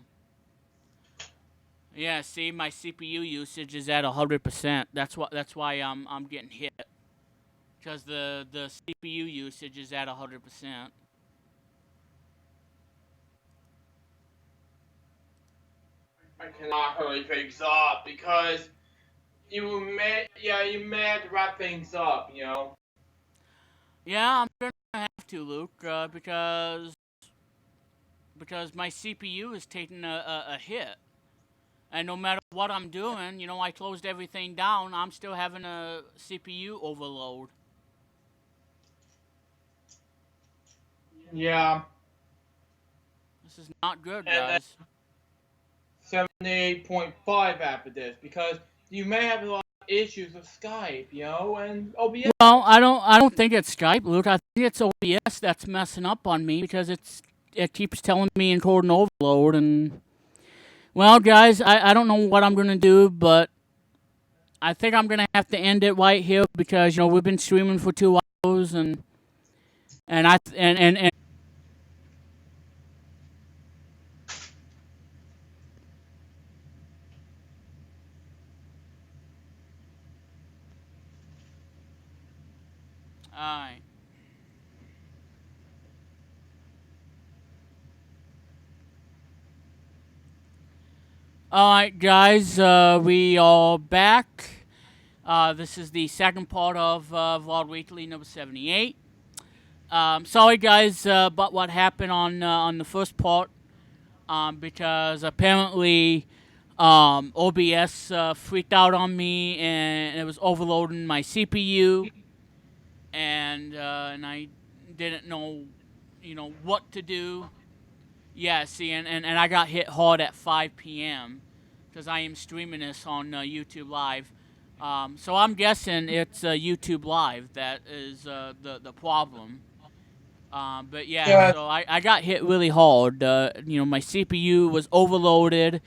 Yeah, see, my CPU usage is at 100%. That's why I'm getting hit, because the CPU usage is at 100%. I cannot hurry things up because you may have to wrap things up, you know. Yeah, I'm gonna have to, Luke, because my CPU is taking a hit. And no matter what I'm doing, I closed everything down, I'm still having a CPU overload. Yeah, This is not good, and then guys. 78.5 after this because you may have a lot of issues with Skype, you know, and Well, OBS. I don't think it's Skype, Luke. I think it's OBS that's messing up on me because it keeps telling me encoding overload. And well, guys, I don't know what I'm gonna do, but I think I'm gonna have to end it right here because we've been streaming for 2 hours, and I and all right. All right, guys, we are back. This is the second part of Vlog Weekly number 78. Sorry, guys, about what happened on the first part, because apparently OBS freaked out on me and it was overloading my CPU, and I didn't know, what to do. Yeah, see, and I got hit hard at 5 p.m. because I am streaming this on YouTube Live. So I'm guessing it's YouTube Live that is the problem. But yeah, Yeah, so I got hit really hard. My CPU was overloaded,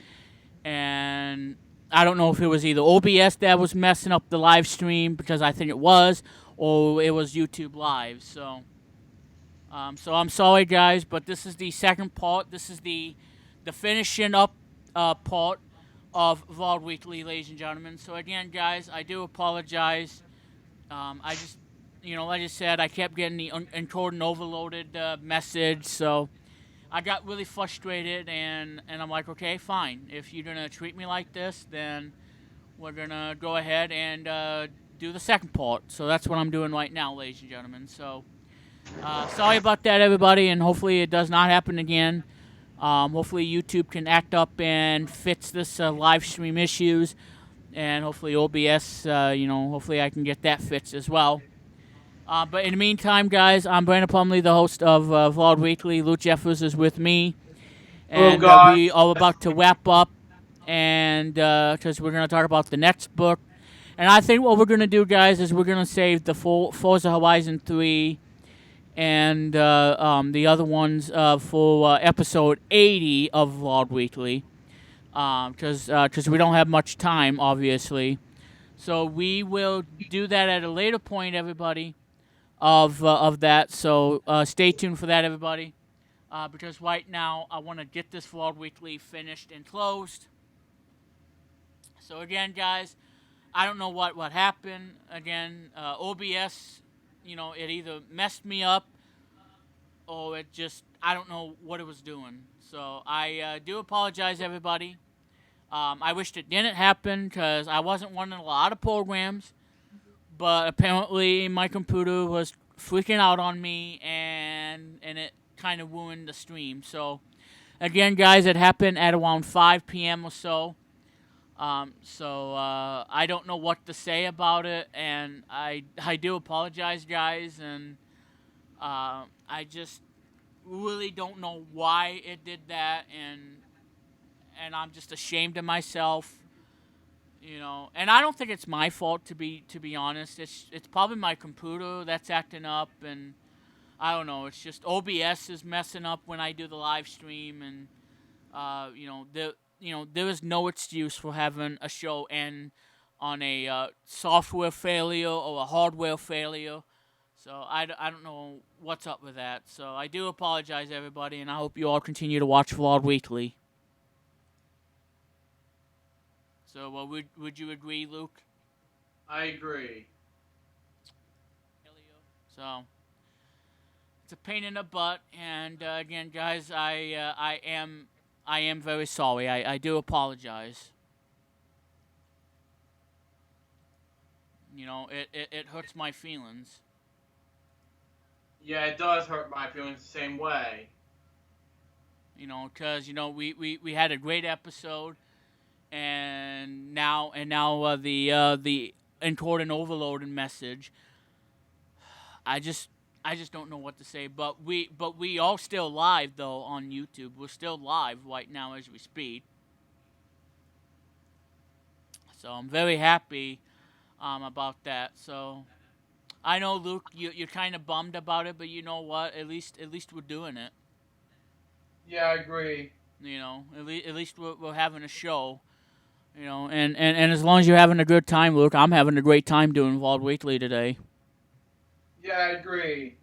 and I don't know if it was either OBS that was messing up the live stream, because I think it was, or it was YouTube Live. So I'm sorry, guys, but this is the second part. This is the finishing up part of Vlog Weekly, ladies and gentlemen. So again, guys, I do apologize. I just, like I said, I kept getting the encoded overloaded message, so I got really frustrated, and I'm like, okay, fine. If you're gonna treat me like this, then we're gonna go ahead and do the second part. So that's what I'm doing right now, ladies and gentlemen. So sorry about that, everybody, and hopefully it does not happen again. Hopefully YouTube can act up and fix this live stream issues, and hopefully OBS, hopefully I can get that fixed as well. But in the meantime, guys, I'm Brandon Plumley, the host of Vlog Weekly. Luke Jeffers is with me, oh and god. we are about to wrap up, and because we're going to talk about the next book. And I think what we're going to do, guys, is we're going to save the Forza Horizon 3 and the other ones for episode 80 of Vlog Weekly, because we don't have much time, obviously. So we will do that at a later point, everybody, of that. So stay tuned for that, everybody, because right now I want to get this Vlog Weekly finished and closed. So again, guys, I don't know what happened. Again, OBS, it either messed me up, or it just, I don't know what it was doing. So I do apologize, everybody. I wished it didn't happen because I wasn't running a lot of programs, but apparently my computer was freaking out on me, and it kind of ruined the stream. So again, guys, it happened at around 5 p.m. or so. So I don't know what to say about it, and I do apologize, guys, and I just really don't know why it did that, and I'm just ashamed of myself, And I don't think it's my fault, to be honest. It's probably my computer that's acting up, and I don't know. It's just OBS is messing up when I do the live stream, and there is no excuse for having a show end on a software failure or a hardware failure. So I don't know what's up with that. So I do apologize, everybody, and I hope you all continue to watch Vlog Weekly. So, would you agree, Luke? I agree. So, it's a pain in the butt, and again, guys, I am very sorry. I do apologize. You know, it hurts my feelings. Yeah, it does hurt my feelings the same way. You know, because we had a great episode, and now the encode and overload and message. I just I just don't know what to say. But we all still live though on YouTube. We're still live right now as we speak. So I'm very happy about that. So I know Luke, you're kind of bummed about it, but you know what? At least we're doing it. Yeah, I agree. You know, at least we're having a show. You know, and as long as you're having a good time, Luke, I'm having a great time doing Vlog Weekly today. Yeah, I agree.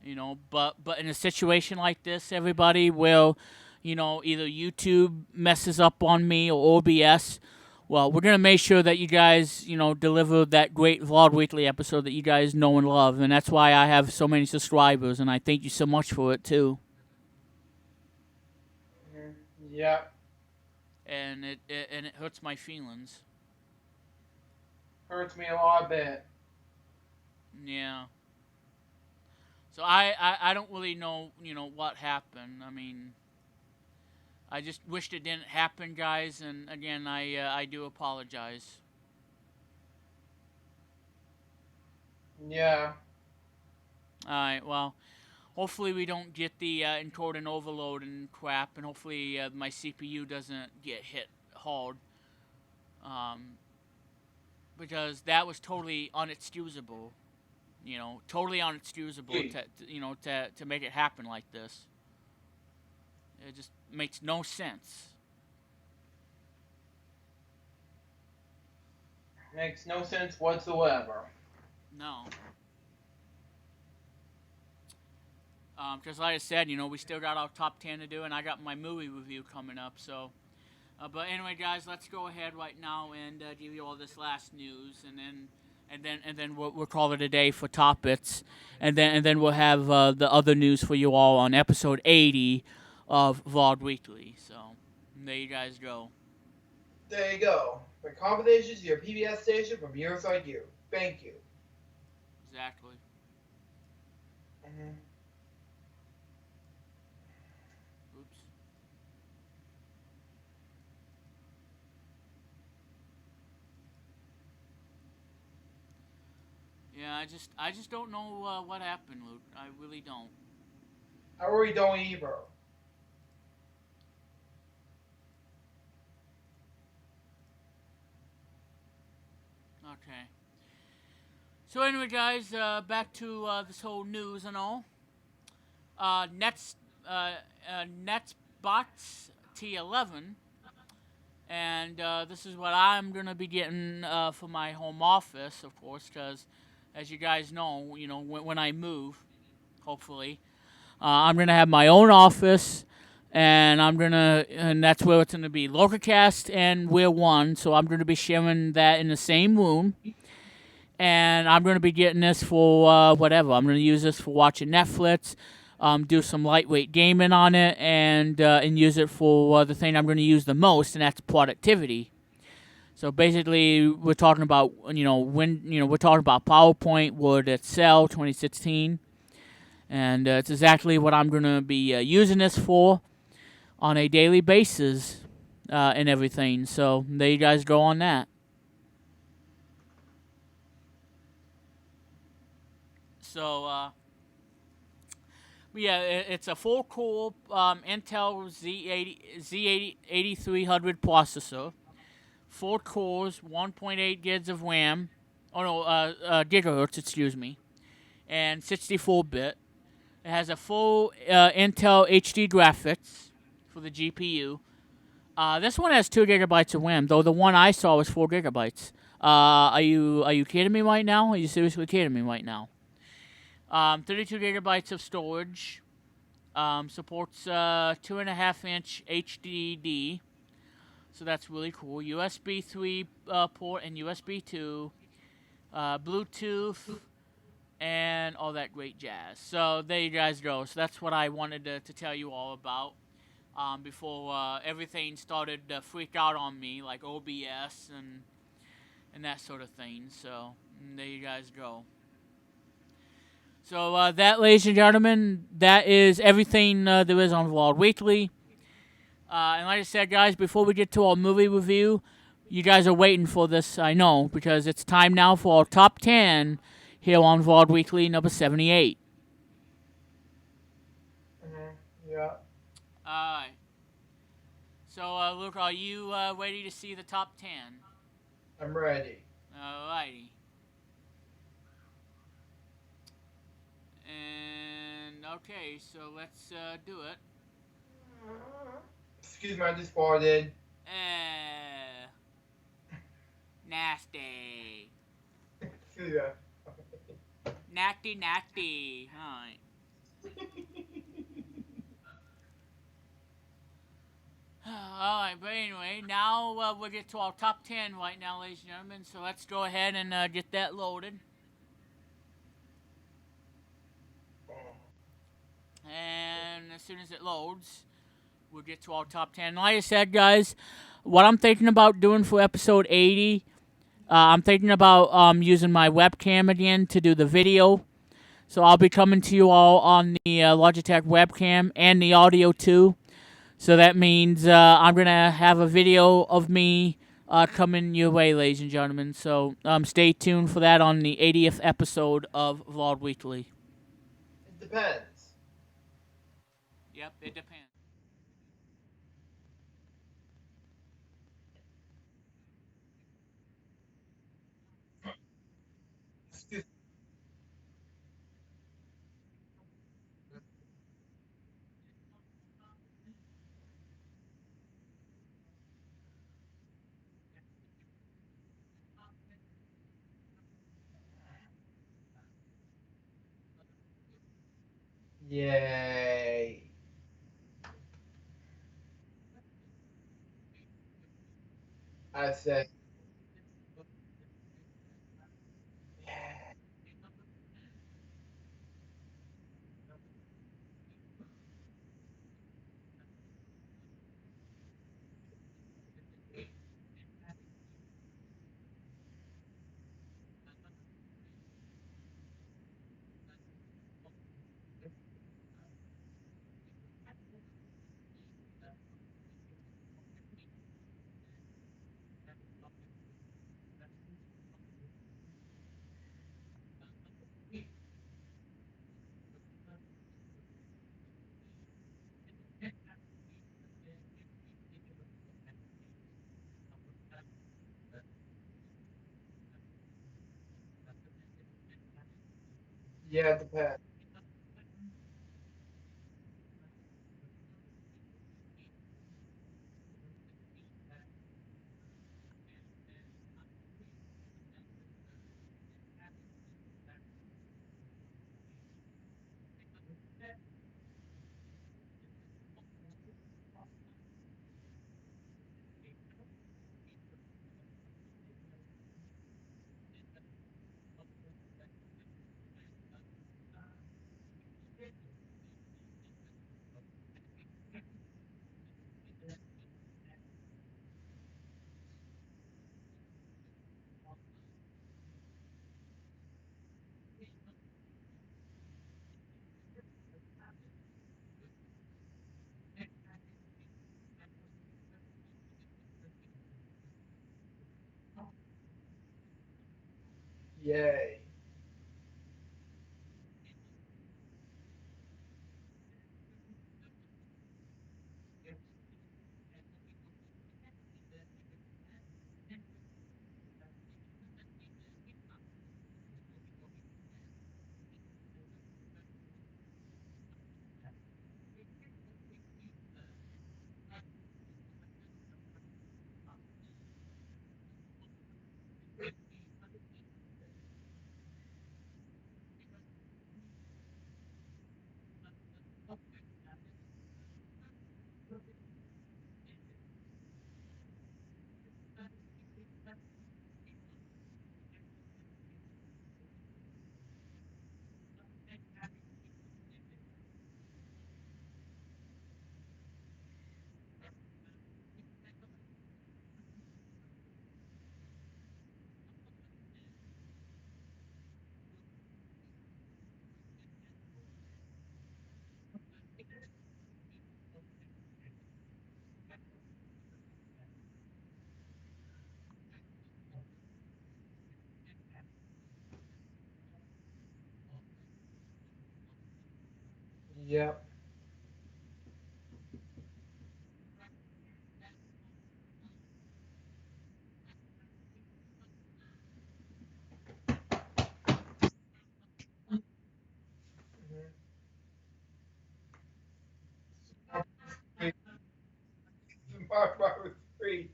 You know, but in a situation like this, everybody will, either YouTube messes up on me or OBS. Well, we're gonna make sure that you guys, deliver that great Vlog Weekly episode that you guys know and love, and that's why I have so many subscribers, and I thank you so much for it too. Yeah. And it hurts my feelings. Hurts me a lot bit. Yeah. So I don't really know, what happened. I mean, I just wished it didn't happen, guys. And again, I do apologize. Yeah. All right. Well, hopefully we don't get the encode and overload and crap, and hopefully my CPU doesn't get hit hard. Um, because that was totally unexcusable. Totally unexcusable to make it happen like this. It just makes no sense. Makes no sense whatsoever. No. Just like I said, we still got our top 10 to do, and I got my movie review coming up. So, but anyway, guys, let's go ahead right now and give you all this last news, and then we'll call it a day for topics, and then we'll have the other news for you all on episode 80 of Vlog Weekly. So, there you guys go. There you go. For accommodations, your PBS station from viewers like you. Thank you. Exactly. Mm-hmm. Oops. Yeah, I just don't know what happened, Luke. I really don't. I really don't either. Okay. So anyway, guys, back to this whole news and all. Netsbox T11, and this is what I'm gonna be getting for my home office, of course, because as you guys know, when I move, hopefully, I'm gonna have my own office, and that's where it's gonna be Localcast and We're One, so I'm gonna be sharing that in the same room. And I'm going to be getting this for whatever. I'm going to use this for watching Netflix, do some lightweight gaming on it, and use it for the thing I'm going to use the most, and that's productivity. So basically, we're talking about we're talking about PowerPoint, Word, Excel, 2016, and it's exactly what I'm going to be using this for on a daily basis and everything. So there you guys go on that. So, yeah, it's a full-core Intel Z80 8300 processor, 4 cores, 1.8 gigs of RAM, gigahertz, excuse me, and 64-bit. It has a full Intel HD graphics for the GPU. This one has 2 gigabytes of RAM, though the one I saw was 4 gigabytes. Are you kidding me right now? Are you seriously kidding me right now? 32 gigabytes of storage. Supports 2.5-inch HDD. So that's really cool. USB 3 port and USB 2, Bluetooth, and all that great jazz. So there you guys go. So that's what I wanted to tell you all about before everything started to freak out on me, like OBS and that sort of thing. So there you guys go. So that, ladies and gentlemen, that is everything there is on Vlog Weekly. And like I said, guys, before we get to our movie review, you guys are waiting for this, I know, because it's time now for our top 10 here on Vlog Weekly number 78. Yeah. Alright. So, Luke, are you ready to see the top 10? I'm ready. Alrighty. And, okay, so let's do it. Excuse me, I just farted. Nasty. Yeah. Nasty, nasty. Alright. Alright, but anyway, now we'll get to our top 10 right now, ladies and gentlemen. So let's go ahead and get that loaded. And as soon as it loads, we'll get to our top 10. Like I said, guys, what I'm thinking about doing for episode 80, I'm thinking about using my webcam again to do the video. So I'll be coming to you all on the Logitech webcam and the audio too. So that means I'm going to have a video of me coming your way, ladies and gentlemen. So stay tuned for that on the 80th episode of Vlog Weekly. It depends. Yep, it depends. Excuse Yay. I said, yeah, it depends. Yay. Yep. Smurfs 3.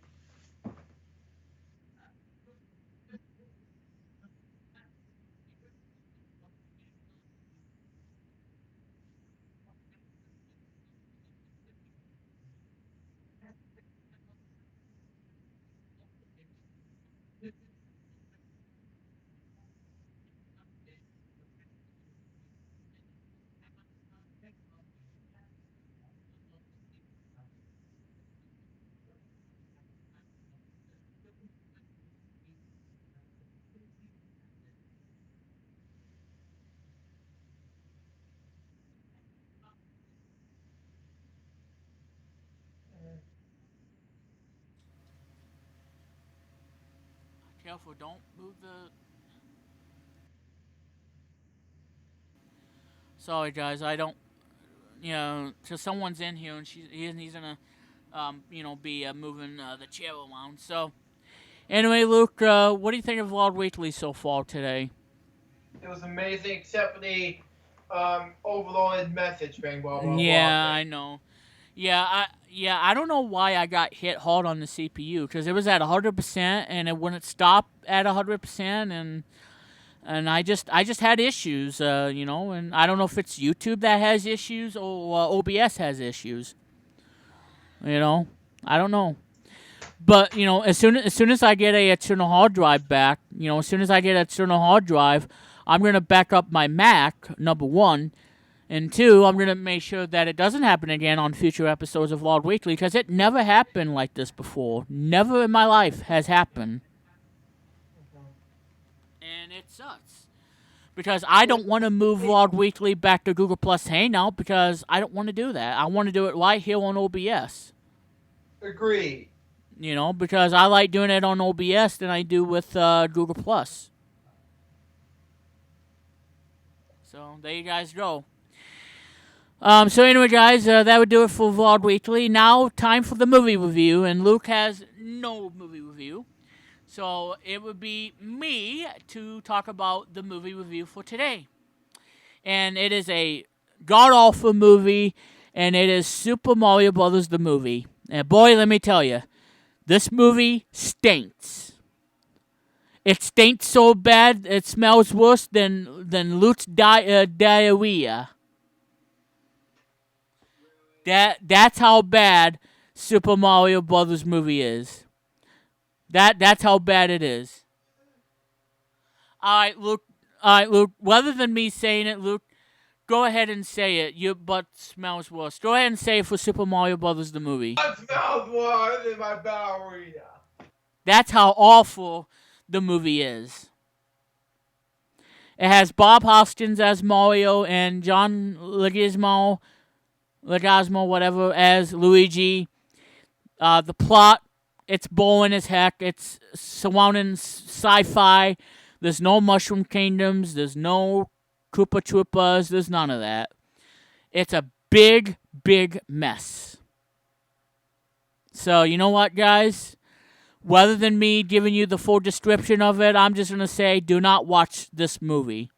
Careful, don't move the. Sorry, guys, I don't. So someone's in here and he's gonna, be moving the chair around. So, anyway, Luke, what do you think of Lord Weekly so far today? It was amazing, except for the overloaded message thing. Blah blah blah. Yeah, I know. I don't know why I got hit hard on the CPU because it was at 100% and it wouldn't stop at 100% and I just had issues, and I don't know if it's YouTube that has issues or OBS has issues. I don't know. But as soon as I get a external hard drive back, as soon as I get an external hard drive, I'm gonna back up my Mac. Number one, and two, I'm gonna make sure that it doesn't happen again on future episodes of Lord Weekly because it never happened like this before. Never in my life has happened, and it sucks because I don't want to move Lord Weekly back to Google Plus Hangout because I don't want to do that. I want to do it right here on OBS. Agreed. Because I like doing it on OBS than I do with Google Plus. So there you guys go. So anyway, guys, that would do it for Vlog Weekly. Now, time for the movie review, and Luke has no movie review. So it would be me to talk about the movie review for today. And it is a god-awful movie, and it is Super Mario Brothers the movie. And boy, let me tell you, this movie stinks. It stinks so bad it smells worse than Luke's diarrhea. That's how bad Super Mario Brothers movie is. That's how bad it is. All right, Luke. Rather than me saying it, Luke, go ahead and say it. Your butt smells worse. Go ahead and say it for Super Mario Brothers the movie. I smelled worse than my ballerina. That's how awful the movie is. It has Bob Hoskins as Mario and John Leguizamo, whatever, as Luigi. The plot, it's boring as heck. It's surrounding sci-fi. There's no Mushroom Kingdoms. There's no Koopa Troopas. There's none of that. It's a big, big mess. So, you know what, guys? Rather than me giving you the full description of it, I'm just going to say do not watch this movie.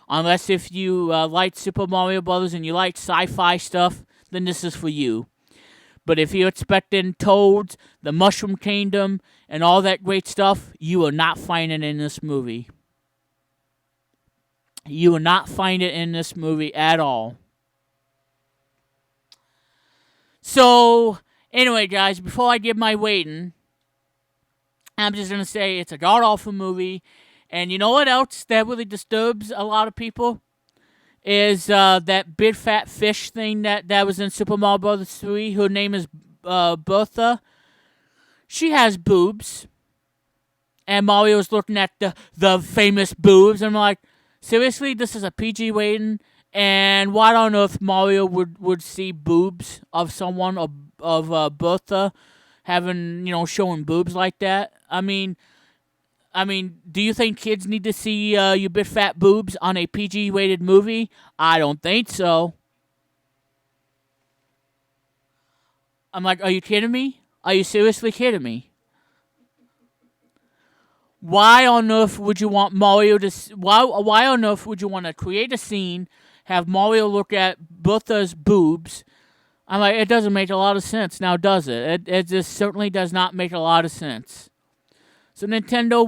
Unless if you like Super Mario Brothers and you like sci-fi stuff, then this is for you. But if you're expecting Toads, the Mushroom Kingdom, and all that great stuff, you will not find it in this movie. You will not find it in this movie at all. So, anyway, guys, before I give my rating, I'm just going to say it's a god-awful movie. And you know what else that really disturbs a lot of people? Is that big fat fish thing that was in Super Mario Bros. 3. Her name is Bertha. She has boobs. And Mario's looking at the famous boobs. And I'm like, seriously? This is a PG rating? And why on earth Mario would see boobs of someone, of Bertha, having, showing boobs like that? I mean, do you think kids need to see your big fat boobs on a PG-rated movie? I don't think so. I'm like, are you kidding me? Are you seriously kidding me? Why on earth would you want Mario to? Why on earth would you want to create a scene, have Mario look at Bertha's boobs? I'm like, it doesn't make a lot of sense now, does it? It just certainly does not make a lot of sense. So Nintendo,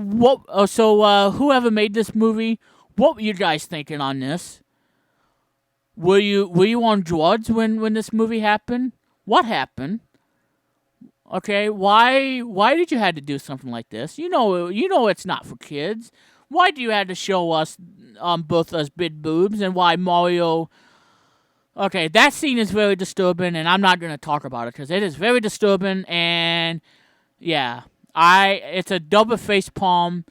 whoever made this movie, what were you guys thinking on this? Were you on drugs when this movie happened? What happened? Okay, why did you have to do something like this? You know it's not for kids. Why do you have to show us both us big boobs, and why Mario? Okay, that scene is very disturbing, and I'm not gonna talk about it because it is very disturbing. And yeah, it's a double face palm.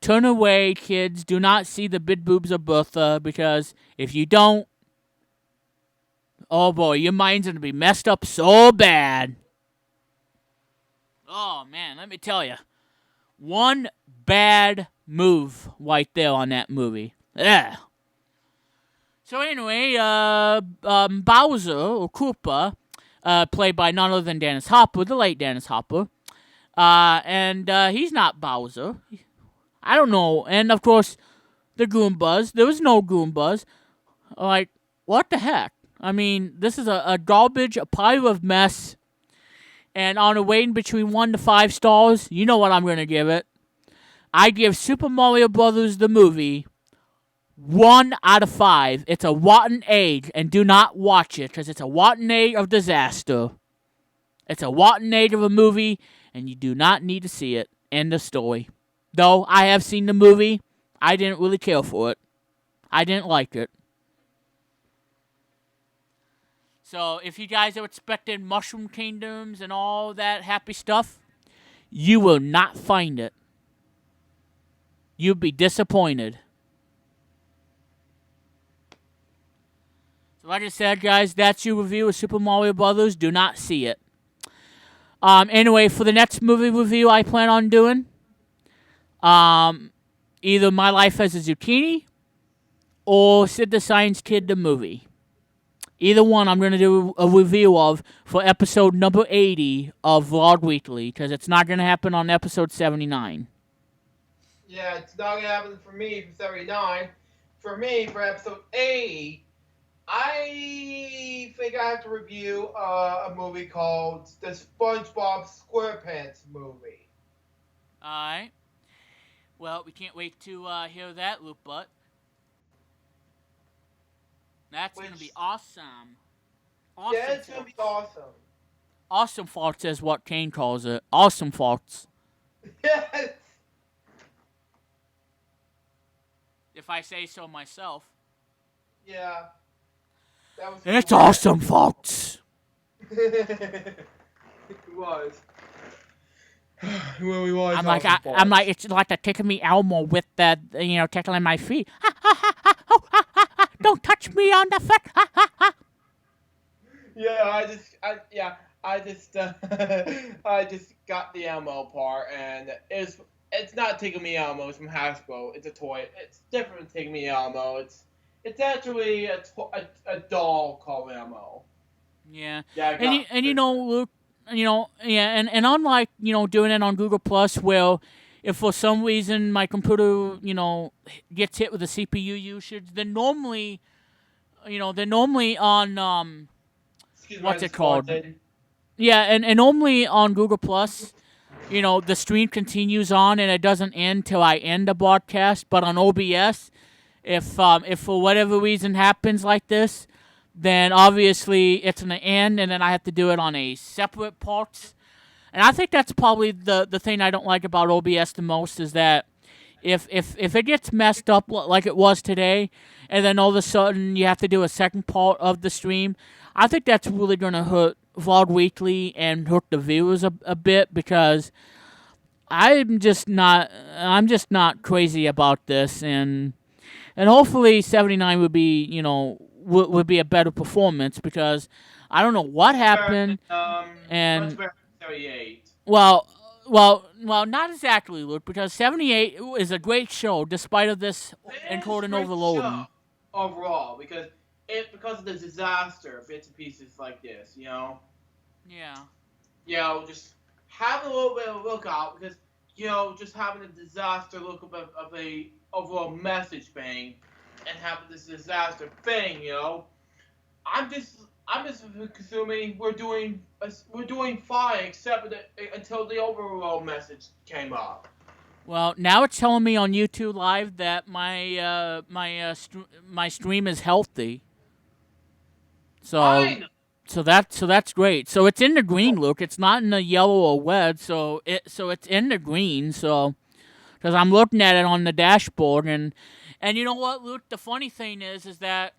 Turn away, kids. Do not see the big boobs of Bertha, because if you don't, oh boy, your mind's gonna be messed up so bad. Oh, man, let me tell you. One bad move right there on that movie. Yeah. So anyway, Bowser, or Koopa, played by none other than Dennis Hopper, the late Dennis Hopper. And he's not Bowser. I don't know. And, of course, the Goombas. There was no Goombas. Like, what the heck? I mean, this is a garbage, a pile of mess. And on a weighting between 1 to 5 stars, you know what I'm going to give it. I give Super Mario Brothers the movie 1 out of 5. It's a rotten egg, and do not watch it, because it's a rotten egg of disaster. It's a rotten egg of a movie, and you do not need to see it. End of story. Though I have seen the movie, I didn't really care for it. I didn't like it. So if you guys are expecting Mushroom Kingdoms and all that happy stuff, you will not find it. You'll be disappointed. So like I said, guys, that's your review of Super Mario Brothers. Do not see it. Anyway, for the next movie review I plan on doing, either My Life as a Zucchini or Sid the Science Kid the movie. Either one I'm going to do a review of for episode number 80 of Vlog Weekly, because it's not going to happen on episode 79. Yeah, it's not going to happen for me for 79. For me, for episode 80, I think I have to review a movie called the SpongeBob SquarePants movie. Alright. Well, we can't wait to hear that, Loop Butt. That's going to be awesome. Yeah, it's going to be awesome. Awesome farts is what Kane calls it. Awesome farts. Yes! If I say so myself. Yeah. It's awesome farts. It was. It really was. I'm like, it's like the Tickle Me Elmo with the, tickling my feet. Don't touch me on the foot. Yeah, I just got the Elmo part, and it's not Tickle Me Elmo. It's from Hasbro. It's a toy. It's different than Tickle Me Elmo. It's actually a doll called Elmo. Yeah. And you know, Luke, and unlike, doing it on Google Plus, where if for some reason my computer, gets hit with a CPU usage, then normally, on, what's it called? Yeah, and normally on Google Plus, the stream continues on and it doesn't end till I end the broadcast. But on OBS, if for whatever reason happens like this, then obviously it's an end, and then I have to do it on a separate part. And I think that's probably the thing I don't like about OBS the most, is that if it gets messed up like it was today, and then all of a sudden you have to do a second part of the stream, I think that's really going to hurt Vlog Weekly and hurt the viewers a bit, because I'm just not crazy about this, and hopefully 79 would be, would be a better performance, because I don't know what happened. And 78. Well, not exactly, Luke, because 78 is a great show, despite of this encoding overloading. Overall, because of the disaster, bits and pieces like this, Yeah. Just having a little bit of a lookout because just having a disaster look of a overall message thing and having this disaster thing, I'm just I'm just consuming. We're doing fine except until the overall message came up. Well, now it's telling me on YouTube Live that my stream is healthy. So Fine. that's great. So it's in the green, Luke. It's not in the yellow or red. So it's in the green. So because I'm looking at it on the dashboard, and you know what, Luke? The funny thing is that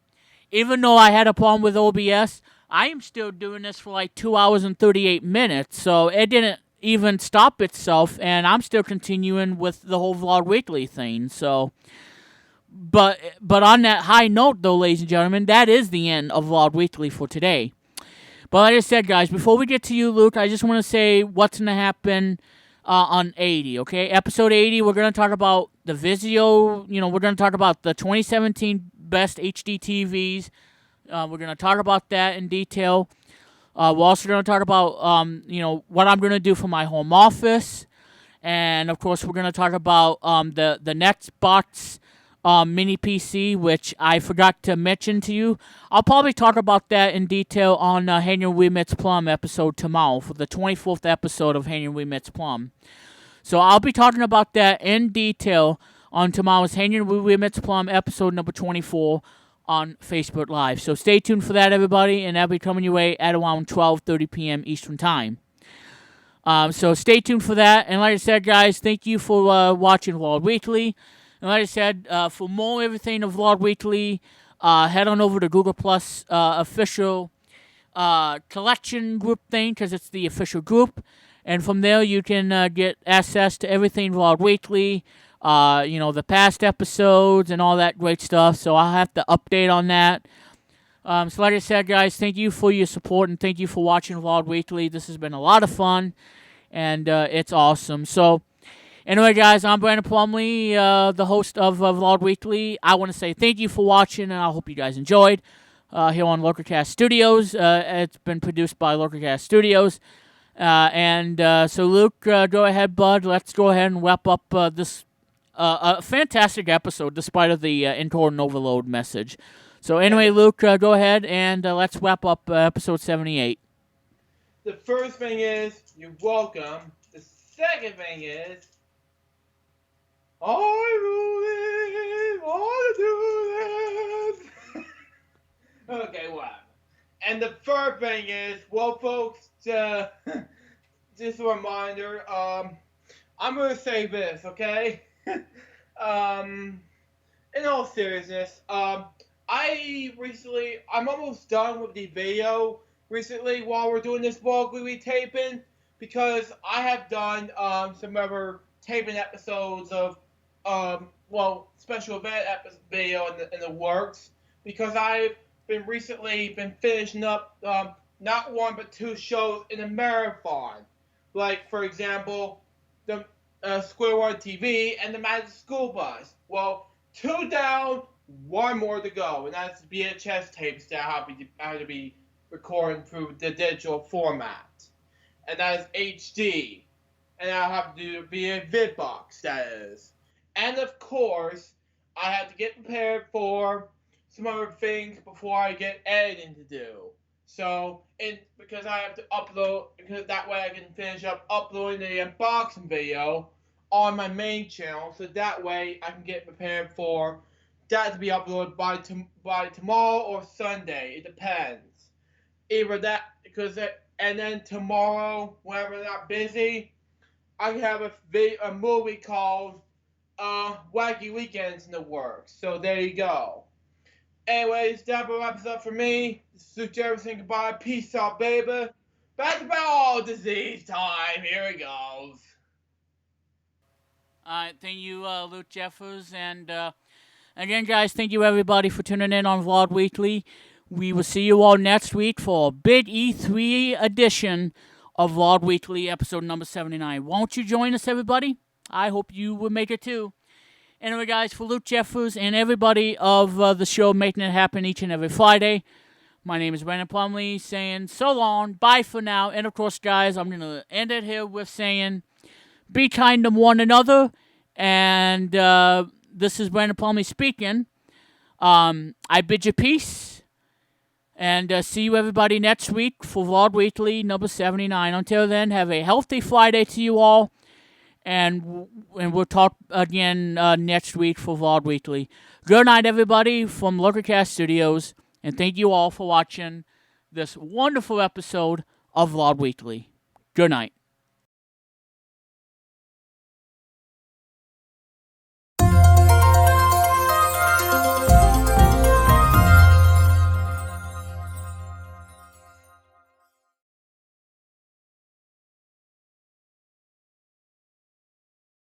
even though I had a problem with OBS, I am still doing this for like 2 hours and 38 minutes. So it didn't even stop itself, and I'm still continuing with the whole Vlog Weekly thing. So, but on that high note, though, ladies and gentlemen, that is the end of Vlog Weekly for today. But like I said, guys, before we get to you, Luke, I just want to say what's going to happen on 80, okay? Episode 80, we're going to talk about the Vizio. We're going to talk about the 2017 best HD TVs. We're going to talk about that in detail. We're also going to talk about, what I'm going to do for my home office. And, of course, we're going to talk about the Nextbox mini PC, which I forgot to mention to you. I'll probably talk about that in detail on Henry We Meets Plum episode tomorrow for the 24th episode of Henry We Meets Plum. So I'll be talking about that in detail on tomorrow's Henry We Meets Plum episode number 24 on Facebook Live. So stay tuned for that, everybody, and that'll be coming your way at around 12:30 p.m. Eastern Time. So stay tuned for that. And like I said, guys, thank you for watching Vlog Weekly. And like I said, for more everything of Vlog Weekly, head on over to Google Plus official collection group thing because it's the official group. And from there, you can get access to everything Vlog Weekly, the past episodes and all that great stuff. So I'll have to update on that. So like I said, guys, thank you for your support and thank you for watching Vlog Weekly. This has been a lot of fun, and it's awesome. So anyway, guys, I'm Brandon Plumley, the host of Vlog Weekly. I want to say thank you for watching, and I hope you guys enjoyed here on Localcast Studios. It's been produced by Localcast Studios. So, Luke, go ahead, bud. Let's go ahead and wrap up this fantastic episode, despite of the encoding overload message. So, anyway, Luke, go ahead and let's wrap up episode 78. The first thing is, you're welcome. The second thing is, I really want to do this. Okay, whatever. And the third thing is, well, folks, just a reminder, I'm going to say this, okay? In all seriousness, I'm almost done with the video recently while we're doing this Vlog Weekly taping, because I have done some other taping episodes of special event video in the works, because I've recently been finishing up not one but two shows in a marathon, like for example the Square One TV and the Magic School Bus. Well, 2 down, 1 more to go, and that's VHS tapes that I have to be recording through the digital format, and that is HD, and I have to do it via VidBox, that is. And of course, I have to get prepared for some other things before I get editing to do. So, because I have to upload, because that way I can finish up uploading the unboxing video on my main channel, so that way I can get prepared for that to be uploaded by tomorrow or Sunday. It depends. Either that, and then tomorrow, whenever I'm not busy, I have a movie called Wacky Weekends in the works. So there you go. Anyways, that wraps up for me. This is Luke Jefferson. Goodbye. Peace out, baby. Back to ball disease time. Here it goes. Thank you, Luke Jeffers. And again, guys, thank you, everybody, for tuning in on Vlog Weekly. We will see you all next week for a big E3 edition of Vlog Weekly, episode number 79. Won't you join us, everybody? I hope you will make it, too. Anyway, guys, for Luke Jeffers and everybody of the show making it happen each and every Friday, My name is Brandon Plumley saying so long, bye for now. And of course, guys, I'm going to end it here with saying be kind to one another. And this is Brandon Plumley speaking. I bid you peace. And see you everybody next week for Vlog Weekly number 79. Until then, have a healthy Friday to you all. And we'll talk again next week for Vlog Weekly. Good night, everybody, from Lurkercast Studios. And thank you all for watching this wonderful episode of Vlog Weekly. Good night.